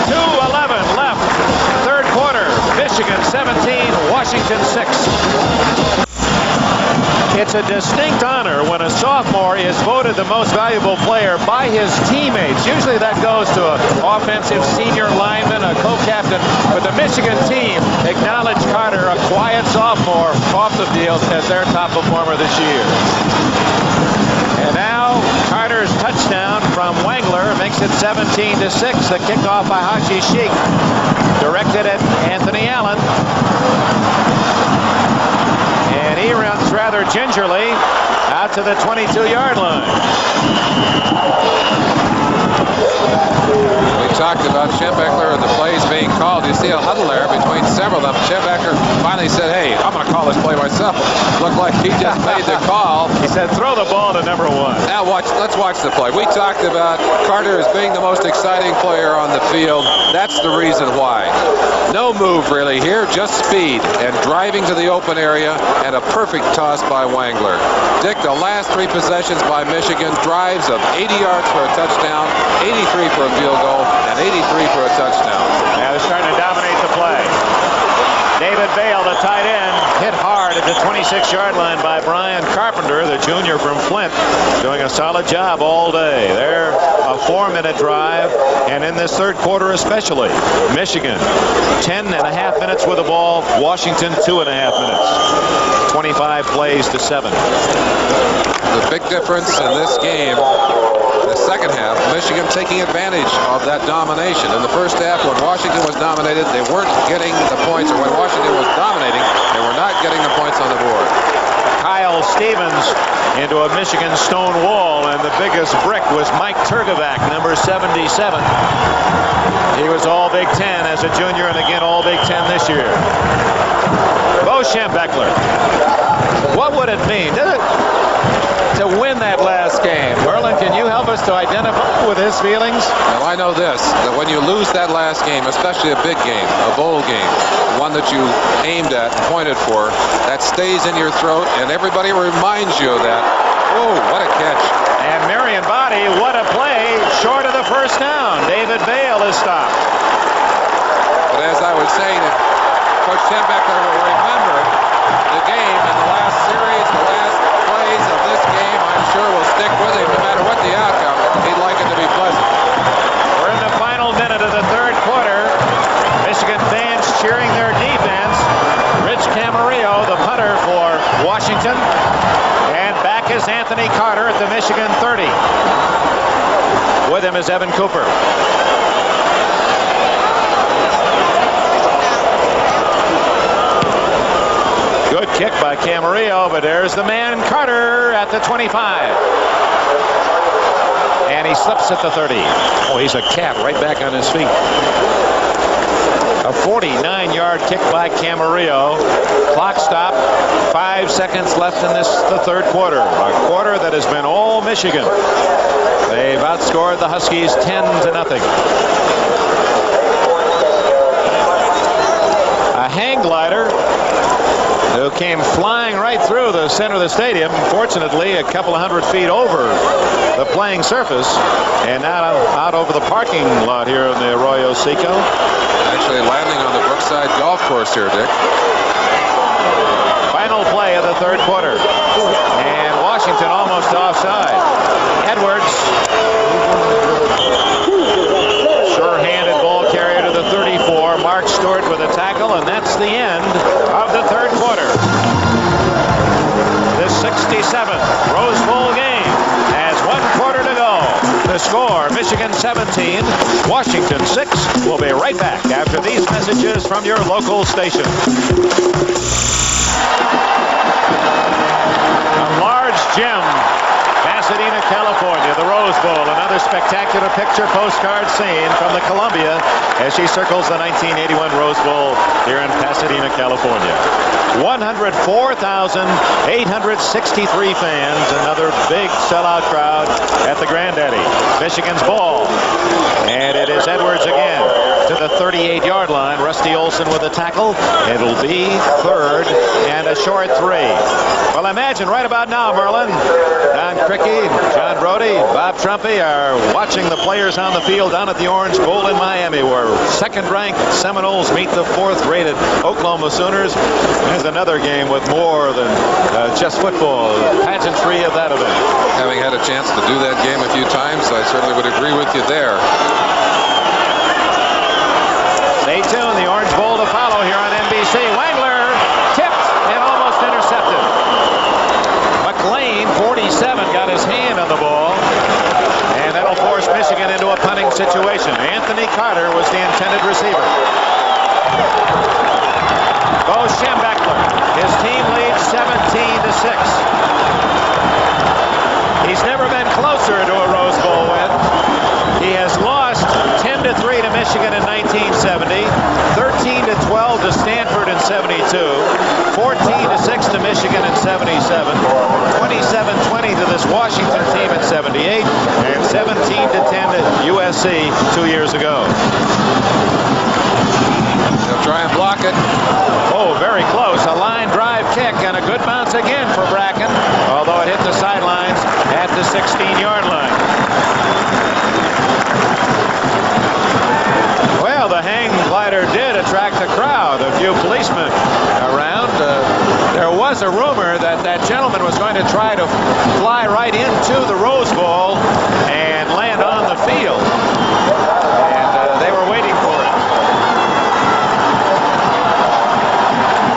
2:11 left. 3rd quarter. Michigan 17, Washington 6. It's a distinct honor when a sophomore is voted the most valuable player by his teammates. Usually that goes to an offensive senior lineman, a co-captain. But the Michigan team acknowledged Carter, a quiet sophomore, off the field as their top performer this year. And now Carter's touchdown from Wangler makes it 17-6. The kickoff by Haji Sheikh, directed at Anthony Allen. And he runs rather gingerly out to the 22-yard line. We talked about Schembeckler and the plays being called. You see a huddle there between several of them. Schembeckler finally said, hey, I'm going to call this play myself. Looked like he just made the call. He said, throw the ball to number 1. Now let's watch the play. We talked about Carter as being the most exciting player on the field. That's the reason why. No move really here, just speed and driving to the open area and a perfect toss by Wangler. Dick, the last 3 possessions by Michigan, drives of 80 yards for a touchdown, 83 for a field goal, and 83 for a touchdown. Now they're starting to dominate the play. David Bale, the tight end, hit hard at the 26-yard line by Brian Carpenter, the junior from Flint, doing a solid job all day. They're a 4-minute drive, and in this third quarter especially, Michigan 10.5 minutes with the ball, Washington 2.5 minutes. 25 plays to 7. The big difference in this game, the second half, Michigan taking advantage of that domination. In the first half, when Washington was dominated, they weren't getting the points, or when Washington was dominating, they were not getting the points on the board. Kyle Stevens into a Michigan stone wall, and the biggest brick was Mike Turgovac, number 77. He was all Big Ten as a junior, and again all Big Ten this year. Bo Schembeckler, what would it mean to win that last game? Merlin, can you help us to identify with his feelings? Well, I know this, that when you lose that last game, especially a big game, a bowl game, one that you aimed at and pointed for, that stays in your throat, and everybody reminds you of that. Oh, what a catch. And Marion Body, what a play, short of the first down. David Bale is stopped. But as I was saying, Coach Schembeckler will remember the game in the last series, the last plays of this game. I'm sure will stick with him no matter what the outcome. He'd like it to be pleasant. We're in the final minute of the third quarter. Michigan fans cheering their defense. Rich Camarillo, the punter for Washington. And back is Anthony Carter at the Michigan 30. With him is Evan Cooper. Good kick by Camarillo, but there's the man Carter at the 25. And he slips at the 30. Oh, he's a cat right back on his feet. A 49-yard kick by Camarillo. Clock stop. 5 seconds left in the third quarter. A quarter that has been all Michigan. They've outscored the Huskies 10-0. A hang glider who came flying right through the center of the stadium. Fortunately, a couple of 100 feet over the playing surface, and now out over the parking lot here in the Arroyo Seco. Actually landing on the Brookside Golf Course here, Dick. Final play of the third quarter, and Washington almost offside. Edwards, sure-handed ball carrier to the 34. Mark Stewart with a tackle, and that's the end of the third quarter. The 67th Rose Bowl game has 1 quarter to go. The score, Michigan 17, Washington 6. We'll be right back after these messages from your local station. A large gem, Pasadena, California, the Rose Bowl. Another spectacular picture postcard scene from the Columbia as she circles the 1981 Rose Bowl here in Pasadena, California. 104,863 fans. Another big sellout crowd at the Granddaddy. Michigan's ball. And it is Edwards again to the 38-yard line. Rusty Olson with a tackle. It'll be third and a short 3. Well, imagine right about now, Merlin, Don Crickey, John Brody, Bob Trumpy are watching the players on the field down at the Orange Bowl in Miami, where second-ranked Seminoles meet the 4th-rated Oklahoma Sooners. There's another game with more than just football, pageantry of that event. Having had a chance to do that game a few times, I certainly would agree with you there. Stay tuned. The Orange Bowl to follow here on NBC. Wangler tipped and almost intercepted. McLean, 47, got his hand on the ball, and that'll force Michigan into a punting situation. Anthony Carter was the intended receiver. Bo Schembeckler, his team leads 17-6. Michigan in 1970, 13-12 to Stanford in 72, 14-6 to Michigan in 77, 27-20 to this Washington team in 78, and 17-10 to USC 2 years ago. They'll try and block it. Oh, very close. A line drive kick and a good bounce again for Bracken, although it hit the sidelines at the 16-yard line. Well, the hang glider did attract the crowd. A few policemen around. There was a rumor that that gentleman was going to try to fly right into the Rose Bowl and land on the field. And they were waiting for it.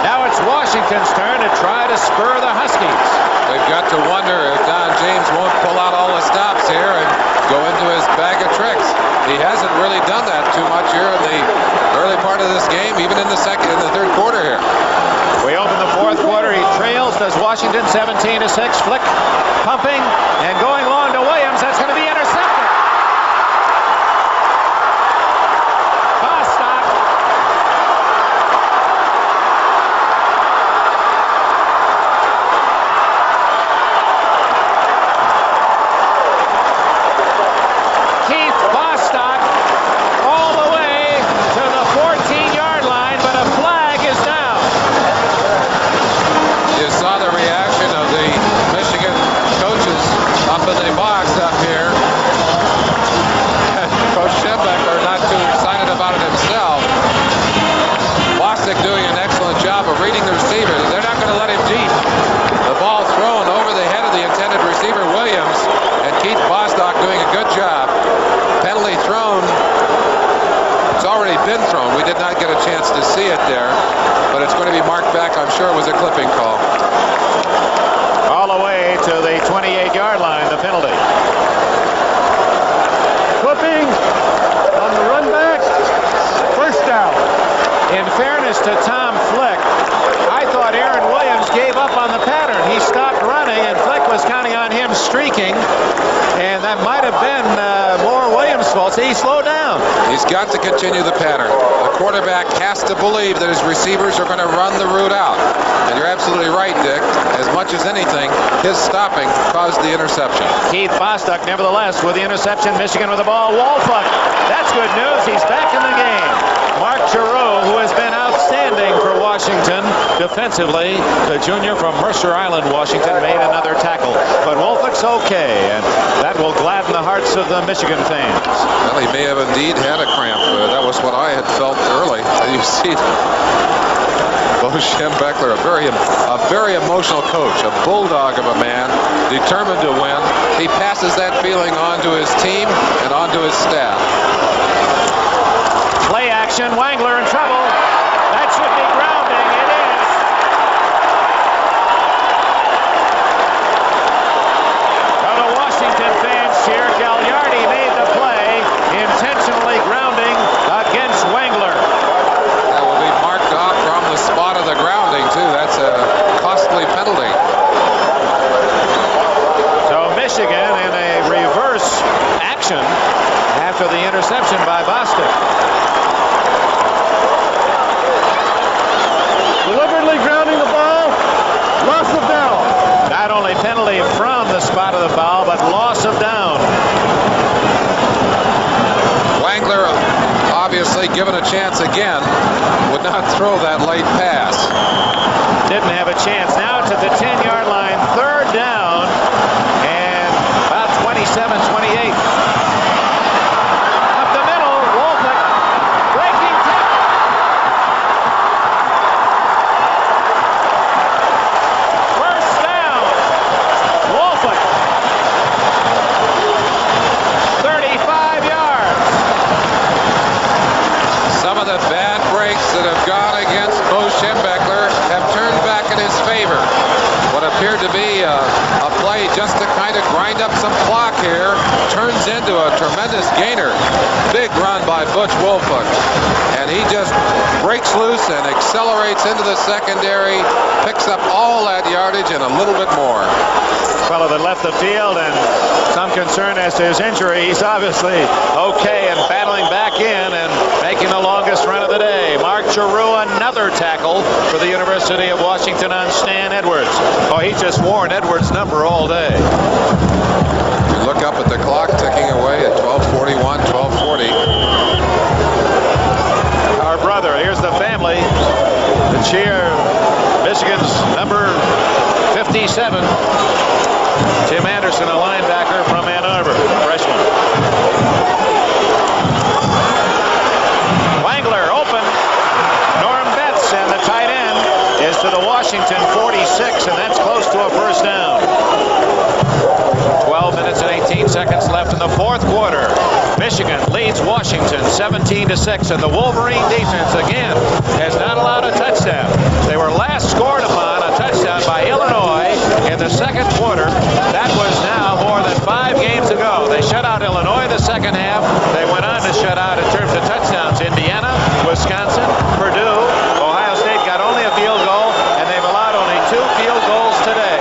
Now it's Washington's turn to try to spur the Huskies. They've got to wonder if Don James won't pull out all the stops here and go into his bag of tricks. He hasn't really done that too much here in the early part of this game, even in the third quarter here. We open the fourth quarter. He trails, does Washington 17-6. Flick pumping and going long to Williams. That's going to be intercepted. Bostock. Keith Bostock all the way to the 14-yard line, but a flag is down. You saw the reaction of the Michigan coaches up in the box up here. Coach Schembeckler not too excited about it himself. Bostock doing an excellent job of reading the receiver. They're not going to let him deep. The ball thrown over the head of the intended receiver, Williams, and Keith Bostock doing a good job. Penalty thrown. It's already been thrown. We did not get a chance to see it there, but it's going to be marked back. I'm sure it was a clipping call. All the way to the 28-yard line, the penalty. Clipping on the run back. First down. In fairness to Tom Flick, I thought Aaron Williams gave up on the pattern. He stopped running, and Flick was counting on him streaking, and that might have been more Williams' fault. So he slowed down. He's got to continue the pattern. The quarterback has to believe that his receivers are going to run the route out. And you're absolutely right, Dick. As much as anything, his stopping caused the interception. Keith Bostock, nevertheless, with the interception. Michigan with the ball. Wolfluck. That's good news. He's back in the game. Mark Giroux, who has been outstanding for Washington defensively, the junior from Mercer Island, Washington, made another tackle. But Wolfluck's okay, and that will gladden the hearts of the Michigan fans. Well, he may have indeed had a cramp. That was what I had felt early. You see, Bo Schembeckler, a very emotional coach, a bulldog of a man, determined to win. He passes that feeling on to his team and on to his staff. Play action, Wangler in trouble. That should be grounding. It is. Now the Washington fans cheer. Gagliardi made the play, intentionally grounding against Wangler. That will be marked off from the spot of the grounding, too. That's a costly penalty. So Michigan in a reverse action after the interception by Bostock. Deliberately grounding the ball. Loss of down. Not only penalty from the spot of the foul, but loss of down. Wangler, obviously given a chance again, would not throw that late pass. Didn't have a chance. Now it's at the 10-yard line. Third down and about 27-28. Up the middle, Wolfluck breaking tackle. First down, Wolfluck. 35 yards. Some of the bad breaks that have gone against Bo Schembeckler have turned back in his favor. What appeared to be a play just to kind of grind up some clock here turns into a tremendous gainer. Big run by Butch Wolford. And he just breaks loose and accelerates into the secondary, picks up all that yardage and a little bit more. Fellow that left the field, and some concern as to his injury. He's obviously okay and battling back in and making the longest run of the day. Mark Giroux, another tackle for the University of Washington on Stan Edwards. Oh, he just worn Edwards' number all day. You look up at the clock ticking away at 12:41, 12:40. Our brother, here's the family. The cheer, Michigan's number 57. Tim Anderson, a linebacker from Ann Arbor, freshman. Wangler open. Norm Betts, and the tight end is to the Washington 46, and that's close to a first down. 12 minutes and 18 seconds left in the fourth quarter. Michigan leads Washington 17-6, and the Wolverine defense again has not allowed a touchdown. They were last scored upon a touchdown by Illinois in the second quarter. That was now more than 5 games ago. They shut out Illinois the second half. They went on to shut out, in terms of touchdowns, Indiana, Wisconsin, Purdue. Ohio State got only a field goal, and they've allowed only 2 field goals today.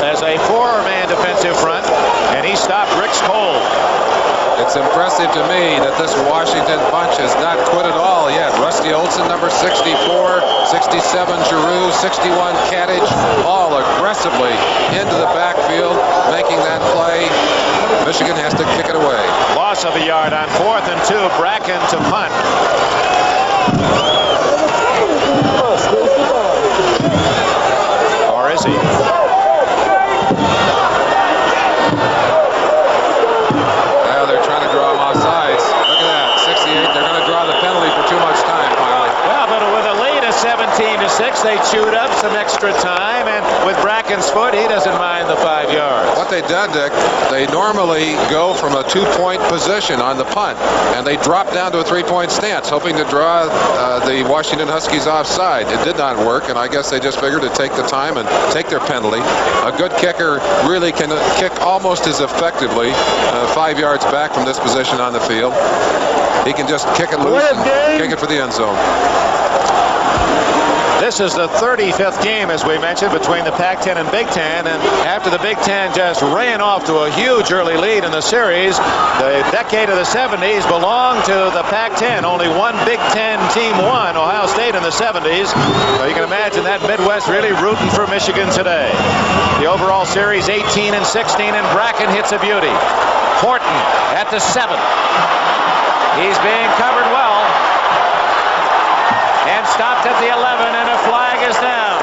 As a 4-man defensive front, and he stopped Rick's cold. It's impressive to me that this Washington bunch has not quit at all yet. Rusty Olson, number 64, 67 Giroux, 61 Kadich, all aggressively into the backfield, making that play. Michigan has to kick it away. Loss of a yard on 4th and 2. Bracken to punt. Or is he? Well, they're trying to draw him off sides. Look at that, 68. They're going to draw the penalty for too much time finally. Well, but with a lead of 17-6, they chewed up some extra time, and with Bracken's foot, he doesn't mind the 5 yards. What they did, Dick, they normally go from a 2-point position on the punt, and they drop down to a 3-point stance, hoping to draw the Washington Huskies offside. It did not work, and I guess they just figured to take the time and take their penalty. A good kicker really can kick almost as effectively 5 yards back from this position on the field. He can just kick it loose and kick it for the end zone. This is the 35th game, as we mentioned, between the Pac-10 and Big Ten, and after the Big Ten just ran off to a huge early lead in the series, the decade of the 70s belonged to the Pac-10. Only one Big Ten team won, Ohio State in the 70s. So you can imagine that Midwest really rooting for Michigan today. The overall series 18-16, and Bracken hits a beauty. Horton at the 7. He's being covered well. And stopped at the 11, and a flag is down.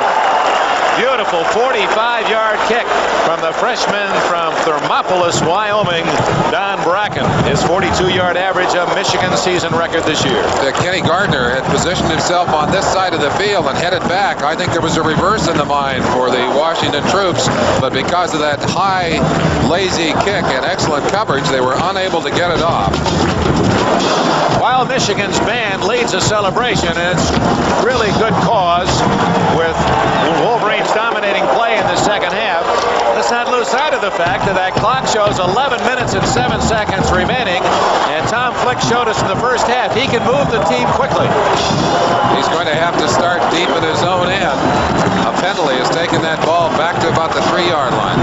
Beautiful 45-yard kick from the freshman from Thermopolis, Wyoming, Don Bracken. His 42-yard average, of Michigan's season record this year. Kenny Gardner had positioned himself on this side of the field and headed back. I think there was a reverse in the mind for the Washington troops, but because of that high, lazy kick and excellent coverage, they were unable to get it off. While Michigan's band leads a celebration, and it's really good cause, with Wolverines dominating play in the second half, let's not lose sight of the fact that that clock shows 11 minutes and 7 seconds remaining, and Tom Flick showed us in the first half he can move the team quickly. He's going to have to start deep in his own end. A penalty has taken that ball back to about the 3-yard line.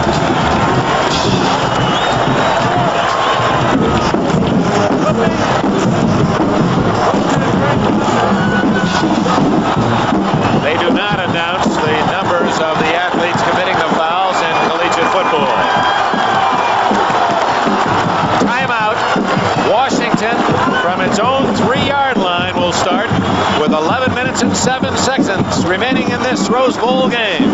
They do not announce the numbers of the athletes committing the fouls in collegiate football. Timeout. Washington, from its own 3-yard line, will start with 11 minutes and 7 seconds remaining in this Rose Bowl game.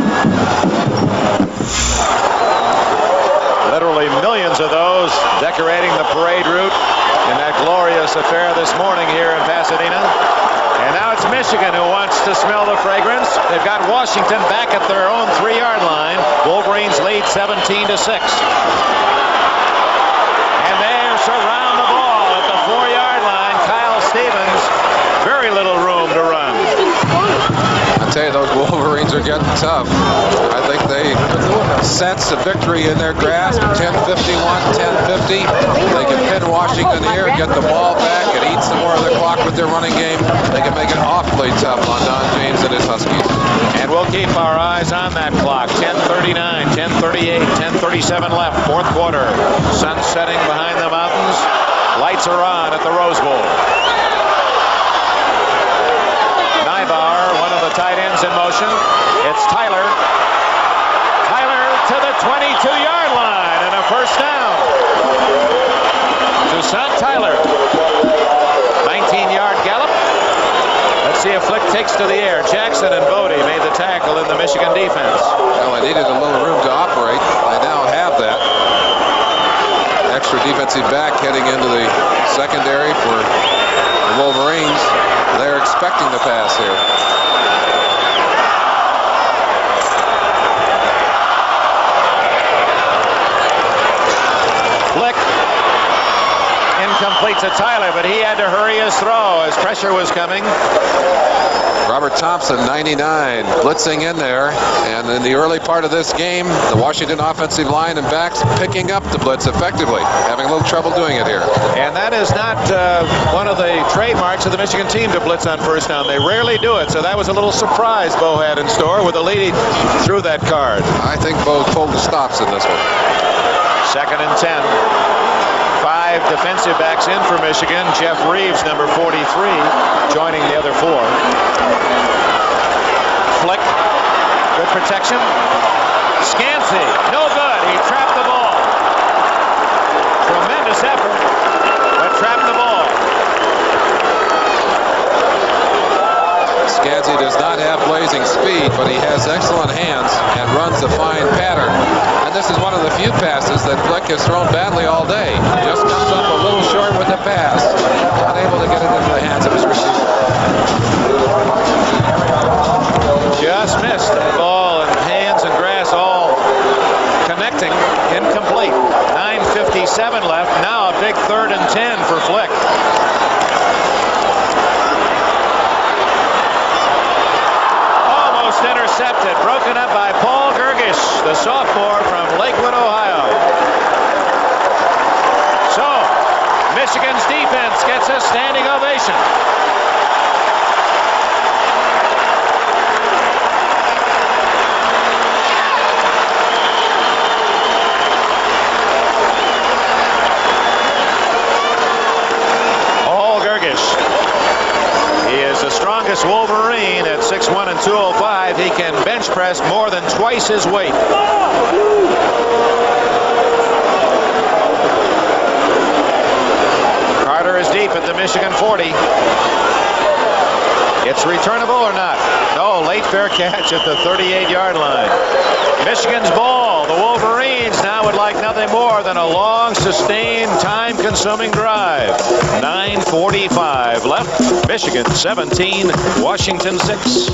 Literally millions of those decorating the parade route in that glorious affair this morning here in Pasadena. And now it's Michigan who wants to smell the fragrance. They've got Washington back at their own 3-yard line. Wolverines lead 17-6. And they surround the ball at the 4-yard line. Kyle Stevens, very little room to run. I tell you, those Wolverines are getting tough. I think they sense a victory in their grasp. 10-51, 10-50. They can pin Washington here, get the ball back, and eat some more of the clock with their running game. They can make it awfully tough on Don James and his Huskies. And we'll keep our eyes on that clock. 10:39, 10:38, 10:37 left, fourth quarter. Sun setting behind the mountains. Lights are on at the Rose Bowl. One of the tight ends in motion. It's Tyler. Tyler to the 22-yard line and a first down. Toussaint Tyler. 19-yard gallop. Let's see if Flick takes to the air. Jackson and Bodie made the tackle in the Michigan defense. Well, they needed a little room to operate. They now have that. Extra defensive back heading into the secondary for the Wolverines. They're expecting the pass here. Flick incomplete to Tyler, but he had to hurry his throw as pressure was coming. Robert Thompson, 99, blitzing in there, and in the early part of this game, the Washington offensive line and backs picking up the blitz effectively, having a little trouble doing it here. And that is not one of the trademarks of the Michigan team to blitz on first down. They rarely do it, so that was a little surprise Bo had in store with a lead through that card. I think Bo pulled the stops in this one. 2nd and 10. 5 defensive backs in for Michigan. Jeff Reeves, number 43, joining the other 4. Flick, good protection. Scansey, no good. He trapped the ball. Tremendous effort, but trapped the ball. Scansey does not have blazing speed, but he has excellent hands and runs a fine pattern. And this is one of the few passes that Flick has thrown badly all day. Just comes up a little short with the pass. Not able to get it into the hands of his receiver. Just missed the ball, and hands and grass all connecting. Incomplete. 9:57 left. Now a big 3rd and 10 for Flick. Almost intercepted. Broken up by Paul Gergish, the sophomore from Lakewood, Ohio. So, Michigan's defense gets a standing ovation. Strongest Wolverine at 6'1" and 205. He can bench press more than twice his weight. Carter is deep at the Michigan 40. It's returnable or not? No, late fair catch at the 38-yard line. Michigan's ball. The Wolverines now would like nothing more than a long, sustained, time-consuming drive. 9:45 left. Michigan 17, Washington 6.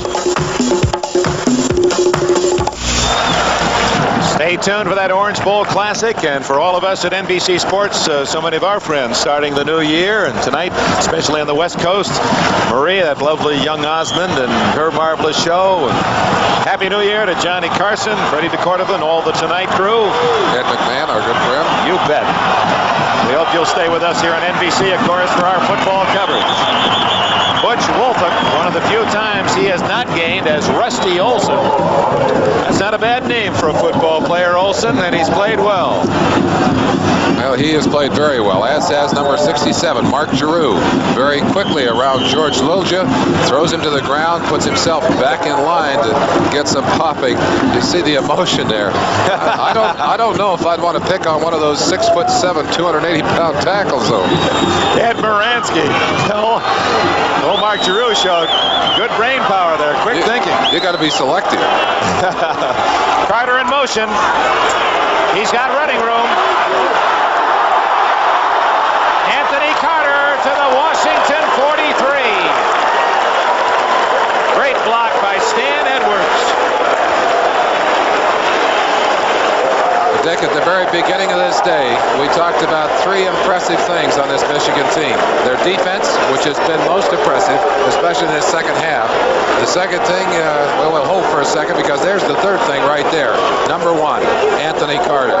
Stay tuned for that Orange Bowl Classic, and for all of us at NBC Sports, so many of our friends starting the new year, and tonight, especially on the West Coast, Maria, that lovely young Osmond, and her marvelous show. And Happy New Year to Johnny Carson, Freddie DeCordova, and all the Tonight crew. Ed McMahon, our good friend. You bet. We hope you'll stay with us here on NBC, of course, for our football coverage. Butch Wolford, one of the few times he has not gained as Rusty Olson. That's not a bad name for a football player, Olson, and he's played well. Well, he has played very well, as has number 67, Mark Giroux. Very quickly around George Lilja, throws him to the ground, puts himself back in line to get some popping. You see the emotion there. I don't know if I'd want to pick on one of those 6'7", 280-pound tackles, though. Ed Moransky. Oh, Mark Giroux showed good brain power there, quick thinking. You got to be selective. Carter in motion. He's got running room. Anthony Carter to the Washington 43. Great block by Stan Edwards. Dick, at the very beginning of this day, we talked about three impressive things on this Michigan team. Their defense, which has been most impressive, especially in this second half. The second thing, well, we'll hold for a second because there's the third thing right there. Number one, Anthony Carter.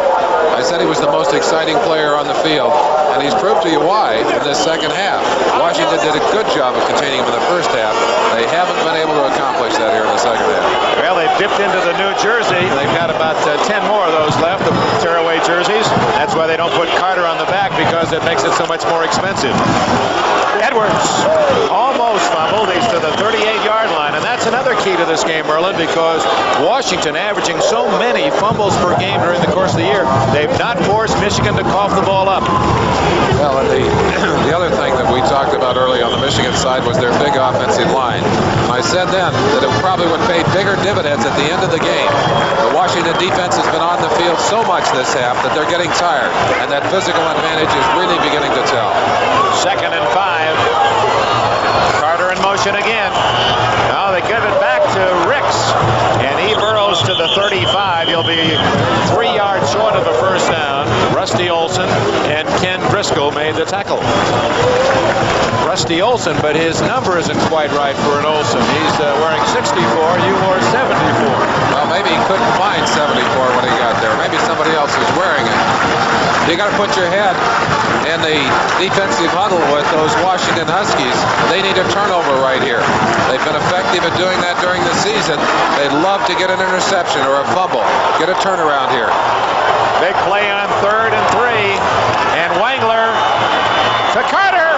I said he was the most exciting player on the field, and he's proved to you why in this second half. Washington did a good job of containing him in the first half. They haven't been able to accomplish that here in the second half. Well, they've dipped into the New Jersey. They've got about 10 more of those left, the tearaway jerseys. That's why they don't put Carter on the back, because it makes it so much more expensive. Edwards almost fumbled. He's to the 38-yard line, and that's another key to this game, Merlin, because Washington averaging so many fumbles per game during the course of the year, they've not forced Michigan to cough the ball up. Well, and the other thing that we talked about early on the Michigan side was their big offensive line. And I said then that it probably would pay bigger dividends at the end of the game. The Washington defense has been on the field so much this half that they're getting tired, and that physical advantage is really beginning to tell. 2nd and 5. Carter in motion again. Now they give it back to Ricks, and he burrows to the 35. He'll be 3 yards short of the first down. Rusty Olson and Ken Driscoll made the tackle. Rusty Olson, but his number isn't quite right for an Olson. He's wearing 64. You wore 74. Well, maybe he couldn't find 74 when he got there. Maybe somebody else was wearing it. You got to put your head in the defensive huddle with those Washington Huskies. They need a turnover right here. They've been effective at doing that during the season. They'd love to get an interception or a fumble. Get a turnaround here. Big play on 3rd and 3. And Wangler to Carter.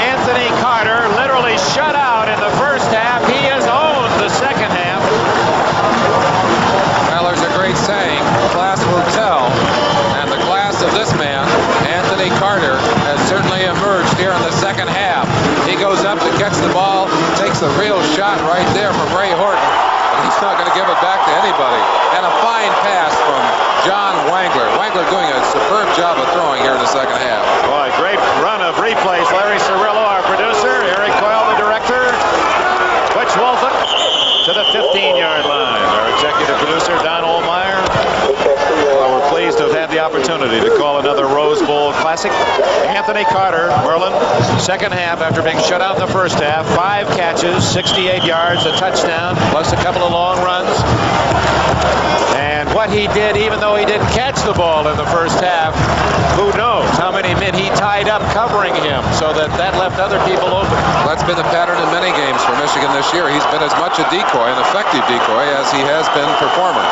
Anthony Carter literally shut out in the first half. He has owned the second half. Well, there's a great saying, class will tell. And the class of this man, Anthony Carter, has certainly emerged here in the second half. He goes up to catch the ball, takes a real shot right there from Ray Horton. And he's not going to give it back to anybody. And a fine pass from John Wangler. Wangler doing a superb job of throwing here in the second half. Boy, great run of replays. Larry Cirillo, our producer. Eric Coyle, the director. Butch Wolfen to the 15-yard line. Our executive producer, Don Ohlmeyer. Well, we're pleased to have had the opportunity to call another Rose Bowl classic. Anthony Carter, Merlin, second half after being shut out in the first half. 5 catches, 68 yards, a touchdown, plus a couple of long runs. And what he did, even though he didn't catch the ball in the first half, who knows how many men he tied up covering him, so that left other people open. Well, that's been the pattern in many games for Michigan this year. He's been as much a decoy, an effective decoy, as he has been performing.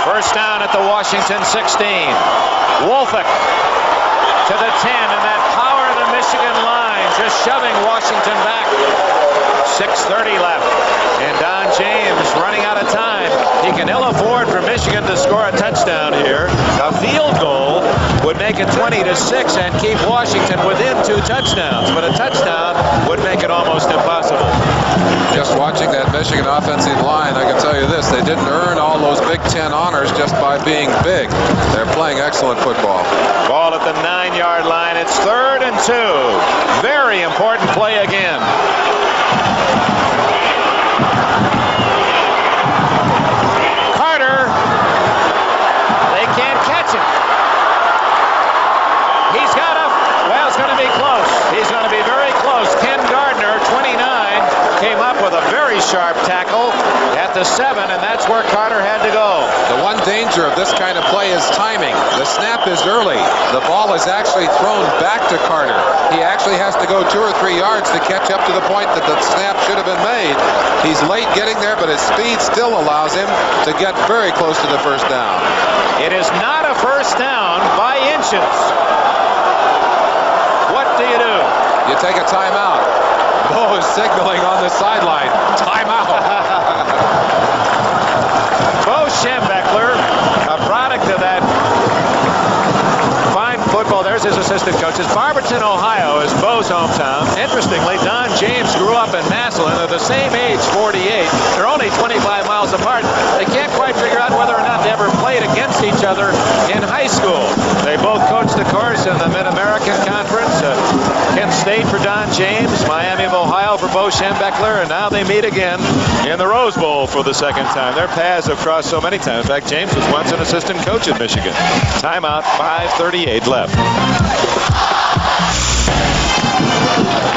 First down at the Washington 16. Wolfick to the 10, and that power of the Michigan line just shoving Washington back. 6:30 left, and Don James running out of time. He can ill afford for Michigan to score a touchdown here. A field goal would make it 20-6 and keep Washington within 2 touchdowns, but a touchdown would make it almost impossible. Just watching that Michigan offensive line, I can tell you this, they didn't earn all those Big Ten honors just by being big. They're playing excellent football. Ball at the 9-yard line. It's 3rd and 2. Very important play again. Carter, they can't catch him. He's got a, well, it's going to be close. He's going to be very close. Ken Gardner, 29, came up with a very sharp tackle at the 7, and that's where Carter had to go. The one danger of this kind of play is timing. The snap is early. The ball is actually thrown back to Carter. He actually has to go 2 or 3 yards to catch up to the point that the snap should have been made. He's late getting there, but his speed still allows him to get very close to the first down. It is not a first down by inches. What do you do? You take a timeout. Bo is signaling on the sideline. Timeout. Bo Schembechler, a product of that fine football. There's his assistant coaches. Barberton, Ohio is Bo's hometown. Interestingly, Don James grew up in Massillon. They're the same age, 48. They're only 25 miles apart. They can't quite figure out whether or not they ever played against each other in high school. They both coached, of course, in the Mid-American Conference. Kent State for Don James, Miami of Ohio for Bo Schembechler, and now they meet again in the Rose Bowl for the second time. Their paths have crossed so many times. In fact, James was once an assistant coach at Michigan. Timeout, 5:38 left.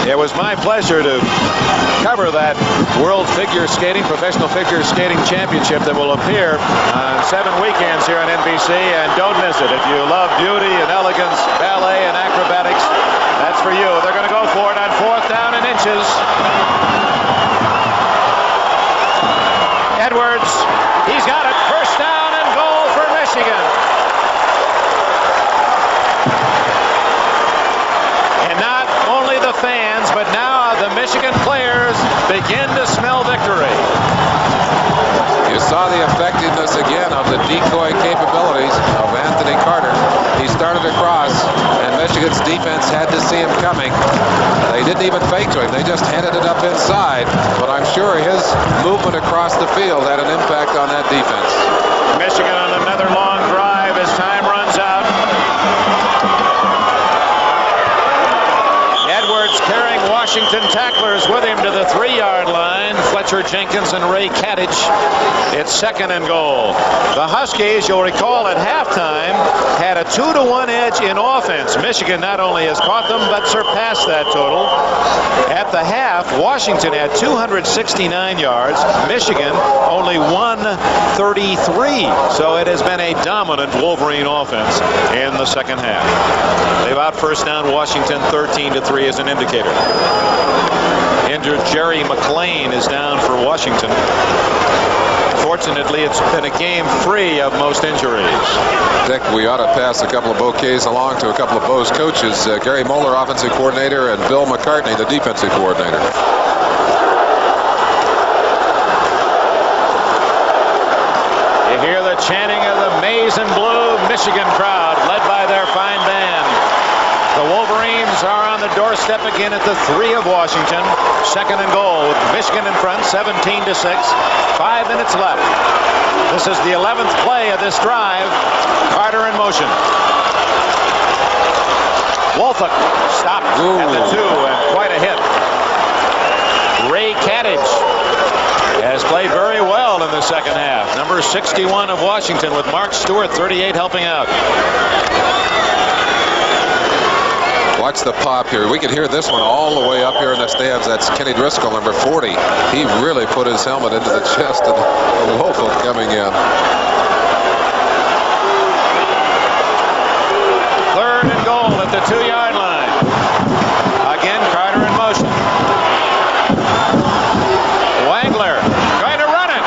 It was my pleasure to cover that World Figure Skating, Professional Figure Skating Championship that will appear on 7 weekends here on NBC, and don't miss it. If you love beauty and elegance, ballet and acrobatics, that's for you. They're going to go for it on 4th down and inches. Edwards, he's got it. First down and goal for Michigan. And not only the fans, but now the Michigan players begin to smell victory. You saw the effectiveness again of the decoy capabilities of Anthony Carter. He started across, and Michigan's defense had to see him coming. They didn't even fake to him. They just handed it up inside. But I'm sure his movement across the field had an impact on that defense. Michigan on another long drive as time runs out. Edwards carrying Washington tacklers with him to the 3-yard line. Fletcher Jenkins and Ray Kadich. It's 2nd and goal. The Huskies, you'll recall at halftime, had a 2-to-1 edge in offense. Michigan not only has caught them, but surpassed that total. At the half, Washington had 269 yards. Michigan only 133. So it has been a dominant Wolverine offense in the second half. They've out first down Washington 13-3 as an indicator. Injured Jerry McLean is down for Washington. Fortunately, it's been a game free of most injuries. Dick, we ought to pass a couple of bouquets along to a couple of Bo's coaches, Gary Moeller, offensive coordinator, and Bill McCartney, the defensive coordinator. You hear the chanting of the maize and blue Michigan crowd, led by their fine band. The Wolverines are on the doorstep again at the 3 of Washington. 2nd and goal with Michigan in front, 17-6. 5 minutes left. This is the 11th play of this drive. Carter in motion. Wolfak stopped at the 2, and quite a hit. Ray Kadich has played very well in the second half. Number 61 of Washington with Mark Stewart, 38, helping out. Watch the pop here. We could hear this one all the way up here in the stands. That's Kenny Driscoll, number 40. He really put his helmet into the chest of Wolfak coming in. 3rd and goal at the 2-yard line. Again, Carter in motion. Wangler going to run it.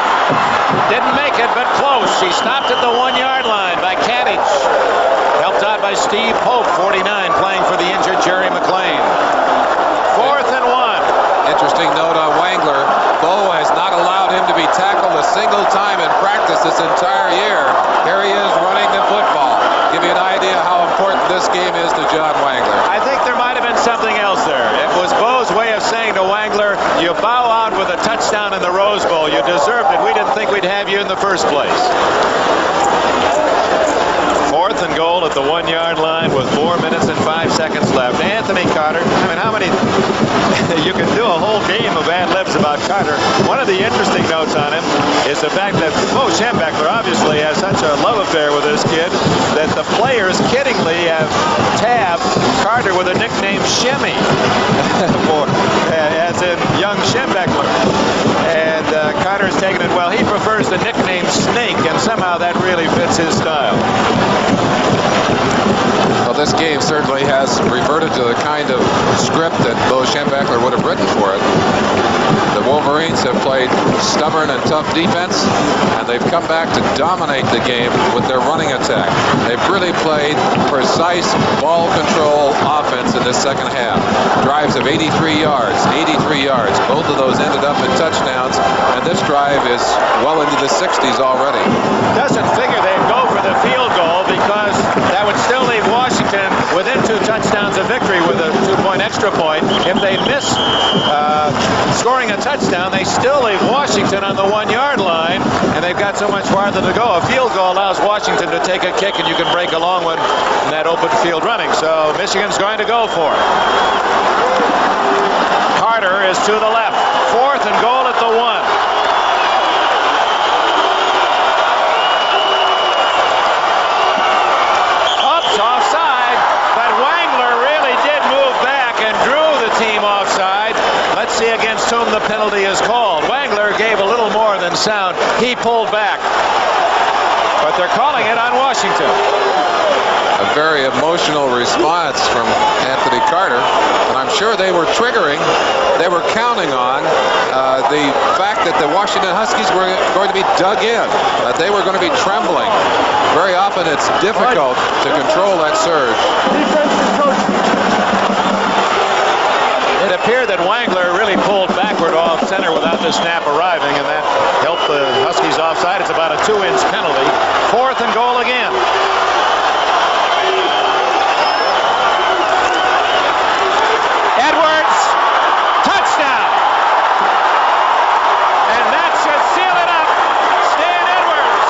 Didn't make it, but close. He stopped at the 1-yard line by Kadich. Helped out by Steve Pope, 49, playing for the injured Jerry McLean. 4th and 1. Interesting note on Wangler. Bo has not allowed him to be tackled a single time in practice this entire year. Here he is running the football. Give you an idea how important this game is to John Wangler. I think there might have been something else there. It was Bo's way of saying to Wangler, you bow out with a touchdown in the Rose Bowl. You deserved it. We didn't think we'd have you in the first place. 4th and goal at the 1-yard line with 4 minutes and 5 seconds left. Anthony Carter. I mean, how many? You can do a whole game of ad-libs about Carter. One of the interesting notes on him is the fact that Bo Schembechler obviously has such a love affair with this kid that the players kiddingly have tabbed Carter with a nickname Shemmy, as in young Schembechler. And Carter's taken it well. He prefers the nickname Snake, and somehow that really fits his style. Well, this game certainly has reverted to the kind of script that Bo Schembechler would have written for it. The Wolverines have played stubborn and tough defense, and they've come back to dominate the game with their running attack. They've really played precise ball control offense in this second half. Drives of 83 yards, 83 yards. Both of those ended up in touchdowns, and this drive is well into the 60s already. Doesn't figure they'd go for the field goal because that would still leave Washington within If they miss scoring a touchdown, they still leave Washington on the 1-yard line, and they've got so much farther to go. A field goal allows Washington to take a kick, and you can break a long one in that open field running. So Michigan's going to go for it. Carter is to the left. 4th and goal at the 1. Offside, but Wangler really did move back and drew the team offside. Let's see against whom the penalty is called. Wangler gave a little more than sound. He pulled back, but they're calling it on Washington. A very emotional response from Anthony Carter, and I'm sure they were counting on the fact that the Washington Huskies were going to be dug in, that they were going to be trembling. Very often it's difficult to control that surge. It appeared that Wangler really pulled backward off center without the snap arriving, and that helped the Huskies offside. It's about a 2-inch penalty. 4th and goal again. Edwards, touchdown. And that should seal it up. Stan Edwards.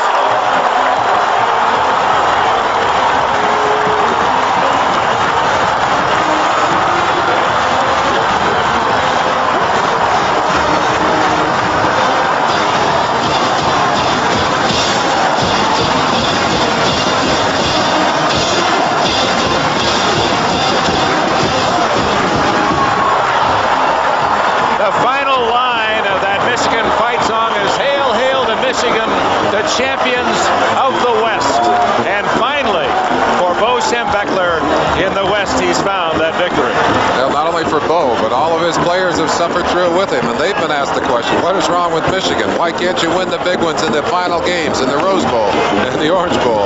The final line of that Michigan fight song is Hail, Hail to Michigan, the champions of the West. And finally, for Bo Schembechler in the West, he's found that victory. Well, not only for Bo, but all of his players have suffered through it with him, and they've been asked the question, what is wrong with Michigan? Why can't you win the big ones in the final games, in the Rose Bowl and the Orange Bowl?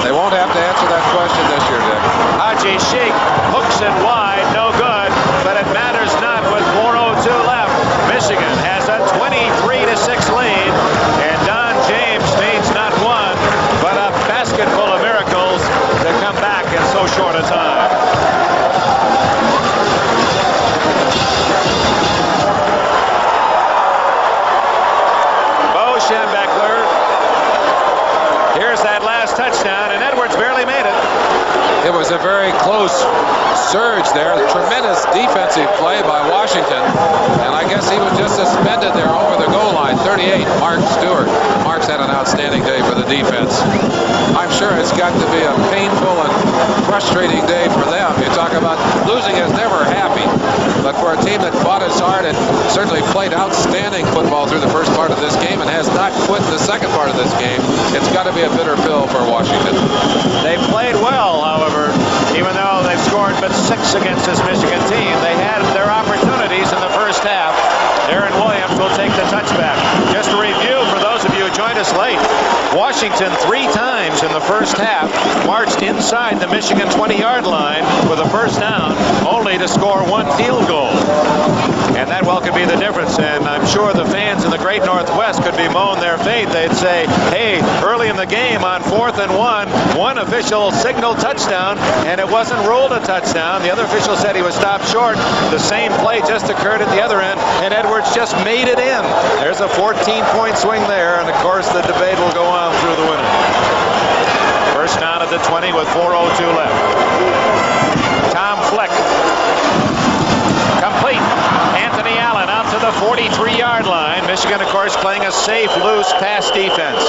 They won't have to answer that question this year, Dick. Haji Sheikh hooks it wide, no good, but it matters not with 4:02 left. Michigan has a 23-6 lead, and Don James needs not one, but a basket full of miracles to come back in so short a time. Bo Schembechler. Here's that last touchdown, and Edwards barely made it. It was a very close surge there. Tremendous defensive play by Washington. And I guess he was just suspended there over the goal line. 38, Mark Stewart. Mark's had an outstanding day for the defense. I'm sure it's got to be a painful and frustrating day for them. You talk about losing is never happy. But for a team that fought as hard and certainly played outstanding football through the first part of this game and has not quit in the second part of this game, it's got to be a bitter pill for Washington. They played well, however, even though they've scored but 6 against this Michigan team. They had their opportunities in the first half. Aaron Williams will take the touchback. Just a review for those of you who joined us late. Washington 3 times in the first half marched inside the Michigan 20-yard line with a first down, only to score 1 field goal. And that well could be the difference. And I'm sure the fans in the great Northwest could bemoan their fate. They'd say, hey, early in the game on 4th and 1, one official signaled touchdown, and it wasn't ruled a touchdown. The other official said he was stopped short. The same play just occurred at the other end, and Edwards just made it in. There's a 14-point swing there, and of course the debate will go on through the winter. First down at the 20 with 4:02 left. Tom Fleck. Complete. Anthony Allen out to the 43-yard line. Michigan, of course, playing a safe, loose pass defense.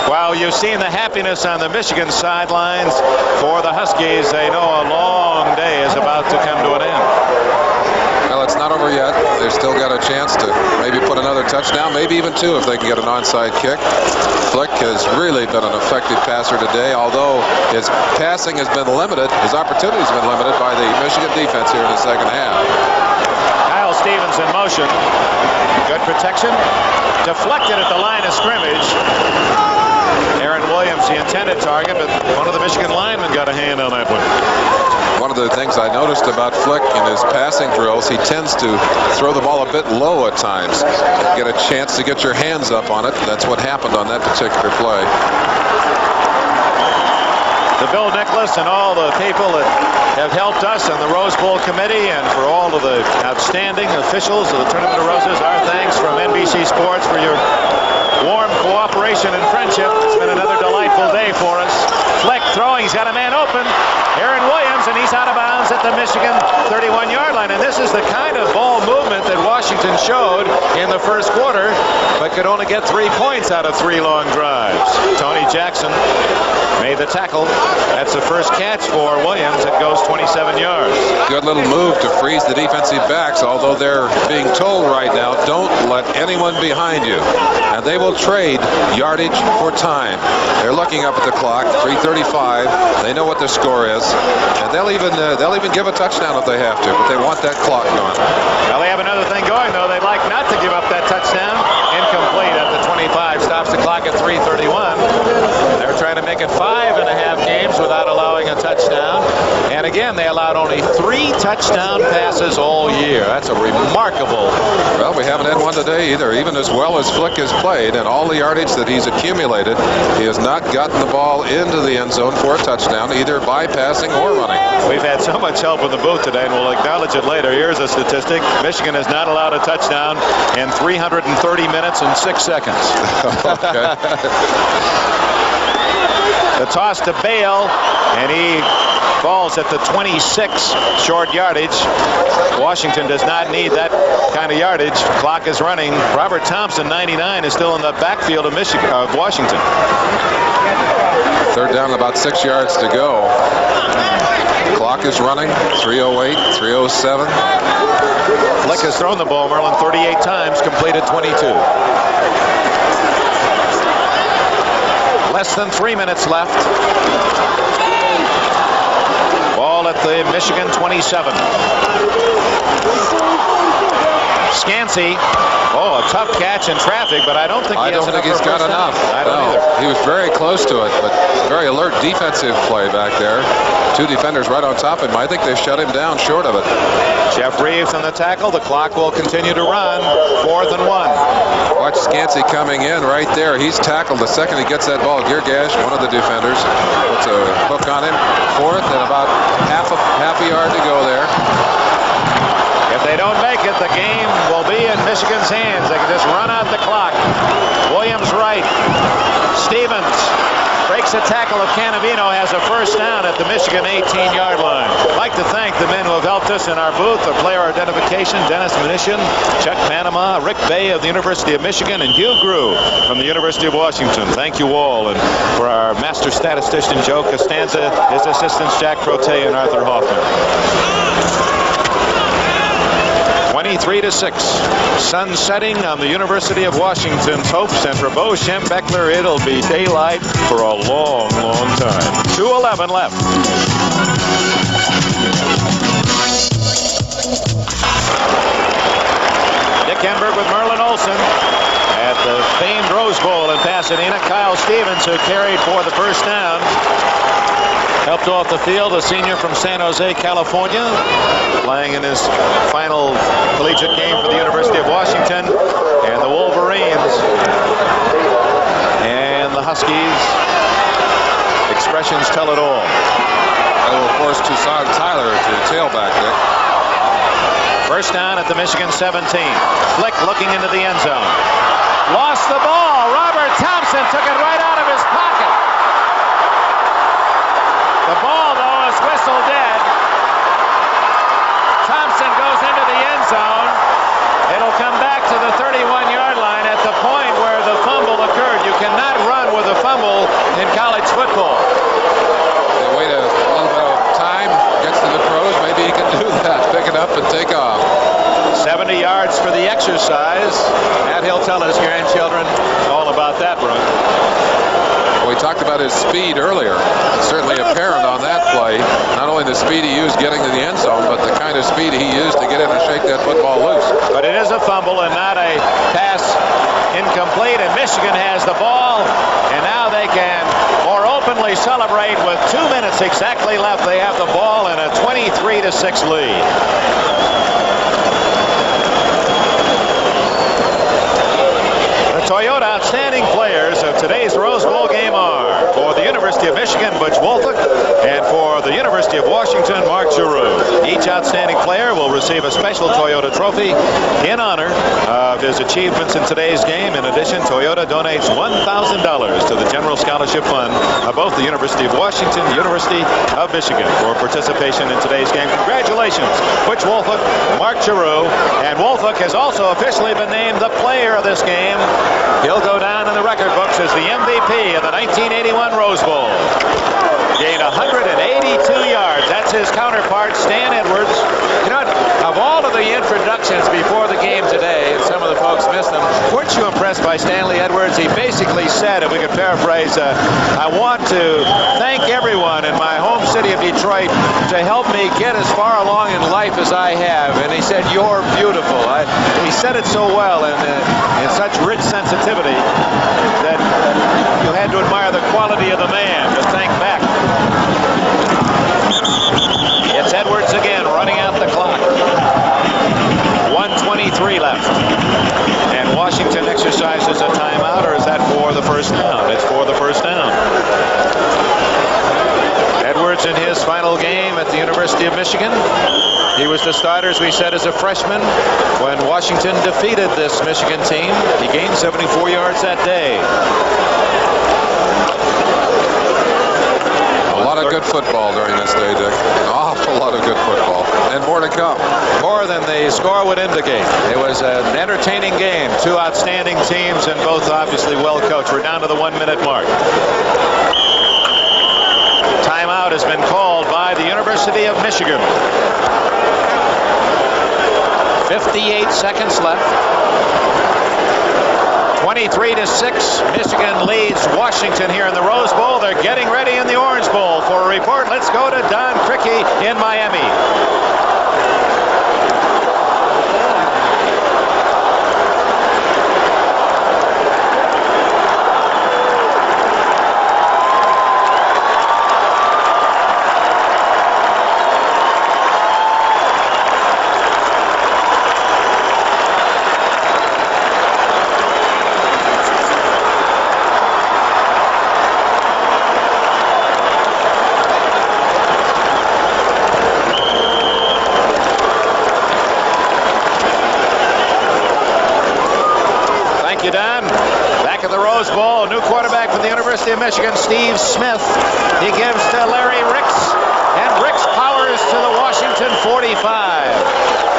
While you've seen the happiness on the Michigan sidelines, for the Huskies, they know a long day is about to come to an end. Well, it's not over yet. They've still got a chance to maybe put another touchdown, maybe even 2 if they can get an onside kick. Flick has really been an effective passer today, although his passing has been limited, his opportunities have been limited by the Michigan defense here in the second half. Kyle Stevens in motion. Good protection. Deflected at the line of scrimmage. Aaron Williams, the intended target, but one of the Michigan linemen got a hand on that one. One of the things I noticed about Flick in his passing drills, he tends to throw the ball a bit low at times. Get a chance to get your hands up on it. That's what happened on that particular play. to Bill Nicholas and all the people that have helped us on the Rose Bowl committee, and for all of the outstanding officials of the Tournament of Roses. Our thanks from NBC Sports for your warm cooperation and friendship. It's been another delightful day for us. Flick throwing. He's got a man open. Aaron Williams, and he's out of bounds at the Michigan 31-yard line. And this is the kind of ball movement that Washington showed in the first quarter, but could only get 3 points out of 3 long drives. Tony Jackson made the tackle. That's the first catch for Williams. It goes 27 yards. Good little move to freeze the defensive backs, although they're being told right now, don't let anyone behind you. And they will trade yardage for time. They're looking up at the clock, 3:35. They know what the score is, and they'll even give a touchdown if they have to, but they want that clock going. Well, they have another thing going, though. They'd like not to give up that touchdown. Incomplete at the 25. Stops the clock at 3:31. They're trying to make it 5.5 games without allowing a touchdown. And again, they allowed only 3 touchdown passes all year. That's a remarkable. Well, we haven't had one today either. Even as well as Flick has played and all the yardage that he's accumulated, he has not gotten the ball into the end zone for a touchdown, either by passing or running. We've had so much help in the booth today, and we'll acknowledge it later. Here's a statistic. Michigan has not allowed a touchdown in 330 minutes and 6 seconds. Okay. The toss to Bale, and he falls at the 26 short yardage. Washington does not need that kind of yardage. Clock is running. Robert Thompson, 99, is still in the backfield of Washington. Third down, about 6 yards to go. Clock is running. 3:08, 3:07. Flick has thrown the ball, Merlin, 38 times, completed 22. Less than 3 minutes left. Ball at the Michigan 27. Scansey. Oh, a tough catch in traffic, but I don't think he's got enough. I don't either. He was very close to it, but very alert defensive play back there. 2 defenders right on top of him. I think they shut him down short of it. Jeff Reeves on the tackle. The clock will continue to run. 4th and 1. Watch Scansey coming in right there. He's tackled the second he gets that ball. Geargash, one of the defenders, puts a hook on him. 4th and about half a yard to go there. If they don't make it, the game will be in Michigan's hands. They can just run out the clock. Williams right. Stevens breaks a tackle of Canavino, has a first down at the Michigan 18-yard line. I'd like to thank the men who have helped us in our booth. Our player identification, Dennis Mnuchin, Chuck Panama, Rick Bay of the University of Michigan, and Hugh Grew from the University of Washington. Thank you all. And for our master statistician, Joe Costanza, his assistants, Jack Prote and Arthur Hoffman. 23-6. Sun setting on the University of Washington's hopes, and for Bo Schembechler, it'll be daylight for a long, long time. 2:11 left. Dick Enberg with Merlin Olsen at the famed Rose Bowl in Pasadena. Kyle Stevens, who carried for the first down, helped off the field, a senior from San Jose, California, playing in his final collegiate game for the University of Washington. And the Wolverines and the Huskies. Expressions tell it all. That will force Tucson Tyler to tailback, Nick. First down at the Michigan 17. Flick looking into the end zone. Lost the ball. Robert Thompson took it right out of his pocket. The ball, though, is whistled dead. Thompson goes into the end zone. It'll come back to the 31-yard line at the point where the fumble occurred. You cannot run with a fumble in college football. They wait a little bit of time, gets to the pros, maybe he can do that, pick it up and take off. 70 yards for the exercise. Matt, he'll tell his grandchildren all about that run. We talked about his speed earlier. It's certainly apparent on that play. Not only the speed he used getting to the end zone, but the kind of speed he used to get in and shake that football loose. But it is a fumble and not a pass incomplete, and Michigan has the ball, and now they can more openly celebrate with 2 minutes exactly left. They have the ball in a 23-6 lead. Toyota outstanding players of today's Rose Bowl game are, for the University of Michigan, Butch Wolthick, special Toyota trophy in honor of his achievements in today's game. In addition, Toyota donates $1,000 to the General Scholarship Fund of both the University of Washington and the University of Michigan for participation in today's game. Congratulations, Butch Wolfhook, Mark Giroux, and Wolfhook has also officially been named the player of this game. He'll go down in the record books as the MVP of the 1981 Rose Bowl. Gained 182 yards. That's his counterpart, Stan Edwards. You know, of all of the introductions before the game today, and some of the folks missed them, weren't you impressed by Stanley Edwards? He basically said, if we could paraphrase, I want to thank everyone in my home city of Detroit to help me get as far along in life as I have. And he said, you're beautiful. He said it so well and in such rich sensitivity that you had to admire the quality of the man to thank back. It's Edwards again, running out the clock. 1:23 left. And Washington exercises a timeout, or is that for the first down? It's for the first down. Edwards in his final game at the University of Michigan. He was the starter, as we said, as a freshman when Washington defeated this Michigan team. He gained 74 yards that day. A lot of good football during this day, Dick. An awful lot of good football. And more to come. More than the score would indicate. It was an entertaining game. Two outstanding teams and both obviously well coached. We're down to the 1-minute mark. Timeout has been called by the University of Michigan. 58 seconds left. 23-6, Michigan leads Washington here in the Rose Bowl. They're getting ready in the Orange Bowl. For a report, let's go to Don Criqui in Miami. Bowl, new quarterback for the University of Michigan, Steve Smith. He gives to Larry Ricks, and Ricks powers to the Washington 45.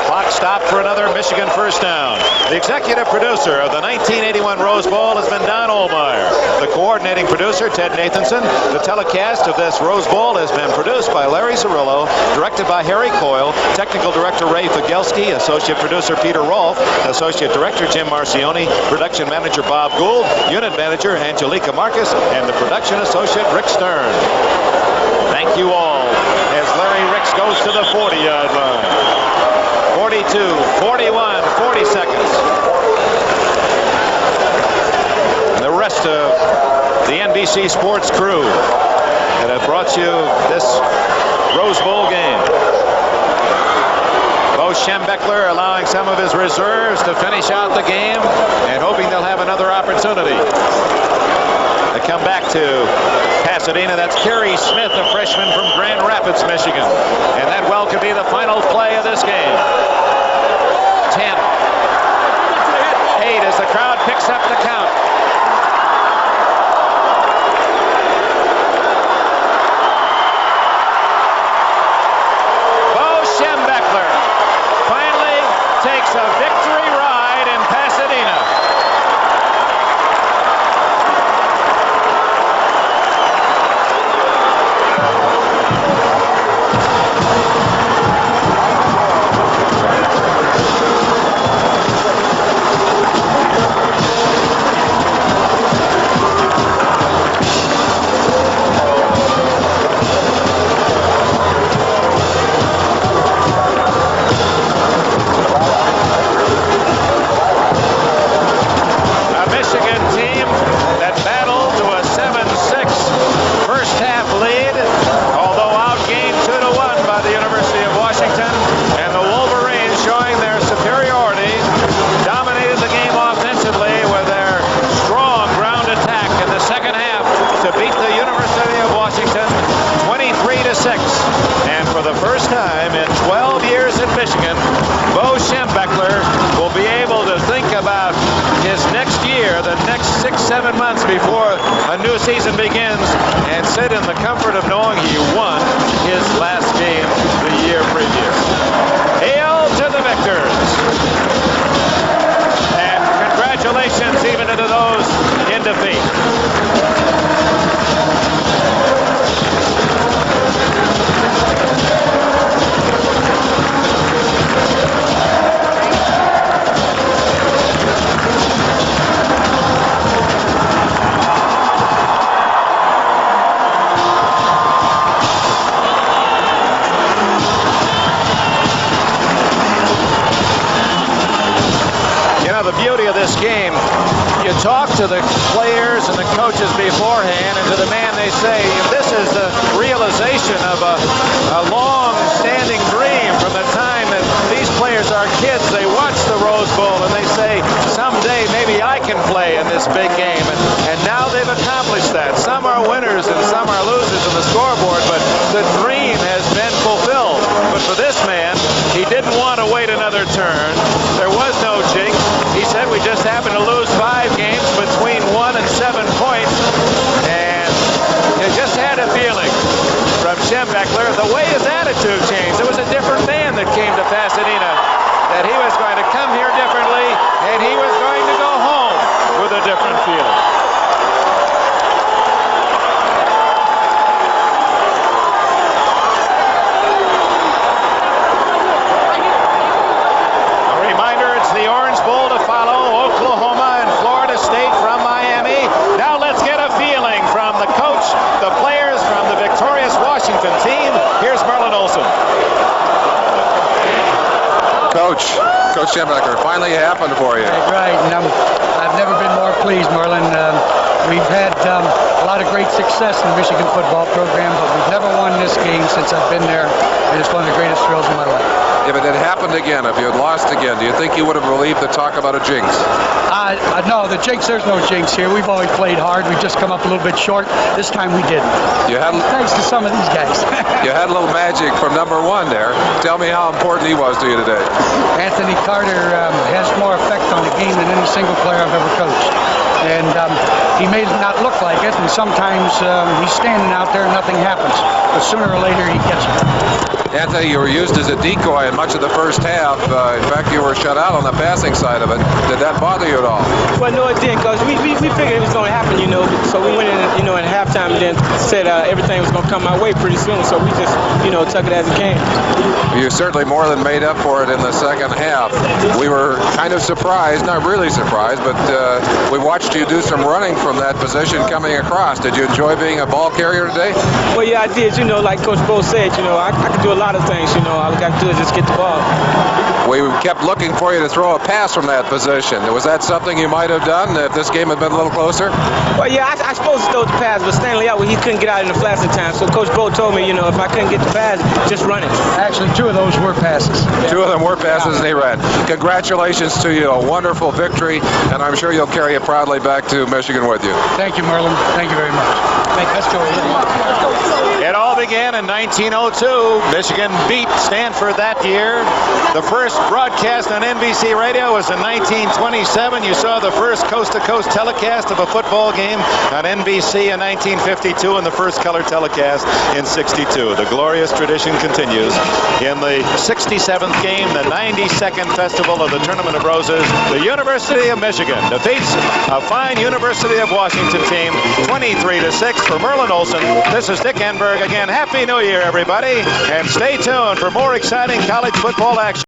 Clock stopped for another Michigan first down. The executive producer of the 1981 Rose Bowl has been Don Ohlmeyer. The coordinating producer, Ted Nathanson. The telecast of this Rose Bowl has been produced by Larry Zerillo, directed by Harry Coyle, technical director Ray Figelski, associate producer Peter Rolfe, associate director Jim Marcioni, production manager Bob Gould, unit manager Angelica Marcus, and the production associate Rick Stern. Thank you all as Larry Ricks goes to the 40-yard line. 42, 41, 40 seconds. And the rest of the NBC Sports crew that have brought you this Rose Bowl game. Bo Schembechler allowing some of his reserves to finish out the game and hoping they'll have another opportunity. They come back to Pasadena. That's Kerry Smith, a freshman from Grand Rapids, Michigan. And that well could be the final play of this game. 10, 8 as the crowd picks up the count. Bo Schembechler finally takes a victory ride in Pasadena. And for the first time in 12 years in Michigan, season begins and sit in the comfort of knowing he won his last game the year previous. Hail to the victors. And congratulations even to those in defeat. The beauty of this game, you talk to the players and the coaches beforehand, and to the man they say, this is the realization of a long-standing dream from the time that these players are kids. They watch the Rose Bowl and they say, someday maybe I can play in this big game. And now they've accomplished that. Some are winners and some are losers on the scoreboard, but the dream has been fulfilled. But for this man, he didn't want to wait another turn. There was no jinx. He said we just happened to lose 5 games between 1 and 7 points. And you just had a feeling from Jim Beckler, the way his attitude changed. It was a different man that came to Pasadena, that he was going to come here differently, and he was going to go home with a different feeling. Coach Jim Beckler, finally it happened for you. Right, and I've never been more pleased, Merlin. We've had a lot of great success in the Michigan football program, but we've never won this game since I've been there, and it's one of the greatest thrills of my life. If it had happened again, if you had lost again, do you think you would have relieved the talk about a jinx? No, the jinx, there's no jinx here. We've always played hard. We've just come up a little bit short. This time we didn't. Thanks to some of these guys. You had a little magic from number 1 there. Tell me how important he was to you today. Anthony Carter has more effect on the game than any single player I've ever coached. And he may not look like it, and sometimes he's standing out there and nothing happens. But sooner or later, he gets it. Anthony, you were used as a decoy in much of the first half. In fact, you were shut out on the passing side of it. Did that bother you at all? Well, no, it didn't, because we figured it was going to happen, So we went in, in halftime and then said everything was going to come my way pretty soon. So we just, took it as it came. You certainly more than made up for it in the second half. We were kind of surprised, not really surprised, but we watched you do some running from that position coming across. Did you enjoy being a ball carrier today? Well, yeah, I did. Like Coach Bo said, I can do a lot of things. All I got to do is just get the ball. We kept looking for you to throw a pass from that position. Was that something you might have done if this game had been a little closer? Well, yeah, I supposed to throw the pass, but Stanley Atwood, he couldn't get out in the flats in time. So Coach Bo told me, if I couldn't get the pass, just run it. Actually, 2 of those were passes. 2 of them were passes, and he ran. Congratulations to you. A wonderful victory, and I'm sure you'll carry it proudly back to Michigan with you. Thank you, Merlin. Thank you very much. Let's go. It all began in 1902. Michigan beat Stanford that year. The first broadcast on NBC radio was in 1927. You saw the first coast-to-coast telecast of a football game on NBC in 1952 and the first color telecast in 62. The glorious tradition continues. In the 67th game, the 92nd Festival of the Tournament of Roses, the University of Michigan defeats a fine University of Washington team 23-6. For Merlin Olsen, this is Dick Enberg. Again, Happy New Year, everybody, and stay tuned for more exciting college football action.